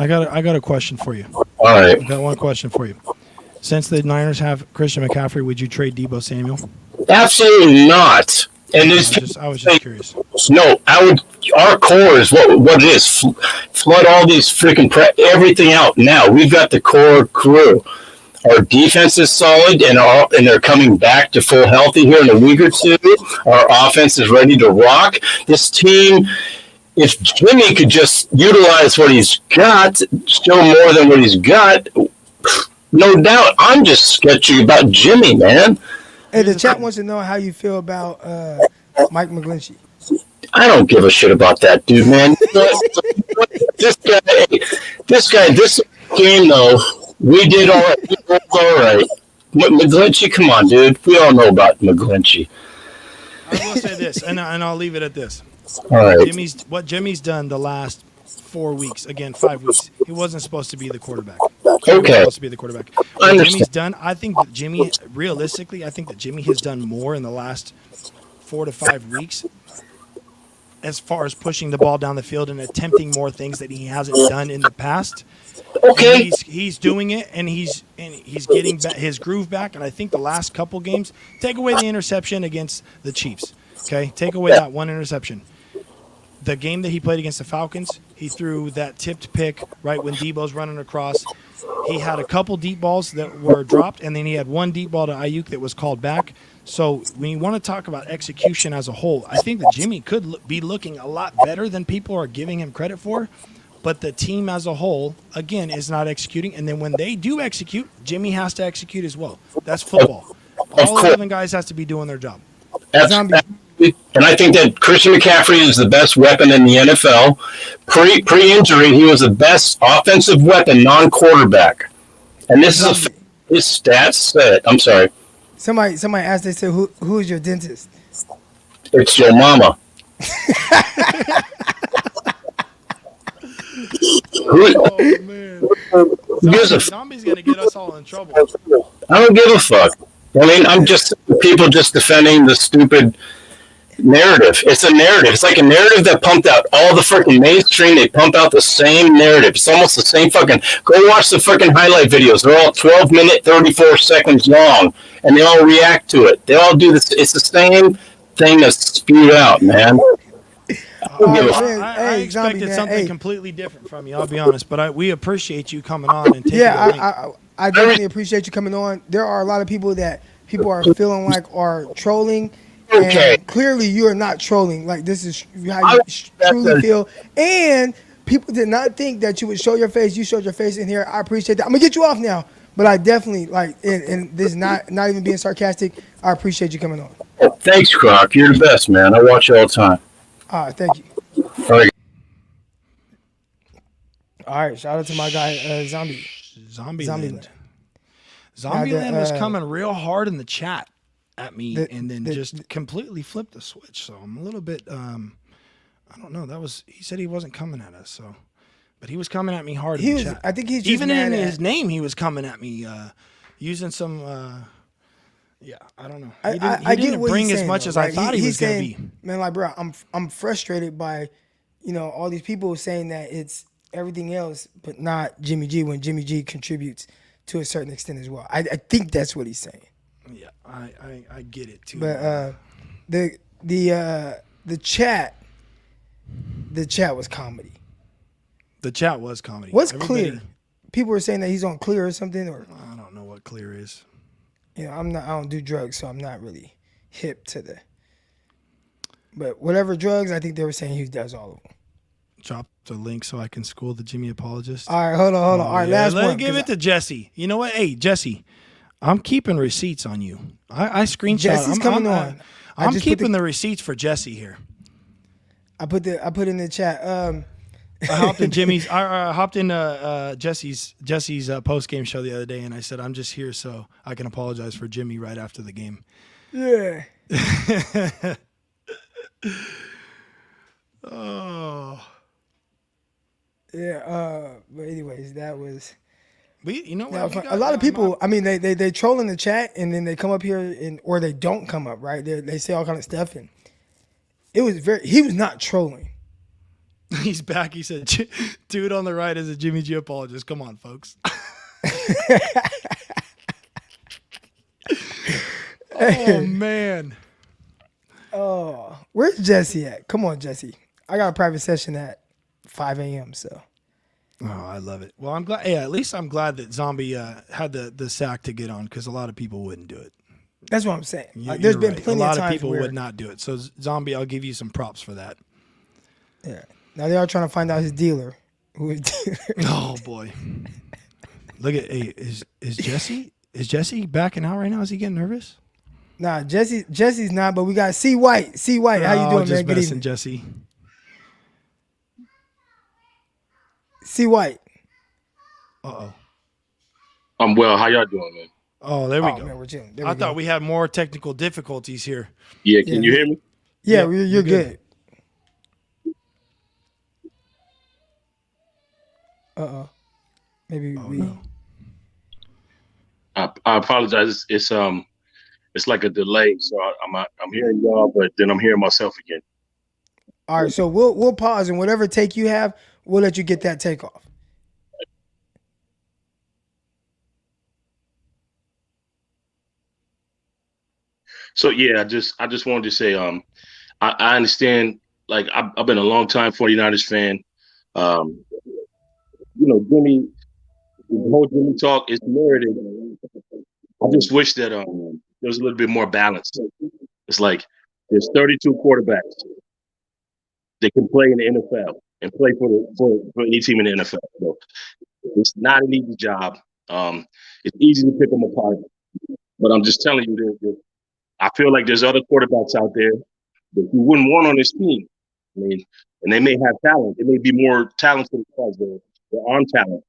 I got a question for you. All right. I got one question for you. Since the Niners have Christian McCaffrey, would you trade Debo Samuel? Absolutely not. And I was just curious. No, our core is what it is. Flood all these freaking everything out now. We've got the core crew. Our defense is solid, and they're coming back to full healthy here in a week or two. Our offense is ready to rock. This team, if Jimmy could just utilize what he's got, show more than what he's got, no doubt. I'm just sketchy about Jimmy, man. Hey, the chat wants to know how you feel about Mike McGlinchey. I don't give a shit about that dude, man. This game though, we did all right. We did all right. McGlinchey, come on, dude. We all know about McGlinchey. I will say this, and I'll leave it at this. All right. What Jimmy's done the last 4 weeks, again 5 weeks. He wasn't supposed to be the quarterback. Okay. Supposed to be the quarterback. What Jimmy's done, I think that Jimmy has done more in the last 4 to 5 weeks as far as pushing the ball down the field and attempting more things that he hasn't done in the past. Okay. He's doing it, and he's getting his groove back. And I think the last couple games, take away the interception against the Chiefs. Okay, take away that one interception. The game that he played against the Falcons, he threw that tipped pick right when Debo's running across. He had a couple deep balls that were dropped, and then he had one deep ball to Ayuk that was called back. So when you want to talk about execution as a whole, I think that Jimmy could be looking a lot better than people are giving him credit for. But the team as a whole, again, is not executing. And then when they do execute, Jimmy has to execute as well. That's football. All 11 guys has to be doing their job. And I think that Christian McCaffrey is the best weapon in the NFL. Pre-injury, he was the best offensive weapon, non-quarterback. And this is his stats said. I'm sorry. Somebody asked. They said, "Who is your dentist?" It's your mama. Oh man! Zombie's gonna get us all in trouble. I don't give a fuck. I mean, I'm just people just defending the stupid narrative. It's a narrative. It's like a narrative that pumped out all the freaking mainstream. They pump out the same narrative. It's almost the same fucking. Go watch the freaking highlight videos. They're all 12 minute, 34 seconds long, and they all react to it. They all do this. It's the same thing that's spewed out, man. I expected something completely different from you. I'll be honest, but we appreciate you coming on and taking the link. I definitely appreciate you coming on. There are a lot of people that people are feeling like are trolling. Okay. And clearly, you are not trolling. Like, this is how you truly feel. And people did not think that you would show your face. You showed your face in here. I appreciate that. I'm going to get you off now. But I definitely like, and this is not even being sarcastic. I appreciate you coming on. Oh, thanks, Croc. You're the best, man. I watch you all the time. All right, thank you. All right. All right, shout out to my guy Zombie. Zombieland. Zombieland was coming real hard in the chat at me, and then just completely flipped the switch. So I'm a little bit, I don't know. He said he wasn't coming at us, so, but he was coming at me hard in the chat. I think he's just even in his name. He was coming at me, using some. Yeah, I don't know. He didn't bring as much as I thought he was going to be. Man, like, bro, I'm frustrated by, all these people saying that it's everything else, but not Jimmy G, when Jimmy G contributes to a certain extent as well. I think that's what he's saying. Yeah, I get it too. But the chat was comedy. The chat was comedy. What's Clear? People were saying that he's on Clear or something, or I don't know what Clear is. I don't do drugs, so I'm not really hip to the. But whatever drugs, I think they were saying he does all of them. Drop the link so I can school the Jimmy apologist. All right, hold on. All right, last one. Let's give it to Jesse. You know what? Hey, Jesse, I'm keeping receipts on you. I screenshot. Jesse's coming on. I'm keeping the receipts for Jesse here. I put in the chat. I hopped in Jimmy's. I hopped in Jesse's post game show the other day, and I said I'm just here so I can apologize for Jimmy right after the game. Yeah. Oh. Yeah. But anyways, that was. You know what? A lot of people. I mean, they troll in the chat, and then they come up here or they don't come up. Right? They say all kind of stuff, and it was he was not trolling. He's back. He said, dude on the right is a Jimmy G apologist. Come on, folks. Oh, man. Oh, where's Jesse at? Come on, Jesse. I got a private session at 5 a.m., so. Oh, I love it. Well, I'm glad. Yeah, at least I'm glad that Zombie had the sack to get on, because a lot of people wouldn't do it. That's what I'm saying. There's been plenty of times a lot of people would not do it. So, Zombie, I'll give you some props for that. Yeah. Now they are trying to find out his dealer. Oh boy! Look at is Jesse backing out right now? Is he getting nervous? Nah, Jesse's not. But we got C White. C White, how you doing, just man? Good evening, Jesse. C White. I'm well. How y'all doing, man? Oh, there we go. Man, we're chilling. I thought we had more technical difficulties here. Yeah, can you hear me? Yeah, you're good. Maybe we. No. I apologize. It's like a delay, so I'm hearing y'all, but then I'm hearing myself again. All right, so we'll pause, and whatever take you have, we'll let you get that take off. So yeah, I just wanted to say I understand. Like I've been a long time 49ers fan. Jimmy, the whole Jimmy talk is merited. I just wish that there was a little bit more balance. It's like there's 32 quarterbacks that can play in the NFL and play for any team in the NFL. So it's not an easy job. It's easy to pick them apart, but I'm just telling you that I feel like there's other quarterbacks out there that you wouldn't want on this team. I mean, and they may have talent. They may be more talented because they're arm talent.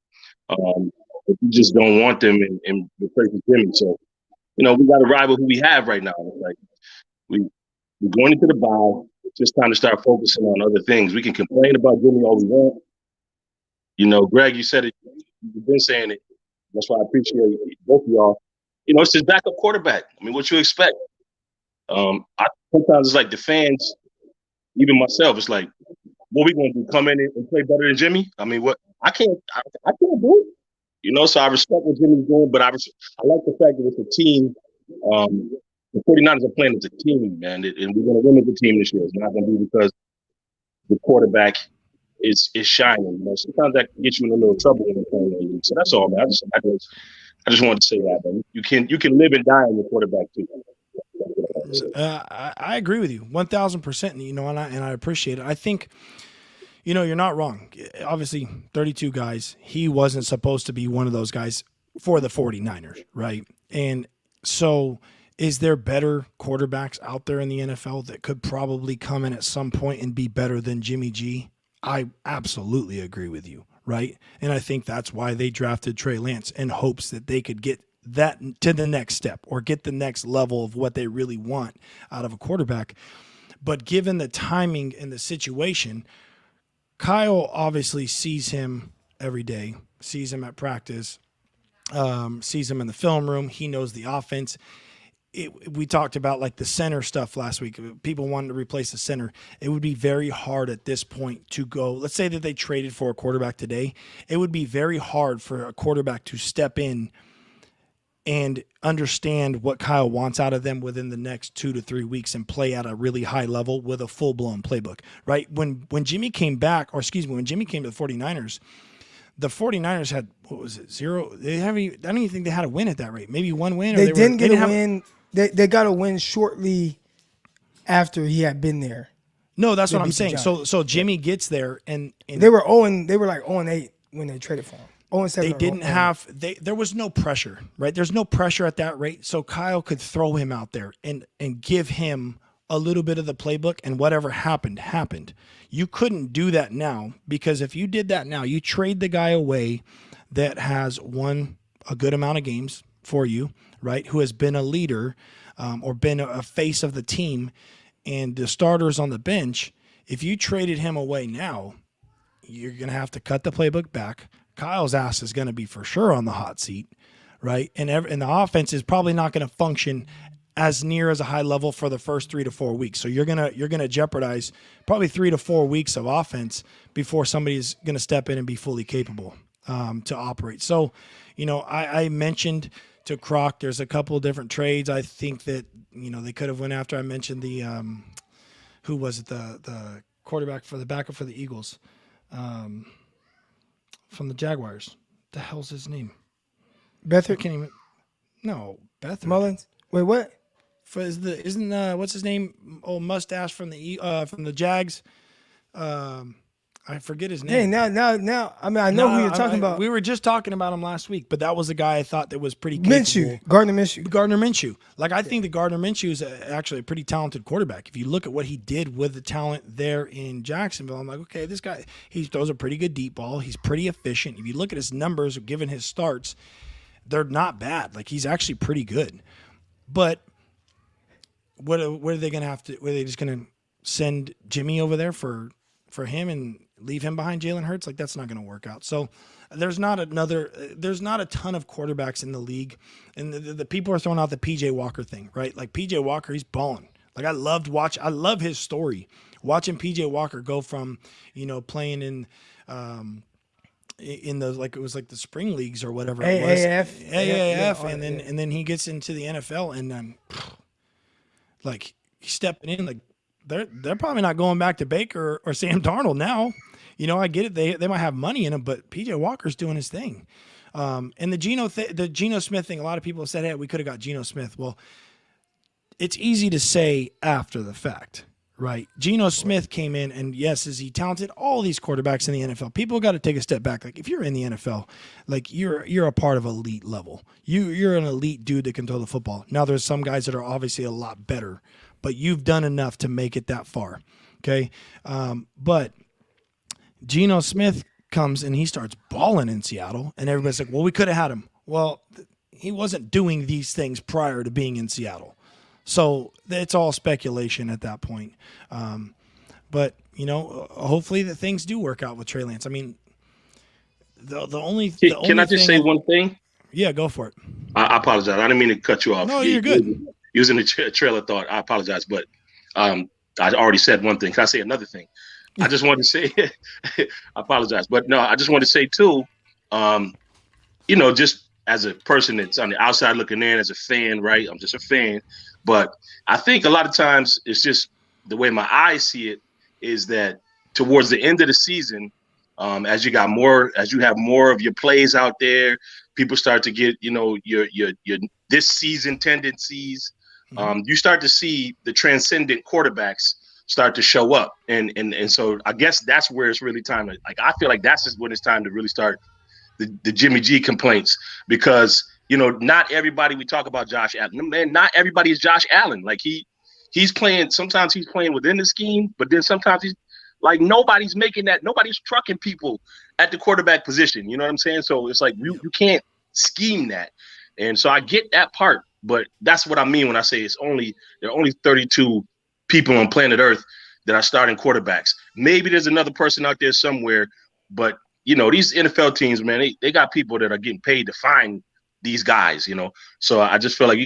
But you just don't want them in replacing Jimmy. So, we got to ride with who we have right now. It's like we're going into the bye. It's just time to start focusing on other things. We can complain about Jimmy all we want. Greg, you said it. You've been saying it. That's why I appreciate both of y'all. It's his backup quarterback. I mean, what you expect? Sometimes it's like the fans, even myself, it's like, what we gonna do? Come in and play better than Jimmy? I mean, what? I can't do it. So I respect what Jimmy's doing, but I like the fact that it's a team. The 49ers are playing as a team, man, and we're gonna win as a team this year. It's not gonna be because the quarterback is shining. Sometimes that can get you in a little trouble when you're playing. So that's all, man. I just wanted to say that, man. You can live and die on your quarterback too. I agree with you 1,000%. And I appreciate it. I think, you're not wrong. Obviously, 32 guys. He wasn't supposed to be one of those guys. for the 49ers, right? And so is there better quarterbacks out there in the NFL that could probably come in at some point and be better than Jimmy G? I absolutely agree with you, right? And I think that's why they drafted Trey Lance in hopes that they could get that to the next step or get the next level of what they really want out of a quarterback. But given the timing and the situation, Kyle obviously sees him every day, sees him at practice, sees him in the film room. He knows the offense. We talked about like the center stuff last week. People wanted to replace the center. It would be very hard at this point to go. Let's say that they traded for a quarterback today. It would be very hard for a quarterback to step in and understand what Kyle wants out of them within the next 2 to 3 weeks and play at a really high level with a full-blown playbook, right? When Jimmy came back, when Jimmy came to the 49ers had, what was it, 0? I don't even think they had a win at that rate. Maybe one win. They didn't get a win. They got a win shortly after he had been there. No, that's what I'm saying. So Jimmy gets there and they were like 0-8 when they traded for him. 0-7. They didn't have there was no pressure, right? There's no pressure at that rate. So Kyle could throw him out there and give him a little bit of the playbook, and whatever happened. You couldn't do that now, because if you did that now, you trade the guy away that has won a good amount of games for you, right? Who has been a leader or been a face of the team, and the starters on the bench. If you traded him away now, you're going to have to cut the playbook back. Kyle's ass is going to be for sure on the hot seat, right? And the offense is probably not going to function as near as a high level for the first 3 to 4 weeks. So you're gonna jeopardize probably 3 to 4 weeks of offense before somebody's going to step in and be fully capable to operate. So, I mentioned to Croc, there's a couple of different trades. I think that they could have went after. I mentioned the who was it, the quarterback for the backup for the Eagles. From the Jaguars. The hell's his name? Beathard? Beathard. Mullins? Wait, what? Isn't what's his name? Old mustache from the Jags. I forget his name. Hey, now. I mean, I know who you're talking about. We were just talking about him last week, but that was a guy I thought that was pretty capable. Gardner Minshew. Like, I think that Gardner Minshew is actually a pretty talented quarterback. If you look at what he did with the talent there in Jacksonville, I'm like, okay, this guy, he throws a pretty good deep ball. He's pretty efficient. If you look at his numbers, given his starts, they're not bad. Like, he's actually pretty good. But what are they going to have to? Were they just going to send Jimmy over there for him and leave him behind Jalen Hurts? Like, that's not going to work out. So there's not a ton of quarterbacks in the league, and the people are throwing out the PJ Walker thing, right? Like, PJ Walker, he's balling. Like, I love his story. Watching PJ Walker go from, playing in the, like, it was like the spring leagues or whatever it was. AAF, and then he gets into the NFL, and then like, he's stepping in. Like, they're probably not going back to Baker or Sam Darnold now. I get it. They might have money in him, but PJ Walker's doing his thing. And the Geno Smith thing, a lot of people have said, hey, we could have got Geno Smith. Well, it's easy to say after the fact, right? Geno Smith came in, and yes, is he talented? All these quarterbacks in the NFL, people got to take a step back. Like, if you're in the NFL, like, you're a part of elite level. You're an elite dude that can throw the football. Now, there's some guys that are obviously a lot better, but you've done enough to make it that far, okay? But Geno Smith comes and he starts balling in Seattle, and everybody's like, well, we could have had him. Well, he wasn't doing these things prior to being in Seattle. So it's all speculation at that point. But, hopefully that things do work out with Trey Lance. I mean, Can I just say one thing? Yeah, go for it. I apologize. I didn't mean to cut you off. No, you're good. Using the trail of thought, I apologize. But I already said one thing. Can I say another thing? I just wanted to say, I apologize. But no, I just wanted to say too, just as a person that's on the outside looking in, as a fan, right? I'm just a fan. But I think a lot of times it's just the way my eyes see it is that towards the end of the season, as you have more of your plays out there, people start to get, your this season tendencies. You start to see the transcendent quarterbacks start to show up. And so I guess that's where it's really time to, like, I feel like that's just when it's time to really start the Jimmy G complaints because not everybody we talk about Josh Allen. Man, not everybody is Josh Allen. Like he's playing. Sometimes he's playing within the scheme, but then sometimes he's like nobody's making that. Nobody's trucking people at the quarterback position. You know what I'm saying? So it's like you can't scheme that. And so I get that part, but that's what I mean when I say there are only 32 people on planet Earth that are starting quarterbacks. Maybe there's another person out there somewhere, but these NFL teams, man, they got people that are getting paid to find these guys, So I just feel like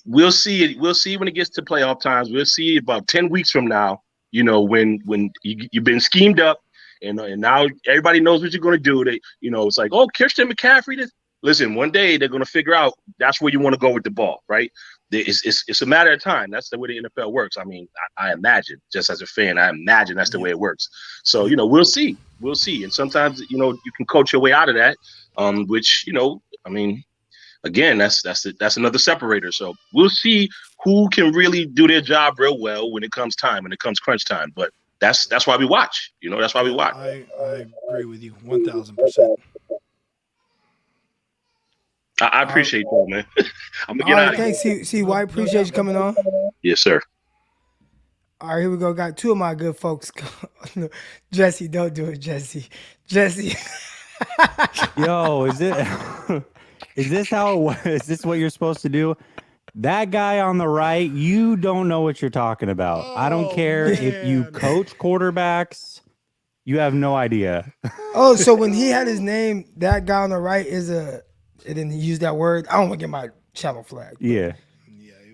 we'll see it. We'll see when it gets to playoff times. We'll see about 10 weeks from now, when you've been schemed up and now everybody knows what you're going to do. It's like, oh, Christian McCaffrey. Listen, one day they're going to figure out that's where you want to go with the ball, right? It's a matter of time. That's the way the NFL works. I mean, I imagine, just as a fan, that's the way it works. So, we'll see. We'll see. And sometimes, you can coach your way out of that, which, I mean, again, that's another separator. So we'll see who can really do their job real well when it comes crunch time. But that's why we watch. That's why we watch. I agree with you 1,000%. I appreciate that, man. I'm gonna get out of here. Thanks, C. White. Appreciate you coming on. Yes, sir. All right, here we go. Got two of my good folks. Jesse, don't do it, Jesse. Jesse. Yo, is this what you're supposed to do? That guy on the right, you don't know what you're talking about. I don't care if you coach quarterbacks. You have no idea. Oh, so when he had his name, that guy on the right it didn't use that word. I don't want to get my channel flagged. Yeah.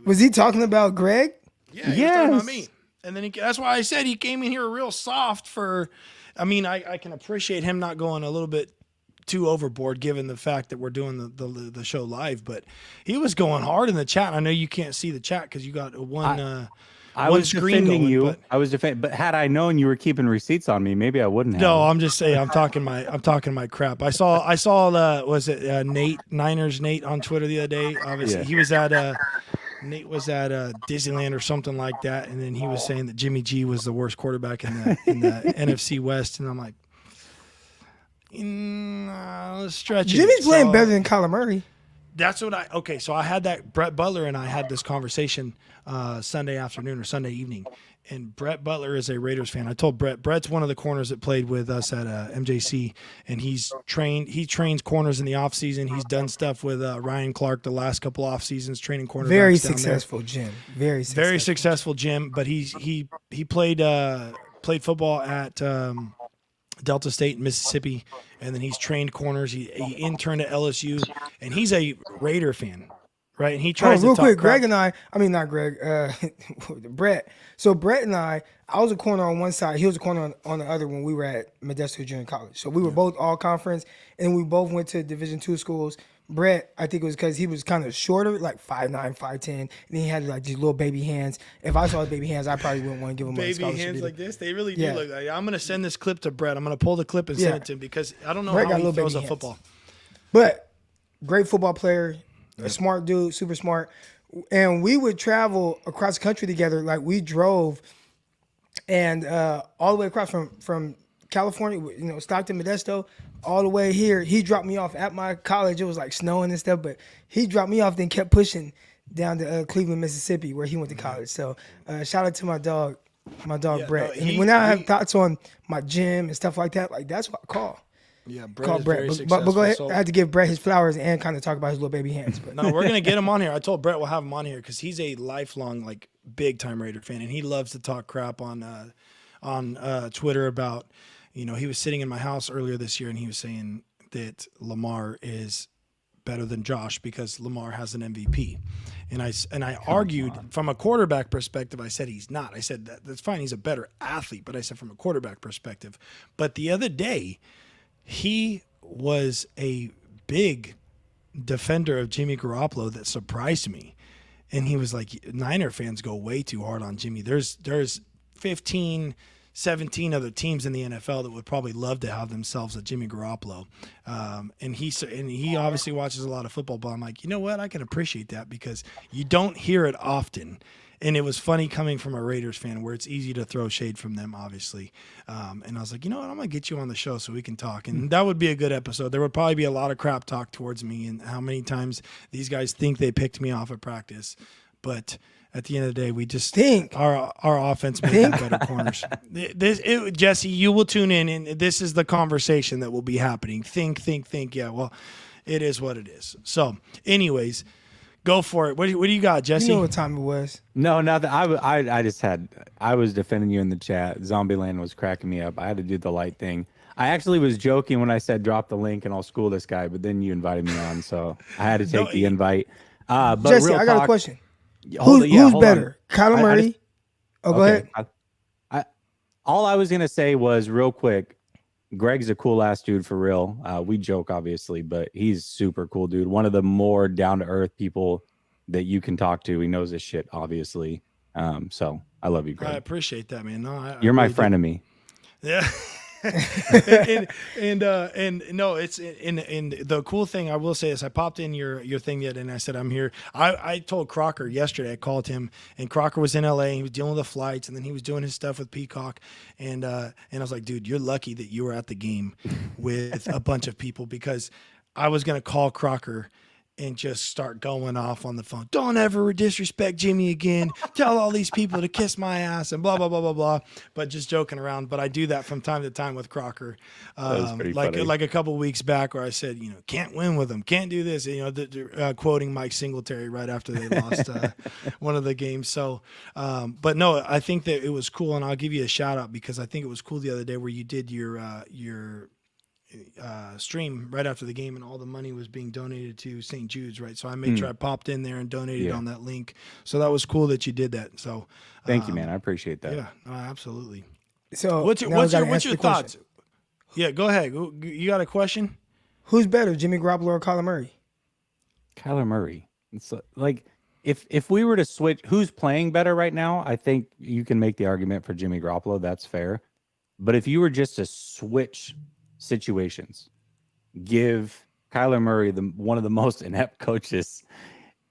Was he talking about Greg? Yeah, he was talking about me. And then that's why I said he came in here real soft for. I mean, I can appreciate him not going a little bit too overboard given the fact that we're doing the show live, but he was going hard in the chat. I know you can't see the chat because you got one. I was defending you. I was defending, but had I known you were keeping receipts on me, maybe I wouldn't have. No, I'm just saying I'm talking my crap. I saw was it Nate on Twitter the other day? Obviously, he was at Nate was at Disneyland or something like that, and then he was saying that Jimmy G was the worst quarterback in the NFC West, and I'm like, let's stretch it. Jimmy's playing better than Kyler Murray. That's what so I had that. Brett Butler and I had this conversation Sunday afternoon or Sunday evening, and Brett Butler is a Raiders fan. I told Brett's one of the corners that played with us at MJC, and he trains corners in the off season. He's done stuff with Ryan Clark the last couple off seasons, training cornerbacks. Very successful gym. Very successful gym. But he played football at Delta State in Mississippi, and then he's trained corners. He interned at LSU, and he's a Raider fan, right? And he tries to real talk quick. crap. Greg and I mean not Greg, Brett. So Brett and I was a corner on one side, he was a corner on the other when we were at Modesto Junior College. So we were both all conference, and we both went to Division II schools. Brett, I think it was because he was kind of shorter, like 5'9", 5'10", and he had like these little baby hands. If I saw his baby hands, I probably wouldn't want to give him a scholarship. Baby hands either. like this, they really do look like. I'm gonna send this clip to Brett. I'm gonna pull the clip and send it to him because I don't know Brett how got he throws a hands. football. But great football player, a smart dude, super smart. And we would travel across the country together. Like we drove, and all the way across from California, Stockton, Modesto, all the way here. He dropped me off at my college. It was like snowing and stuff, but he dropped me off, then kept pushing down to Cleveland, Mississippi, where he went to college. So shout out to my dog Brett. And when I have thoughts on my gym and stuff like that, like that's what I call. Yeah, Brett Call is Brett. very But successful. go ahead. So- I had to give Brett his flowers and kind of talk about his little baby hands. But No, we're gonna get him on here. I told Brett we'll have him on here because he's a lifelong, like, big time Raider fan, and he loves to talk crap on Twitter about. He was sitting in my house earlier this year, and he was saying that Lamar is better than Josh because Lamar has an MVP. And I argued from a quarterback perspective. I said he's not. I said that's fine. He's a better athlete, but I said from a quarterback perspective. But the other day, he was a big defender of Jimmy Garoppolo that surprised me. And he was like, Niner fans go way too hard on Jimmy. There's 15, 17 other teams in the NFL that would probably love to have themselves a Jimmy Garoppolo. And he obviously watches a lot of football, but I'm like, you know what? I can appreciate that because you don't hear it often. And it was funny coming from a Raiders fan where it's easy to throw shade from them, obviously. And I was like, you know what? I'm going to get you on the show so we can talk. And that would be a good episode. There would probably be a lot of crap talk towards me and how many times these guys think they picked me off at practice. But at the end of the day, we just think our offense made better corners. Jesse, you will tune in, and this is the conversation that will be happening. Think. Yeah, well, it is what it is. So, anyways, go for it. What do you got, Jesse? You know what time it was. No, nothing. I was defending you in the chat. Zombieland was cracking me up. I had to do the light thing. I actually was joking when I said drop the link and I'll school this guy, but then you invited me on, so I had to take the invite. But Jesse, real I got talk, a question. Hold Who's on. better, Kyler Murray? Go ahead. All I was gonna say was real quick. Greg's a cool ass dude for real. We joke obviously, but he's super cool dude. One of the more down to earth people that you can talk to. He knows his shit obviously. So I love you, Greg. I appreciate that, man. No, You're my frenemy. Yeah. and no, it's and the cool thing I will say is I popped in your thing yet and I said I'm here. I told Crocker yesterday, I called him and Crocker was in LA, he was dealing with the flights and then he was doing his stuff with Peacock and I was like, dude, you're lucky that you were at the game with a bunch of people because I was gonna call Crocker and just start going off on the phone. Don't ever disrespect Jimmy again. Tell all these people to kiss my ass and blah, blah, blah, blah, blah. But just joking around. But I do that from time to time with Crocker. Like a couple weeks back where I said, can't win with them. Can't do this. Quoting Mike Singletary right after they lost one of the games. So, but no, I think that it was cool. And I'll give you a shout out because I think it was cool the other day where you did your stream right after the game and all the money was being donated to St. Jude's, right? So I made sure I popped in there and donated on that link. So that was cool that you did that. So thank you, man. I appreciate that. Yeah, absolutely. So what's your thoughts? Yeah, go ahead. You got a question? Who's better, Jimmy Garoppolo or Kyler Murray? Kyler Murray. It's like if we were to switch, who's playing better right now? I think you can make the argument for Jimmy Garoppolo. That's fair. But if you were just to switch situations, give Kyler Murray one of the most inept coaches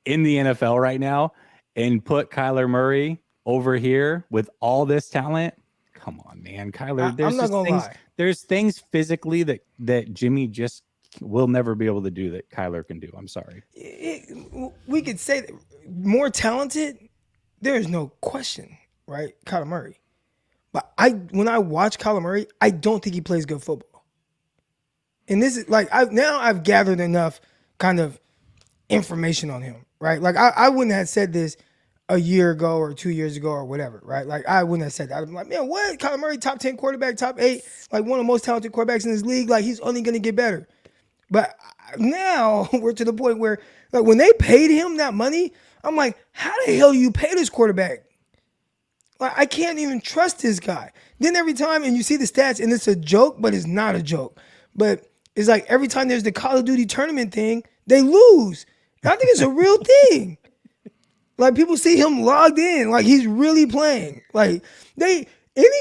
in the NFL right now and put Kyler Murray over here with all this talent. Come on, man. Kyler, I'm not gonna lie. There's things physically that Jimmy just will never be able to do that Kyler can do. I'm sorry. We could say that more talented, there is no question, right? Kyler Murray. But when I watch Kyler Murray, I don't think he plays good football. And this is like I've gathered enough kind of information on him, right? Like I wouldn't have said this a year ago or 2 years ago or whatever, right? Like I wouldn't have said that. I'm like, man, what? Kyler Murray, top 10 quarterback, top 8, like one of the most talented quarterbacks in this league. Like he's only gonna get better. But now we're to the point where like when they paid him that money, I'm like, how the hell do you pay this quarterback? Like I can't even trust this guy. Then every time and you see the stats and it's a joke, but it's not a joke. But it's like every time there's the Call of Duty tournament thing, they lose. And I think it's a real thing. Like people see him logged in, like he's really playing. Like any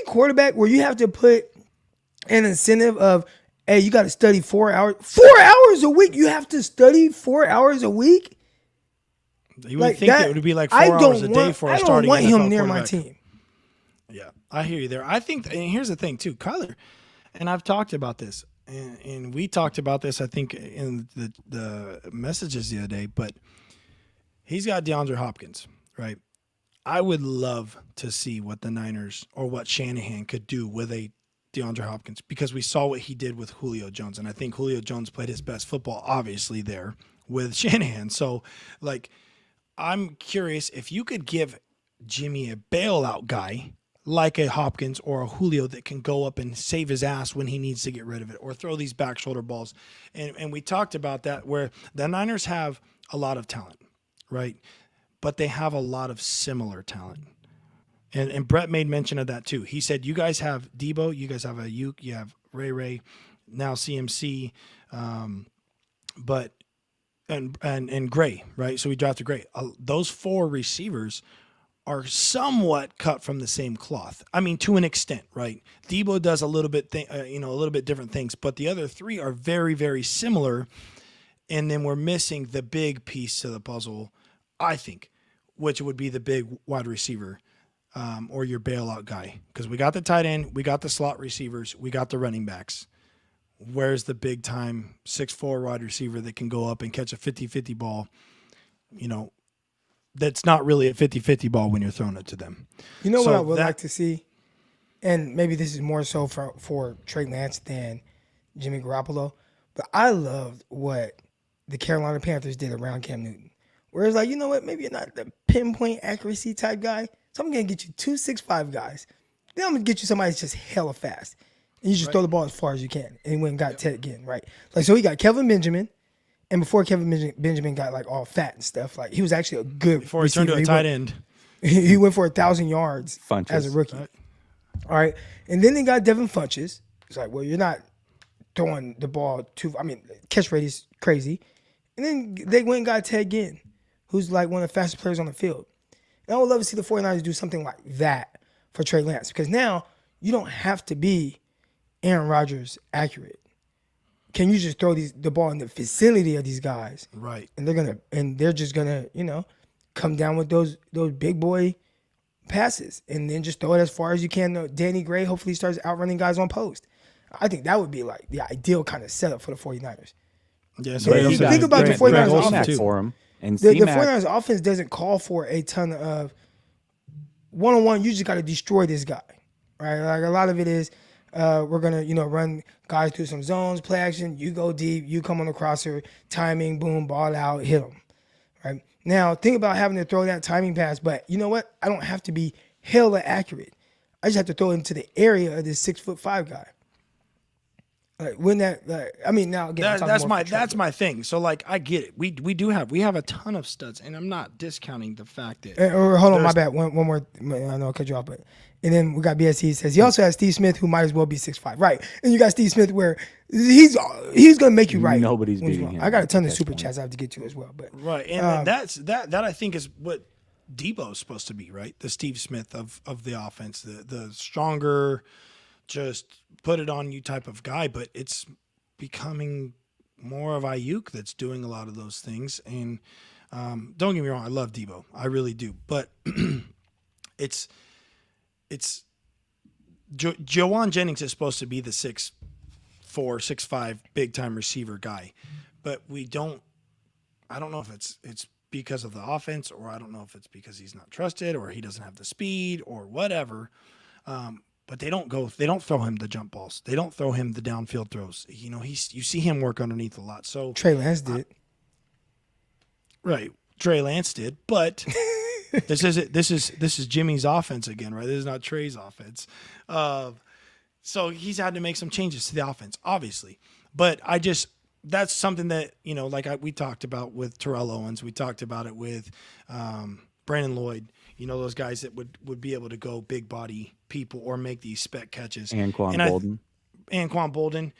quarterback where you have to put an incentive of, hey, you got to study 4 hours. 4 hours a week. You have to study 4 hours a week. You would think it would be like 4 hours a day for a starting NFL quarterback. I don't want him near my team. Yeah, I hear you there. I think, and here's the thing too, Kyler, and I've talked about this. And we talked about this, I think, in the messages the other day, but he's got DeAndre Hopkins, right? I would love to see what the Niners or what Shanahan could do with a DeAndre Hopkins because we saw what he did with Julio Jones. And I think Julio Jones played his best football, obviously, there with Shanahan. So, like, I'm curious if you could give Jimmy a bailout guy like a Hopkins or a Julio that can go up and save his ass when he needs to get rid of it or throw these back shoulder balls. And we talked about that where the Niners have a lot of talent, right? But they have a lot of similar talent. And Brett made mention of that too. He said, you guys have Debo, you guys have Ayuk, you have Ray, now CMC, and Gray, right? So we drafted Gray. Those 4 receivers are somewhat cut from the same cloth. I mean, to an extent, right? Debo does a little bit, a little bit different things, but the other 3 are very, very similar. And then we're missing the big piece to the puzzle, I think, which would be the big wide receiver or your bailout guy. Because we got the tight end, we got the slot receivers, we got the running backs. Where's the big time 6'4" wide receiver that can go up and catch a 50-50 ball? You know, that's not really a 50-50 ball when you're throwing it to them. You know what I would like to see? And maybe this is more so for Trey Lance than Jimmy Garoppolo. But I loved what the Carolina Panthers did around Cam Newton. Whereas, like, you know what? Maybe you're not the pinpoint accuracy type guy. So I'm going to get you 2 6'5" guys. Then I'm going to get you somebody that's just hella fast. And you just throw the ball as far as you can. And he went and got Ted again, right? Like, so he got Kelvin Benjamin. And before Kevin Benjamin got, like, all fat and stuff, like, he was actually a good before he turned to a tight end. He went for 1,000 yards as a rookie. Right. All right. And then they got Devin Funchess. It's like, well, you're not throwing the ball catch rate is crazy. And then they went and got Ted Ginn, who's like one of the fastest players on the field. And I would love to see the 49ers do something like that for Trey Lance, because now you don't have to be Aaron Rodgers accurate. Can you just throw the ball in the vicinity of these guys? Right. And they're just gonna, come down with those big boy passes and then just throw it as far as you can. Danny Gray hopefully starts outrunning guys on post. I think that would be like the ideal kind of setup for the 49ers. Yeah, so think about the 49ers offense for him. And the 49ers offense doesn't call for a ton of one-on-one. You just got to destroy this guy, right? Like a lot of it is we're going to, run guys through some zones, play action. You go deep, you come on the crosser, timing, boom, ball out, hit them, right? Now, think about having to throw that timing pass, but you know what? I don't have to be hella accurate. I just have to throw it into the area of this 6'5" guy. Like when now again, that's my thing. So like I get it. We have a ton of studs, and I'm not discounting the fact that. Hold on, my bad. One more. I know I cut you off, but and then we got BSC says he also has Steve Smith, who might as well be 6'5", right? And you got Steve Smith, where he's gonna make you right. Nobody's beating him. I got a ton of super chats I have to get to as well, but right, and that I think is what Debo's supposed to be, right? The Steve Smith of the offense, the stronger, just put it on you type of guy, but it's becoming more of Ayuk that's doing a lot of those things. And don't get me wrong, I love Debo, I really do, but it's Jawan Jennings is supposed to be the 6'4", 6'5" big time receiver guy, but I don't know if it's because of the offense, or I don't know if it's because he's not trusted, or he doesn't have the speed, or whatever. But they don't throw him the jump balls. They don't throw him the downfield throws. You see him work underneath a lot. So Trey Lance did. Right. Trey Lance did, but this is Jimmy's offense again, right? This is not Trey's offense. So he's had to make some changes to the offense, obviously. But that's something that, we talked about with Terrell Owens. We talked about it with Brandon Lloyd. Those guys that would be able to go big body people or make these spec catches. Anquan Bolden.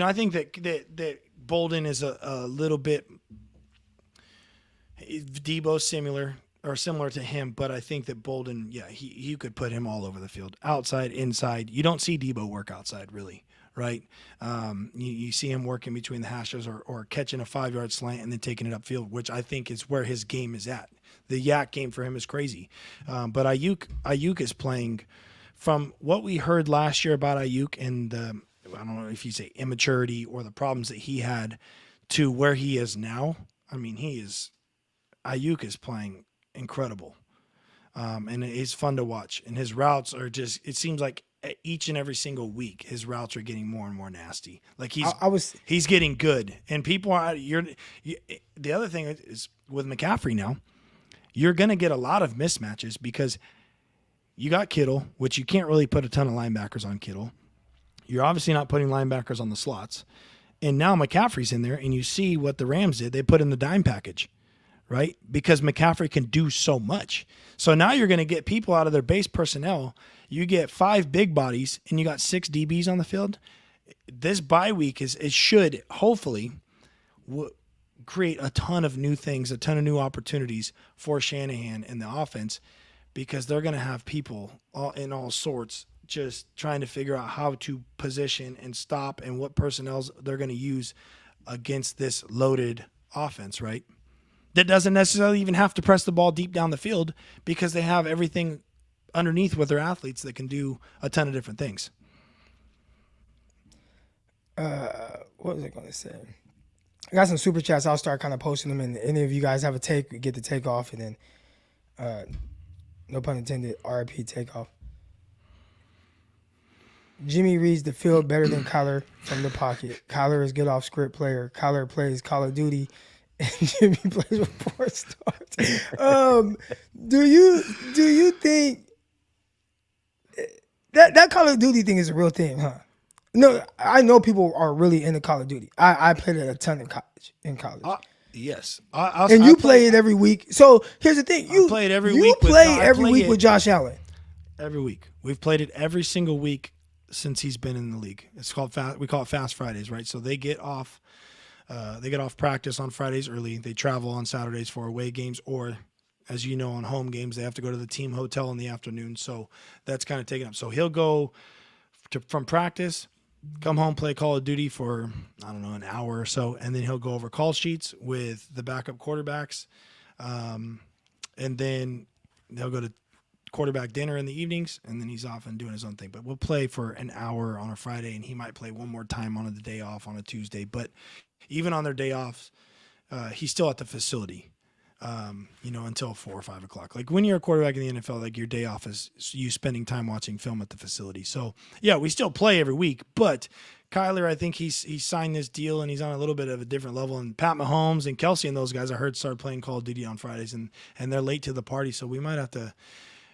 I think that Bolden is a little bit Debo similar to him, but I think that Bolden, you could put him all over the field, outside, inside. You don't see Debo work outside really, right? You see him working between the hashes or catching a 5-yard slant and then taking it upfield, which I think is where his game is at. The yak game for him is crazy. But Ayuk is playing, from what we heard last year about Ayuk and I don't know if you say immaturity or the problems that he had, to where he is now. I mean, Ayuk is playing incredible. And it's fun to watch. And his routes are it seems like each and every single week, his routes are getting more and more nasty. Like he's getting good. And people are, the other thing is with McCaffrey now, you're going to get a lot of mismatches because you got Kittle, which you can't really put a ton of linebackers on Kittle. You're obviously not putting linebackers on the slots. And now McCaffrey's in there, and you see what the Rams did. They put in the dime package, right? Because McCaffrey can do so much. So now you're going to get people out of their base personnel. You get 5 big bodies, and you got 6 DBs on the field. This bye week should hopefully create a ton of new things, a ton of new opportunities for Shanahan and the offense, because they're going to have people in all sorts just trying to figure out how to position and stop and what personnel they're going to use against this loaded offense, right? that doesn't necessarily even have to press the ball deep down the field because they have everything underneath with their athletes that can do a ton of different things. What was I going to say? I got some super chats. I'll start kind of posting them, and any of you guys have a take, we get the take off, and then, no pun intended, RIP takeoff. Jimmy reads the field better than Kyler from the pocket. Kyler is good off script player. Kyler plays Call of Duty, and Jimmy plays with porn stars. Do you think that Call of Duty thing is a real thing, huh? No, I know people are really into Call of Duty. I played it a ton in college. Yes. And you play it every week. So here's the thing. You play it every you week. play every week with Josh Allen. Every week. We've played it every single week since he's been in the league. It's called we call it Fast Fridays, right? So they get off practice on Fridays early. They travel on Saturdays for away games, or as you know, on home games, they have to go to the team hotel in the afternoon. So that's kind of taken up. So he'll go from practice, come home, play Call of Duty for, I don't know, an hour or so, and then he'll go over call sheets with the backup quarterbacks. And then they'll go to quarterback dinner in the evenings, and then he's off and doing his own thing. But we'll play for an hour on a Friday, and he might play one more time on the day off on a Tuesday. But even on their day offs, he's still at the facility, until 4 or 5 o'clock. Like when you're a quarterback in the NFL, like your day off is you spending time watching film at the facility. So yeah, we still play every week, but Kyler, I think he signed this deal and he's on a little bit of a different level. And Pat Mahomes and Kelsey and those guys I heard started playing Call of Duty on Fridays, and they're late to the party. So we might have to,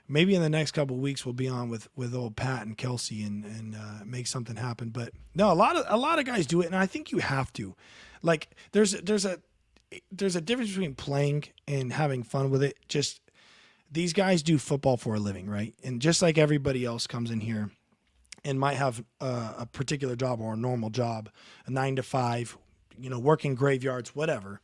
maybe in the next couple of weeks, we'll be on with old Pat and Kelsey and make something happen. But no, a lot of guys do it, and I think you have to. Like there's a difference between playing and having fun with it. Just these guys do football for a living, right? And just like everybody else comes in here and might have a particular job or a normal job, a 9 to 5, working graveyards, whatever.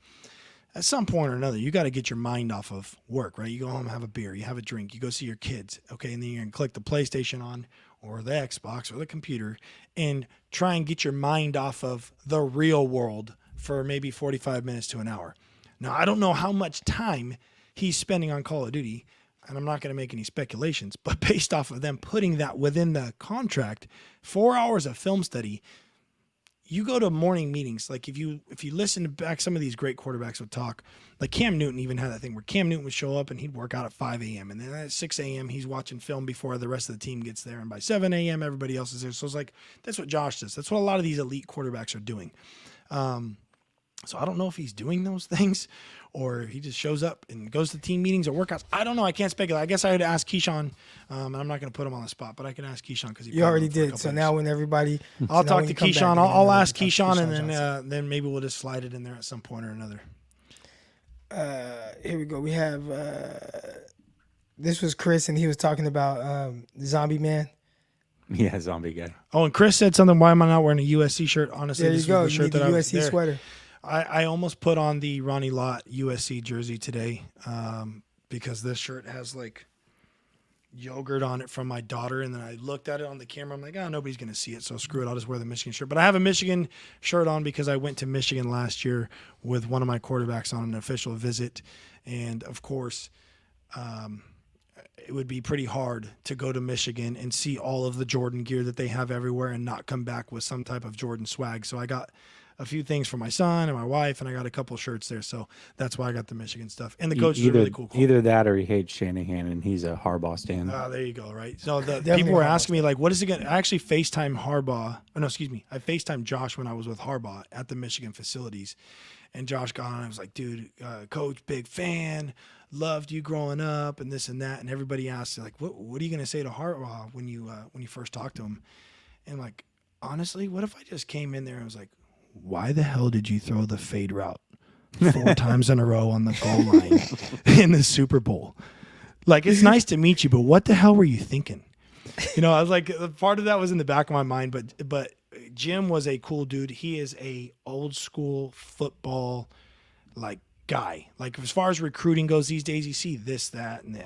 At some point or another, you got to get your mind off of work, right? You go home, have a beer, you have a drink, you go see your kids, okay? And then you're going to click the PlayStation on or the Xbox or the computer and try and get your mind off of the real world for maybe 45 minutes to an hour. Now, I don't know how much time he's spending on Call of Duty, and I'm not going to make any speculations, but based off of them putting that within the contract, 4 hours of film study, you go to morning meetings. Like if you listen to back, some of these great quarterbacks would talk, like Cam Newton even had that thing where Cam Newton would show up and he'd work out at 5 a.m. And then at 6 a.m. he's watching film before the rest of the team gets there. And by 7 a.m. everybody else is there. So it's like, that's what Josh does. That's what a lot of these elite quarterbacks are doing. So I don't know if he's doing those things or he just shows up and goes to team meetings or workouts. I don't know. I can't speculate. I guess I had to ask Keyshawn, and I'm not going to put him on the spot, but I can ask Keyshawn because you already did. So now when everybody, I'll talk to Keyshawn. I'll ask Keyshawn, and then maybe we'll just slide it in there at some point or another. Here we go. We have this was Chris, and he was talking about Zombie Man. Yeah, zombie guy. Oh, and Chris said something. Why am I not wearing a USC shirt? Honestly, there you this go. was the shirt you need that the I USC sweater. I almost put on the Ronnie Lott USC jersey today because this shirt has like yogurt on it from my daughter, and then I looked at it on the camera. I'm like, nobody's going to see it, so screw it. I'll just wear the Michigan shirt. But I have a Michigan shirt on because I went to Michigan last year with one of my quarterbacks on an official visit, and of course it would be pretty hard to go to Michigan and see all of the Jordan gear that they have everywhere and not come back with some type of Jordan swag. So I got a few things for my son and my wife, and I got a couple shirts there. So that's why I got the Michigan stuff. And the coach is a really cool. Either that or he hates Shanahan and he's a Harbaugh stan. There you go, right? So the people were asking me, like, what is it going to – I actually FaceTime Harbaugh – oh, no, excuse me. I FaceTime Josh when I was with Harbaugh at the Michigan facilities. And Josh got on and I was like, dude, coach, big fan, loved you growing up and this and that. And everybody asked, like, what are you going to say to Harbaugh when you first talk to him? And I'm like, honestly, what if I just came in there and was like, why the hell did you throw the fade route 4 times in a row on the goal line in the Super Bowl? Like, it's nice to meet you, but what the hell were you thinking? I was like, part of that was in the back of my mind, but Jim was a cool dude. He is a old school football like guy. Like as far as recruiting goes these days, you see this, that, and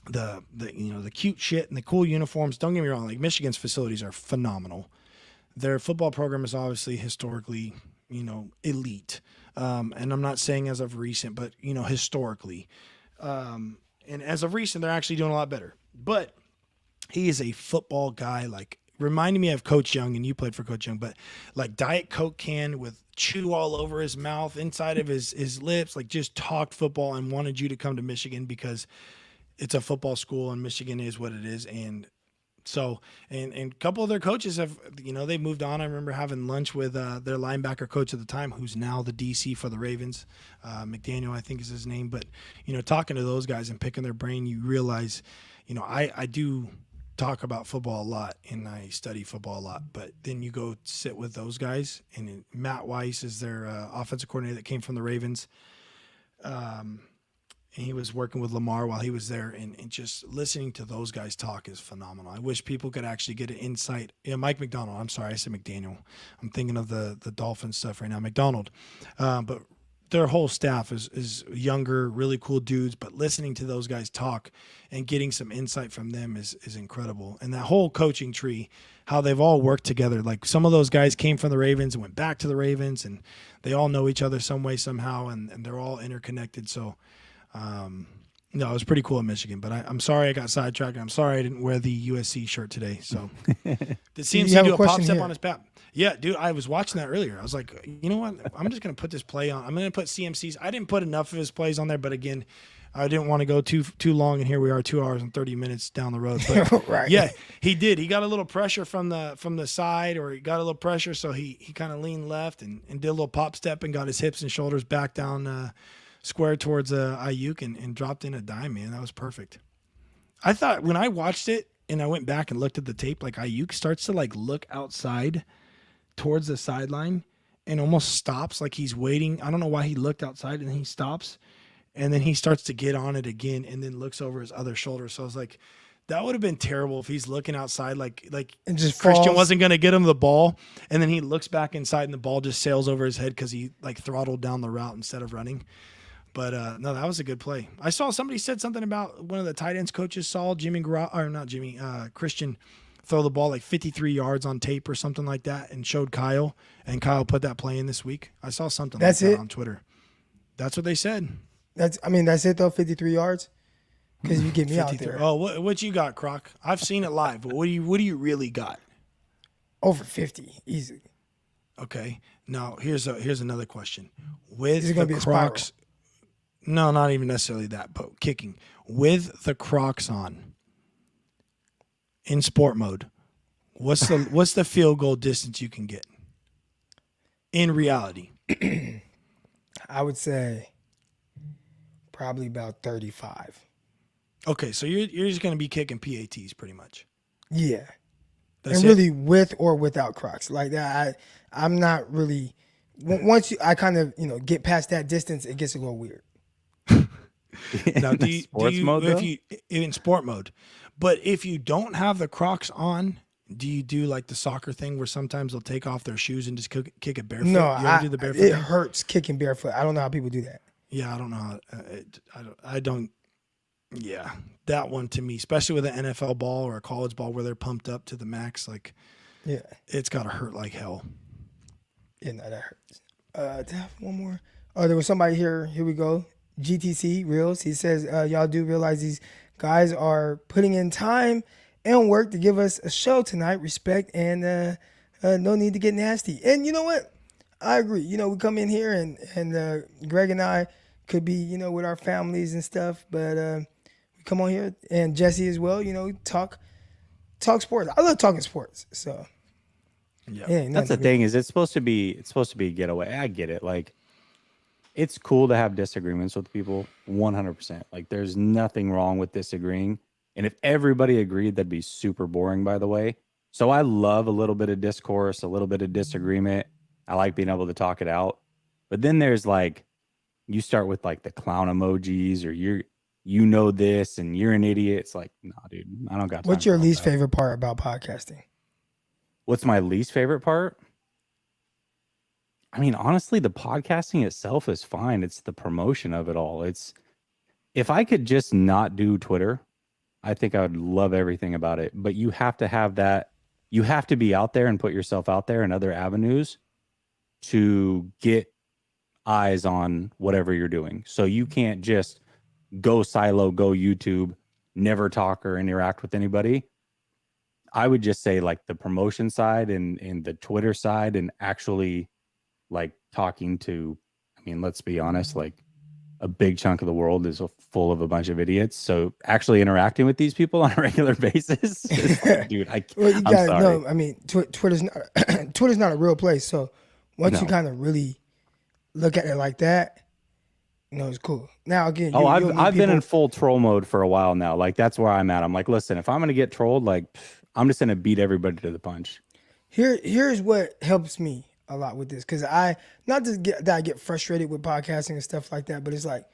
the cute shit and the cool uniforms. Don't get me wrong, like Michigan's facilities are phenomenal. Their football program is obviously historically, elite. And I'm not saying as of recent, but historically. And as of recent, they're actually doing a lot better. But he is a football guy, like reminding me of Coach Young, and you played for Coach Young, but like Diet Coke can with chew all over his mouth, inside of his lips, like just talked football and wanted you to come to Michigan because it's a football school and Michigan is what it is. And so, and a couple of their coaches have, they moved on. I remember having lunch with their linebacker coach at the time, who's now the DC for the Ravens. McDaniel, I think is his name. But, talking to those guys and picking their brain, you realize, I do talk about football a lot and I study football a lot, but then you go sit with those guys, and Matt Weiss is their offensive coordinator that came from the Ravens. And he was working with Lamar while he was there, and just listening to those guys talk is phenomenal. I wish people could actually get an insight. Mike McDonald, I'm sorry, I said McDaniel. I'm thinking of the Dolphins stuff right now, McDonald. But their whole staff is younger, really cool dudes, but listening to those guys talk and getting some insight from them is incredible. And that whole coaching tree, how they've all worked together. Like some of those guys came from the Ravens and went back to the Ravens, and they all know each other some way, somehow, and they're all interconnected. So, no, it was pretty cool in Michigan, but I'm sorry I got sidetracked. I'm sorry I didn't wear the USC shirt today. So did CMC do a pop step on his pat? Yeah, dude, I was watching that earlier. I was like, you know what? I'm just going to put this play on. I'm going to put CMC's. I didn't put enough of his plays on there, but again, I didn't want to go too long, and here we are 2 hours and 30 minutes down the road. But Right. yeah, he did. He got a little pressure from the side, or he got a little pressure, so he kind of leaned left and did a little pop step and got his hips and shoulders back down square towards Ayuk and dropped in a dime, man. That was perfect. I thought when I watched it and I went back and looked at the tape, like Ayuk starts to like look outside towards the sideline and almost stops, like he's waiting. I don't know why he looked outside, and he stops, and then he starts to get on it again and then looks over his other shoulder. So I was like, that would have been terrible if he's looking outside like And just Christian falls. wasn't going to get him the ball, and then he looks back inside and the ball just sails over his head because he like throttled down the route instead of running. But no, that was a good play. I saw somebody said something about one of the tight ends coaches saw Christian throw the ball like 53 yards on tape or something like that, and showed Kyle, and Kyle put that play in this week. I saw something That's like that it? on Twitter. That's what they said. That's it though. 53 yards. Because you get me out 53. there. Oh, what you got, Croc? I've seen it live, but what do you really got? Over 50 easily. Okay. Now here's another question. With Is it gonna the be a spiral? Crocs, no, not even necessarily that, but kicking with the Crocs on in sport mode, what's the field goal distance you can get in reality? I would say probably about 35. Okay, so you're just gonna be kicking PATs pretty much. Yeah. That's and it? really with or without Crocs. Like that, I'm not really. Once I kind of get past that distance, it gets a little weird. Now, In do the you, sports mode, if though? you in sport mode, but if you don't have the Crocs on, do you do like the soccer thing where sometimes they'll take off their shoes and just kick it barefoot? No, You ever do the barefoot it thing? hurts kicking barefoot. I don't know how people do that. Yeah, I don't know how. I don't. Yeah, that one to me, especially with an NFL ball or a college ball where they're pumped up to the max, like Yeah, it's got to hurt like hell. yeah, no, that hurts. Do I have one more? Oh, there was somebody here. Here we go. GTC Reels. He says, y'all do realize these guys are putting in time and work to give us a show tonight. Respect and no need to get nasty. And you know what? I agree. We come in here and Greg and I could be, with our families and stuff, but we come on here, and Jesse as well, talk sports. I love talking sports. So Yeah, yeah, That's the thing, is it's supposed to be a getaway. I get it. Like, it's cool to have disagreements with people, 100%. Like, there's nothing wrong with disagreeing. And if everybody agreed, that'd be super boring, by the way. So I love a little bit of discourse, a little bit of disagreement. I like being able to talk it out. But then there's like, you start with like the clown emojis, or this and you're an idiot. It's like, nah, dude, I don't got time What's your for all least that. favorite part about podcasting? What's my least favorite part? I mean, honestly, the podcasting itself is fine. It's the promotion of it all. If I could just not do Twitter, I think I would love everything about it. But you have to have that. You have to be out there and put yourself out there in other avenues to get eyes on whatever you're doing. So you can't just go silo, go YouTube, never talk or interact with anybody. I would just say like the promotion side and the Twitter side, and actually like talking to, I mean, let's be honest, like a big chunk of the world is full of a bunch of idiots. So actually interacting with these people on a regular basis, is like, dude, I'm sorry. No, I mean, Twitter's not Twitter's not a real place. So once you kind of really look at it like that, it's cool. Now again, I've been in full troll mode for a while now. Like that's where I'm at. I'm like, listen, if I'm gonna get trolled, like I'm just gonna beat everybody to the punch. Here's what helps me a lot with this, because I get frustrated with podcasting and stuff like that, but it's like,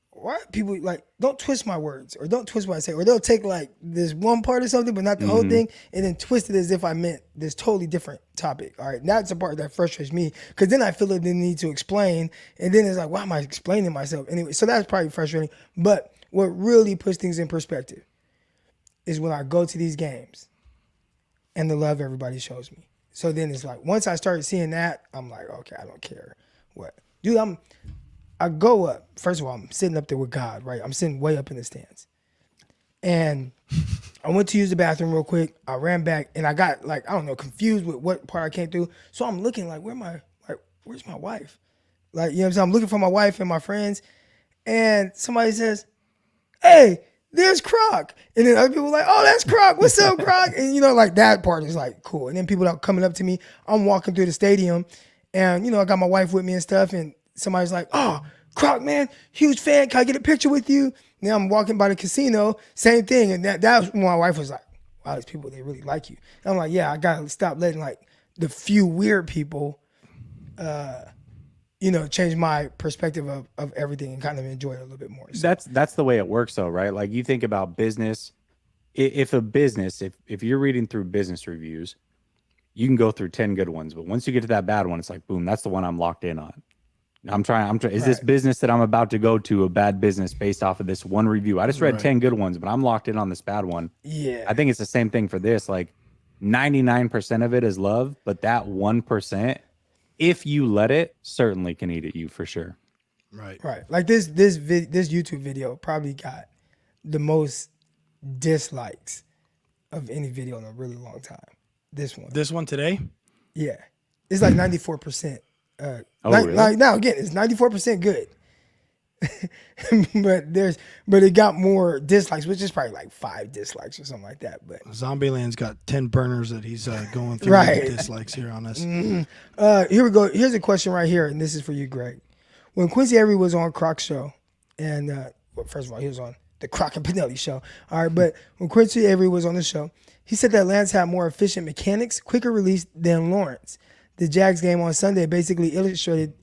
why people like don't twist my words or don't twist what I say, or they'll take like this one part or something but not the whole thing and then twist it as if I meant this totally different topic. All right, that's the part that frustrates me, because then I feel the need to explain, and then it's like, why am I explaining myself anyway? So that's probably frustrating. But what really puts things in perspective is when I go to these games and the love everybody shows me. So then it's like, once I started seeing that, I'm like, okay, I don't care what. Dude, I go up. First of all, I'm sitting up there with God, right? I'm sitting way up in the stands. And I went to use the bathroom real quick. I ran back and I got like, I don't know, confused with what part I came through. So I'm looking like, where's my wife? Like, you know what I'm saying? I'm looking for my wife and my friends. And somebody says, hey, there's Crock. And then other people are like, oh, that's Crock. What's up, Crock? And, like that part is like cool. And then people are coming up to me. I'm walking through the stadium and, I got my wife with me and stuff. And somebody's like, oh, Crock, man, huge fan. Can I get a picture with you? Now I'm walking by the casino, same thing. And that was when my wife was like, wow, these people, they really like you. And I'm like, yeah, I got to stop letting like the few weird people, change my perspective of everything and kind of enjoy it a little bit more. So. That's the way it works though, right? Like you think about business. If you're reading through business reviews, you can go through 10 good ones, but once you get to that bad one, it's like, boom, that's the one I'm locked in on. I'm trying. Is this business that I'm about to go to a bad business based off of this one review? I just read 10 good ones, but I'm locked in on this bad one. Yeah. I think it's the same thing for this. Like 99% of it is love, but that 1%, if you let it, certainly can eat at you for sure. Right. Like this YouTube video probably got the most dislikes of any video in a really long time. This one today? Yeah. It's like 94%. Really? Like now again, it's 94% good. but it got more dislikes, which is probably like 5 dislikes or something like that. But Zombieland's got 10 burners that he's going through dislikes here on us. Here we go. Here's a question right here, and this is for you, Greg. When Quincy Avery was on Croc's show, and first of all, he was on the Crock and Panelli show. All right, but when Quincy Avery was on the show, he said that Lance had more efficient mechanics, quicker release than Lawrence. The Jags game on Sunday basically illustrated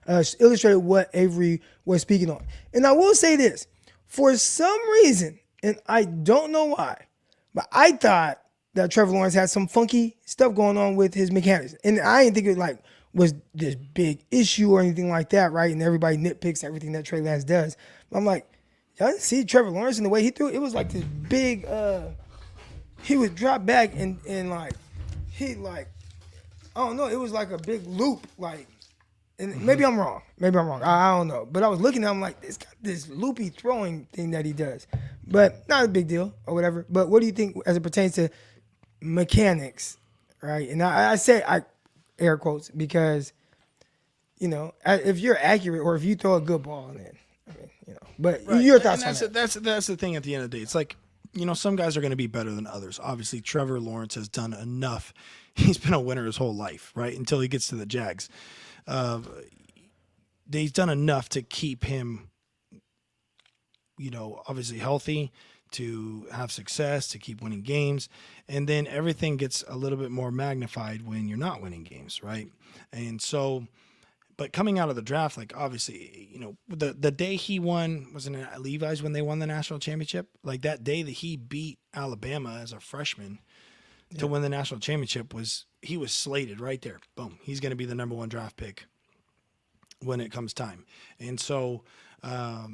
what Avery was speaking on. And I will say this, for some reason, and I don't know why, but I thought that Trevor Lawrence had some funky stuff going on with his mechanics. And I didn't think it was this big issue or anything like that, right? And everybody nitpicks everything that Trey Lance does. But I'm like, y'all didn't see Trevor Lawrence and the way he threw it? It was like this big, he would drop back and I don't know. It was like a big loop, and maybe I'm wrong. I don't know. But I was looking at him like, it's got this loopy throwing thing that he does, but not a big deal or whatever. But what do you think as it pertains to mechanics, right? And I say air quotes because, if you're accurate or if you throw a good ball, then But your thoughts on that? That's the thing. At the end of the day, it's like, some guys are going to be better than others. Obviously, Trevor Lawrence has done enough. He's been a winner his whole life, right? Until he gets to the Jags. He's done enough to keep him, obviously healthy, to have success, to keep winning games. And then everything gets a little bit more magnified when you're not winning games, right? And so, but coming out of the draft, like obviously, the day he won, wasn't it at Levi's when they won the national championship? Like that day that he beat Alabama as a freshman to win the national championship, he was slated right there. Boom. He's going to be the number 1 draft pick when it comes time. And so, I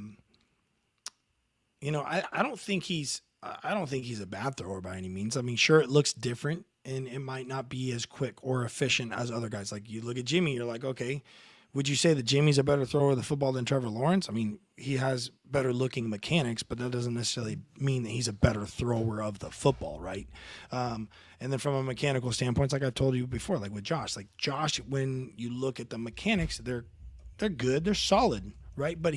don't think he's a bad thrower by any means. I mean, sure, it looks different and it might not be as quick or efficient as other guys. Like you look at Jimmy, you're like, okay, would you say that Jimmy's a better thrower of the football than Trevor Lawrence? I mean, he has better looking mechanics, but that doesn't necessarily mean that he's a better thrower of the football, right? And then from a mechanical standpoint, like I told you before, like with Josh, when you look at the mechanics, they're good, they're solid, right? But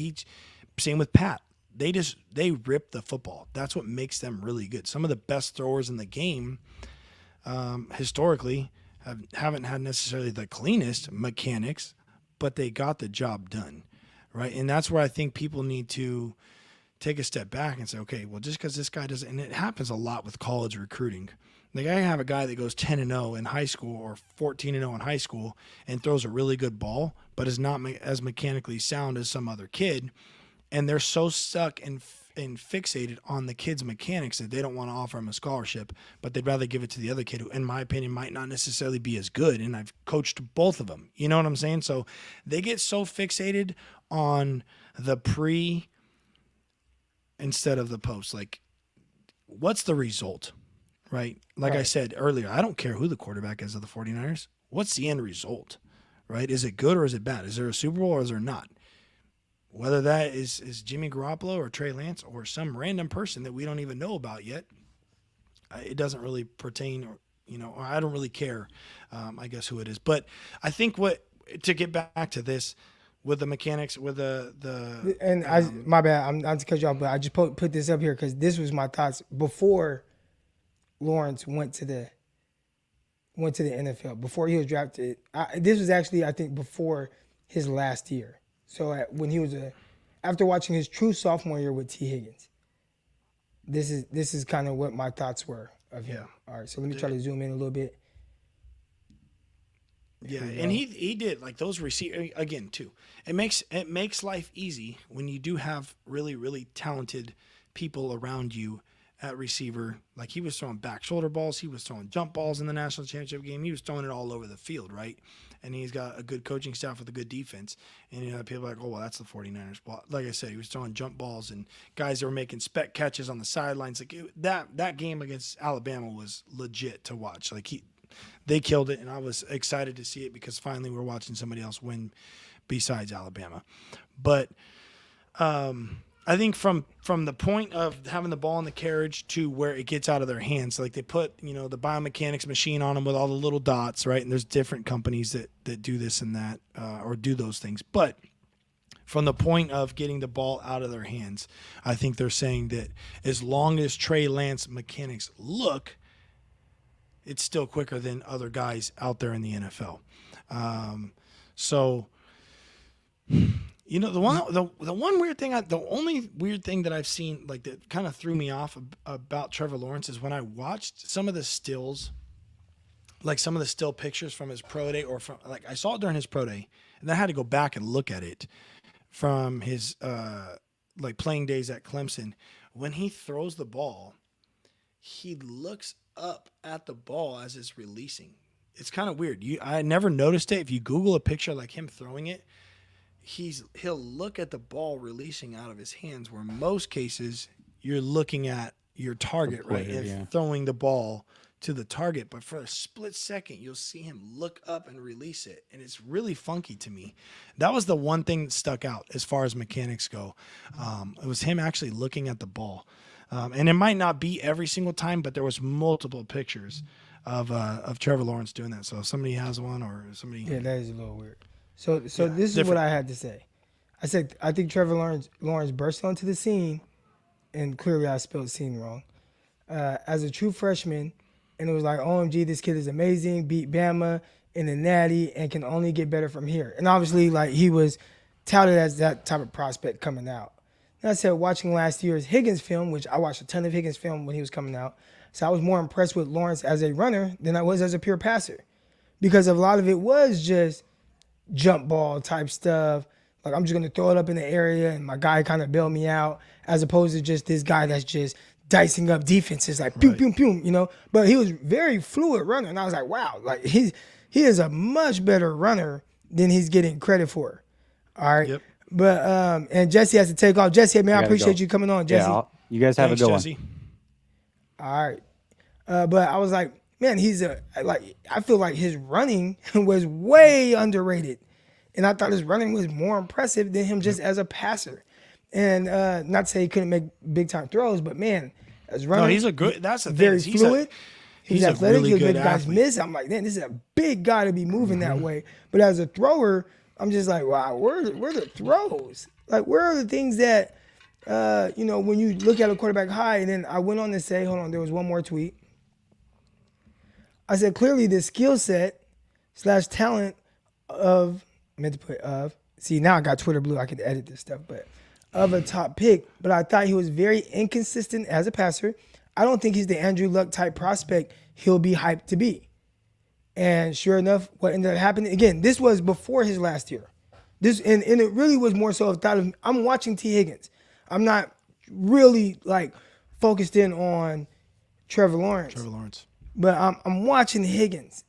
same with Pat. They rip the football. That's what makes them really good. Some of the best throwers in the game, historically, haven't had necessarily the cleanest mechanics, but they got the job done, right? And that's where I think people need to take a step back and say, okay, well, just because this guy doesn't, and it happens a lot with college recruiting. Like I have a guy that goes 10-0 in high school or 14-0 in high school and throws a really good ball, but is not as mechanically sound as some other kid. And they're so stuck and fixated on the kid's mechanics that they don't want to offer him a scholarship, but they'd rather give it to the other kid who, in my opinion, might not necessarily be as good. And I've coached both of them. You know what I'm saying? So they get so fixated on the pre instead of the post. Like, what's the result, right? Like I said earlier, I don't care who the quarterback is of the 49ers. What's the end result, right? Is it good or is it bad? Is there a Super Bowl or is there not? Whether that is Jimmy Garoppolo or Trey Lance or some random person that we don't even know about yet, it doesn't really pertain, or I don't really care, I guess, who it is. But I think to get back to this with the mechanics, with my bad, I'm not to cut you off, but I just put this up here because this was my thoughts before Lawrence went to the NFL, before he was drafted. This was actually, I think, before his last year. So when he was after watching his true sophomore year with T. Higgins, this is kind of what my thoughts were of him. Yeah. All right, so let me try to zoom in a little bit. Yeah, and he did like those receivers again too. It makes life easy when you do have really, really talented people around you at receiver. Like he was throwing back shoulder balls, he was throwing jump balls in the national championship game. He was throwing it all over the field, right? And he's got a good coaching staff with a good defense. And people are like, oh, well, that's the 49ers. Well, like I said, he was throwing jump balls and guys that were making spec catches on the sidelines. Like that game against Alabama was legit to watch. Like they killed it, and I was excited to see it because finally we're watching somebody else win besides Alabama. But I think from the point of having the ball in the carriage to where it gets out of their hands, like they put, the biomechanics machine on them with all the little dots, right? And there's different companies that do this and that or do those things. But from the point of getting the ball out of their hands, I think they're saying that as long as Trey Lance mechanics look, it's still quicker than other guys out there in the NFL. The one weird thing, the only weird thing that I've seen like that kind of threw me off about Trevor Lawrence is when I watched some of the stills, like some of the still pictures from his pro day or from like I saw it during his pro day, and I had to go back and look at it from his like playing days at Clemson. When he throws the ball, he looks up at the ball as it's releasing. It's kind of weird. I never noticed it. If you Google a picture like him throwing it, he'll look at the ball releasing out of his hands, where most cases you're looking at your target, right, and throwing the ball to the target. But for a split second, you'll see him look up and release it, and it's really funky to me. That was the one thing that stuck out as far as mechanics go. It was him actually looking at the ball, and it might not be every single time, but there was multiple pictures of Trevor Lawrence doing that. So if somebody has one or somebody, that is a little weird. So this is what I had to say. I said I think Trevor Lawrence burst onto the scene, and clearly I spelled scene wrong, as a true freshman, and it was like, OMG, this kid is amazing, beat Bama in the Natty, and can only get better from here. And obviously, like he was touted as that type of prospect coming out. And I said, watching last year's Higgins film, which I watched a ton of Higgins film when he was coming out, so I was more impressed with Lawrence as a runner than I was as a pure passer, because a lot of it was just jump ball type stuff. Like, I'm just going to throw it up in the area and my guy kind of bail me out, as opposed to just this guy that's just dicing up defenses like pew, pew, pew, But he was very fluid runner. And I was like, wow, like he is a much better runner than he's getting credit for. All right. Yep. But, and Jesse has to take off. Jesse, man, I appreciate you coming on, Jesse. Yeah, you guys have a good one. All right. But I was like, man, I feel like his running was way underrated. And I thought his running was more impressive than him just as a passer. And not to say he couldn't make big time throws, but man, as running, No, he's a good. That's the thing. very Is fluid. He was he's a athletic. really He was good making guys athlete. miss. I'm like, man, this is a big guy to be moving that way. But as a thrower, I'm just like, wow, where are the throws? Like, where are the things that, when you look at a quarterback high? And then I went on to say, hold on, there was one more tweet. I said, clearly the skill set / talent of, see, now I got Twitter blue. I can edit this stuff, but of a top pick. But I thought he was very inconsistent as a passer. I don't think he's the Andrew Luck type prospect he'll be hyped to be. And sure enough, what ended up happening, again, this was before his last year. And it really was more so a thought of, I'm watching T. Higgins. I'm not really like focused in on Trevor Lawrence. But I'm watching Higgins.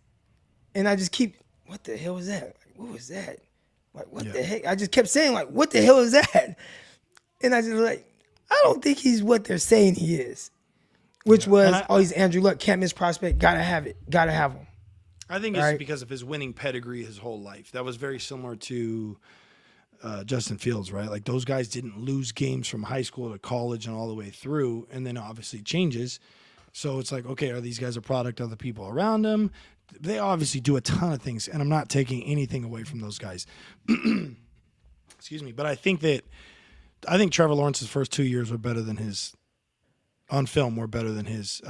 And I just keep, what the hell was that? Like, what was that? Like, what the heck? I just kept saying, like, what the hell is that? And I just like, I don't think he's what they're saying he is. Which was, he's Andrew Luck, can't miss prospect, gotta have it, gotta have him. I think it's because of his winning pedigree his whole life. That was very similar to Justin Fields, right? Like those guys didn't lose games from high school to college and all the way through, and then obviously changes. So it's like, okay, are these guys a product of the people around them? They obviously do a ton of things, and I'm not taking anything away from those guys. Excuse me, but I think Trevor Lawrence's first 2 years were better than his on film were better than his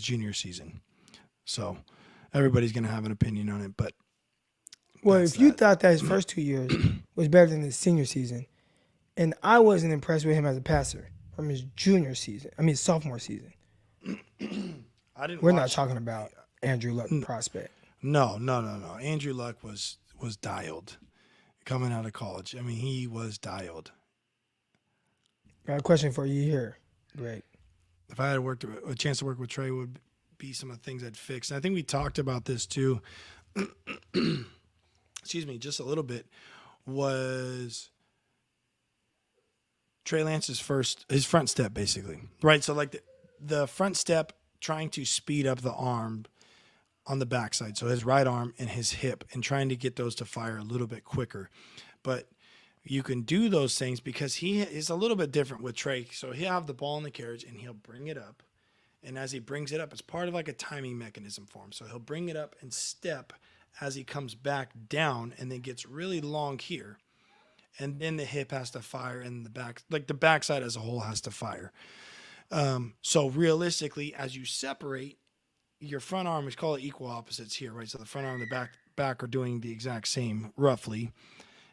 junior season. So everybody's going to have an opinion on it, but well, if you thought that his first 2 years was better than his senior season, and I wasn't impressed with him as a passer from his sophomore season. We're not talking about Andrew Luck prospect. No. Andrew Luck was dialed coming out of college. I mean, he was dialed. Got a question for you here, Greg. If I had a chance to work with Trey, would be some of the things I'd fix. And I think we talked about this too. Excuse me, just a little bit. Was Trey Lance's his front step, basically, right? So like the front step, trying to speed up the arm on the backside, so his right arm and his hip, and trying to get those to fire a little bit quicker. But you can do those things because he is a little bit different with Trey. So he'll have the ball in the carriage and he'll bring it up. And as he brings it up, it's part of like a timing mechanism for him. So he'll bring it up and step as he comes back down and then gets really long here. And then the hip has to fire and the backside as a whole has to fire. So realistically, as you separate, your front arm, we call it equal opposites here, right? So the front arm and the back are doing the exact same roughly.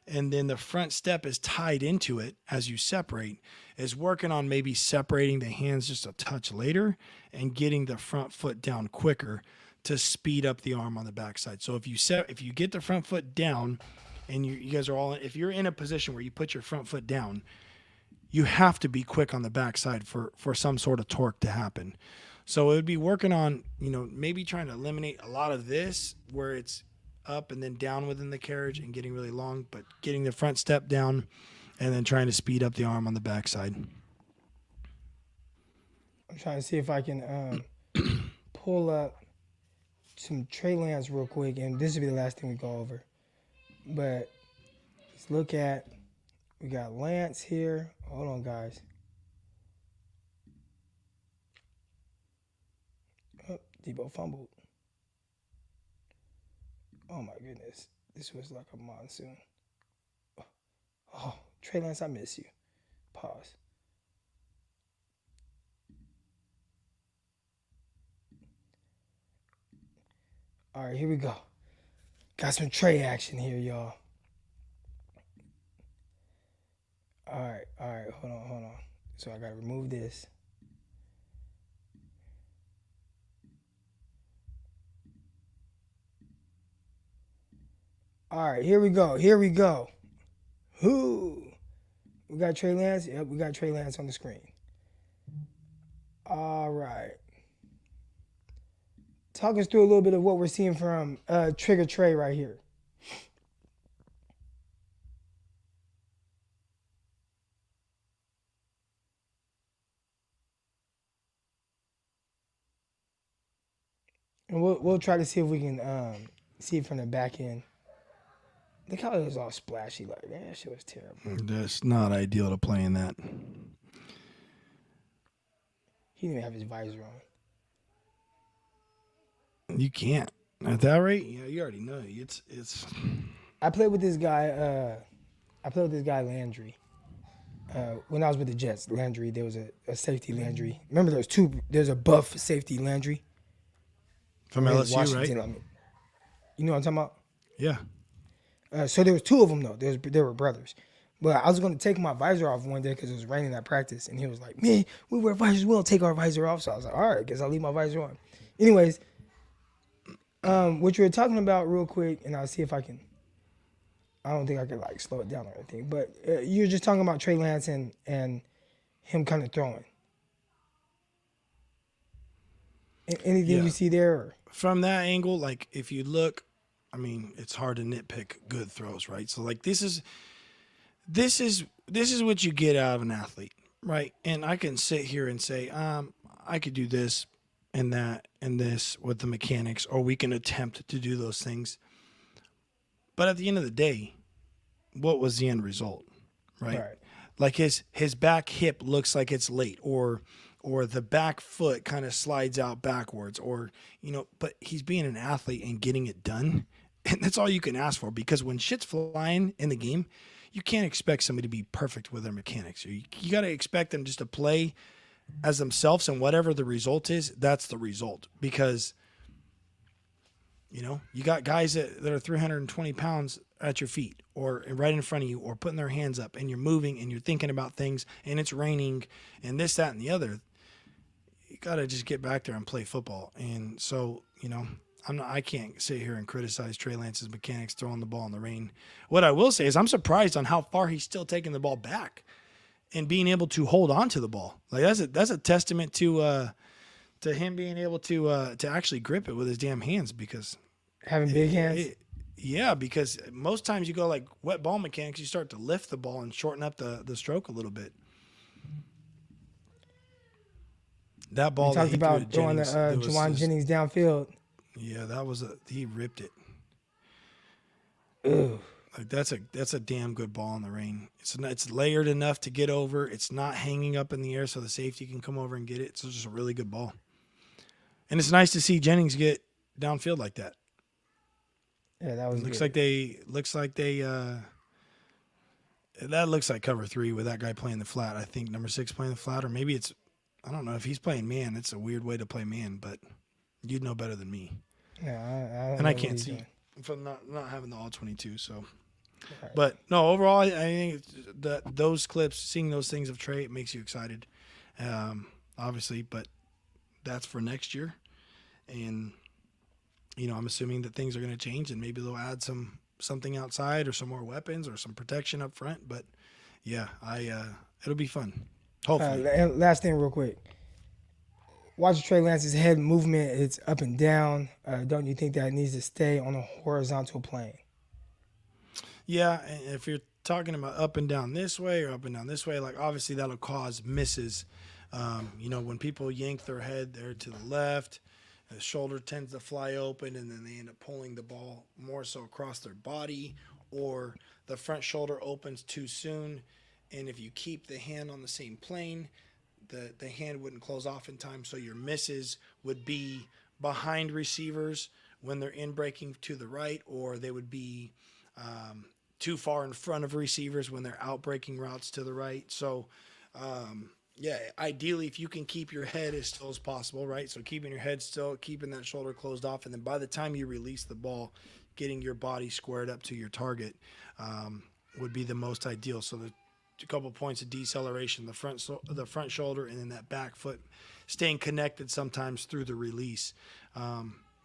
And then the front step is tied into it as you separate, is working on maybe separating the hands just a touch later and getting the front foot down quicker to speed up the arm on the backside. So if you get the front foot down and you guys are all, if you're in a position where you put your front foot down, you have to be quick on the backside for some sort of torque to happen. So it would be working on, maybe trying to eliminate a lot of this where it's up and then down within the carriage and getting really long, but getting the front step down and then trying to speed up the arm on the backside. I'm trying to see if I can pull up some Trey Lance real quick, and this will be the last thing we go over. But let's look at, we got Lance here. Hold on, guys. Oh, Debo fumbled. Oh my goodness. This was like a monsoon. Oh, Trey Lance, I miss you. Pause. All right, here we go. Got some Trey action here, y'all. All right. Hold on. So I got to remove this. All right, here we go. Who? We got Trey Lance? Yep, we got Trey Lance on the screen. All right. Talk us through a little bit of what we're seeing from Trigger Trey right here. And we'll try to see if we can see it from the back end. Look how it was all splashy like that. That shit was terrible. That's not ideal to play in that. He didn't even have his visor on. You can't. At that rate, yeah, you already know. It's I played with this guy. Landry. When I was with the Jets, Landry, there was a safety Landry. Remember, there's a buff safety Landry from LSU, Washington, right? I mean, you know what I'm talking Yeah. about? So there was two of them though. They were brothers. But I was going to take my visor off one day because it was raining at practice, and he was like, "Man, we wear visors. We don't take our visor off." So I was like, "All right, guess I'll leave my visor on." Anyways, what you were talking about real quick, and I'll see if I can. I don't think I can like slow it down or anything, but you're just talking about Trey Lance and him kind of throwing. Anything Yeah. you see there? Or? From that angle, like if you look, I mean, it's hard to nitpick good throws, right? So like this is what you get out of an athlete, right? And I can sit here and say, I could do this and that and this with the mechanics, or we can attempt to do those things. But at the end of the day, what was the end result, right? Like his back hip looks like it's late, or the back foot kind of slides out backwards, or but he's being an athlete and getting it done, and that's all you can ask for. Because when shit's flying in the game, you can't expect somebody to be perfect with their mechanics. You got to expect them just to play as themselves, and whatever the result is, that's the result. Because you got guys that are 320 pounds at your feet or right in front of you, or putting their hands up, and you're moving and you're thinking about things, and it's raining and this, that, and the other. You got to just get back there and play football. And so, I can't sit here and criticize Trey Lance's mechanics throwing the ball in the rain. What I will say is I'm surprised on how far he's still taking the ball back and being able to hold on to the ball. Like that's a testament to him being able to actually grip it with his damn hands, because having big hands. Yeah, because most times you go like wet ball mechanics, you start to lift the ball and shorten up the stroke a little bit. That ball we talked about throwing Juwan Jennings downfield. Yeah, he ripped it. Ugh. Like that's a damn good ball in the rain. It's layered enough to get over. It's not hanging up in the air so the safety can come over and get it. It's just a really good ball. And it's nice to see Jennings get downfield like that. Yeah, that was looks good. That looks like cover 3 with that guy playing the flat. I think number 6 playing the flat, or maybe I don't know if he's playing man. It's a weird way to play man, but you'd know better than me. Yeah, I can't see from not having the all 22. So, right. But no, overall, I think that those clips, seeing those things of Trey, it makes you excited, obviously. But that's for next year, and I'm assuming that things are going to change, and maybe they'll add something outside, or some more weapons, or some protection up front. But yeah, it'll be fun. Hopefully. Last thing real quick. Watch Trey Lance's head movement. It's up and down. Don't you think that needs to stay on a horizontal plane? Yeah, and if you're talking about up and down this way or up and down this way, like obviously that'll cause misses. When people yank their head there to the left, the shoulder tends to fly open, and then they end up pulling the ball more so across their body, or the front shoulder opens too soon. And if you keep the hand on the same plane, the hand wouldn't close off in time. So your misses would be behind receivers when they're in breaking to the right, or they would be too far in front of receivers when they're out breaking routes to the right. So, ideally, if you can keep your head as still as possible, right? So keeping your head still, keeping that shoulder closed off, and then by the time you release the ball, getting your body squared up to your target would be the most ideal. So the a couple points of deceleration, the front shoulder, and then that back foot staying connected sometimes through the release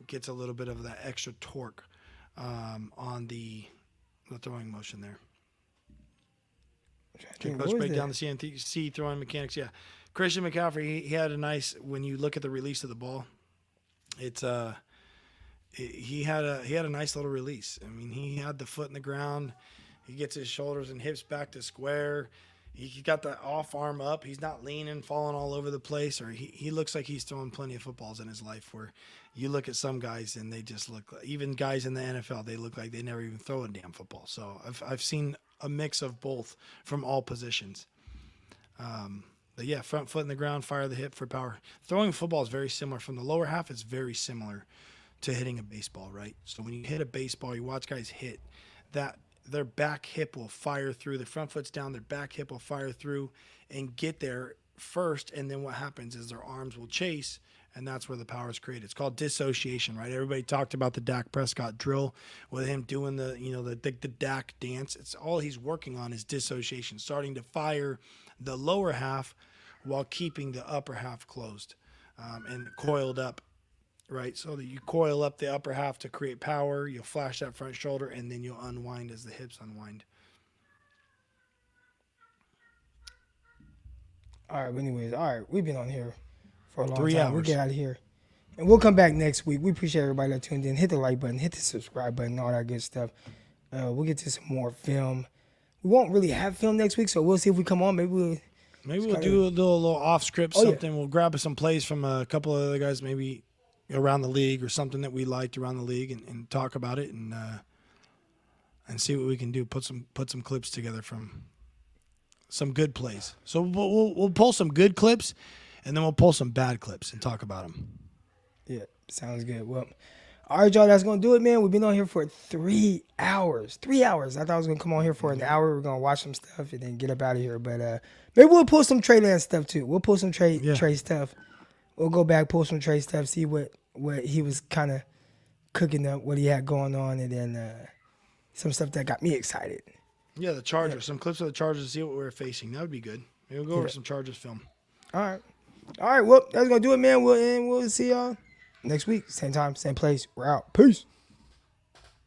gets a little bit of that extra torque on the throwing motion there. Goes straight down the CNC throwing mechanics. Yeah, Christian McCaffrey, he had a nice, when you look at the release of the ball, he had a nice little release. I mean, he had the foot in the ground. He gets his shoulders and hips back to square. He got the off arm up. He's not leaning, falling all over the place, or he looks like he's throwing plenty of footballs in his life. Where you look at some guys and they just look like, even guys in the NFL, they look like they never even throw a damn football. So I've seen a mix of both from all positions. But yeah, front foot in the ground, fire the hip for power. Throwing football is very similar. From the lower half, it's very similar to hitting a baseball, right? So when you hit a baseball, you watch guys hit that. Their back hip will fire through. The front foot's down. Their back hip will fire through and get there first. And then what happens is their arms will chase, and that's where the power is created. It's called dissociation, right? Everybody talked about the Dak Prescott drill with him doing the Dak dance. It's all he's working on is dissociation, starting to fire the lower half while keeping the upper half closed and coiled up. Right, so that you coil up the upper half to create power, you'll flash that front shoulder, and then you'll unwind as the hips unwind. All right, but anyways, we've been on here for a long 3 time. hours. We'll get out of here. And we'll come back next week. We appreciate everybody that tuned in. Hit the like button, hit the subscribe button, all that good stuff. We'll get to some more film. We won't really have film next week, so we'll see if we come on. Maybe we'll do a little off script Oh, yeah. something. We'll grab some plays from a couple of other guys, maybe around the league or something that we liked around the league, and talk about it and see what we can do. Put some clips together from some good plays. So we'll pull some good clips, and then we'll pull some bad clips and talk about them. Yeah, sounds good. Well, all right, y'all, that's going to do it, man. We've been on here for 3 hours. 3 hours. I thought I was going to come on here for an hour. We're going to watch some stuff and then get up out of here. But maybe we'll pull some Trey Lance stuff, too. We'll pull some Trey stuff. We'll go back, pull some Trey stuff, see what he was kind of cooking up, what he had going on, and then some stuff that got me excited. Yeah, the Chargers. Some clips of the Chargers to see what we're facing. That would be good. Maybe we'll go over some Chargers film. All right. Well, that's going to do it, man. We'll see y'all next week. Same time, same place. We're out. Peace.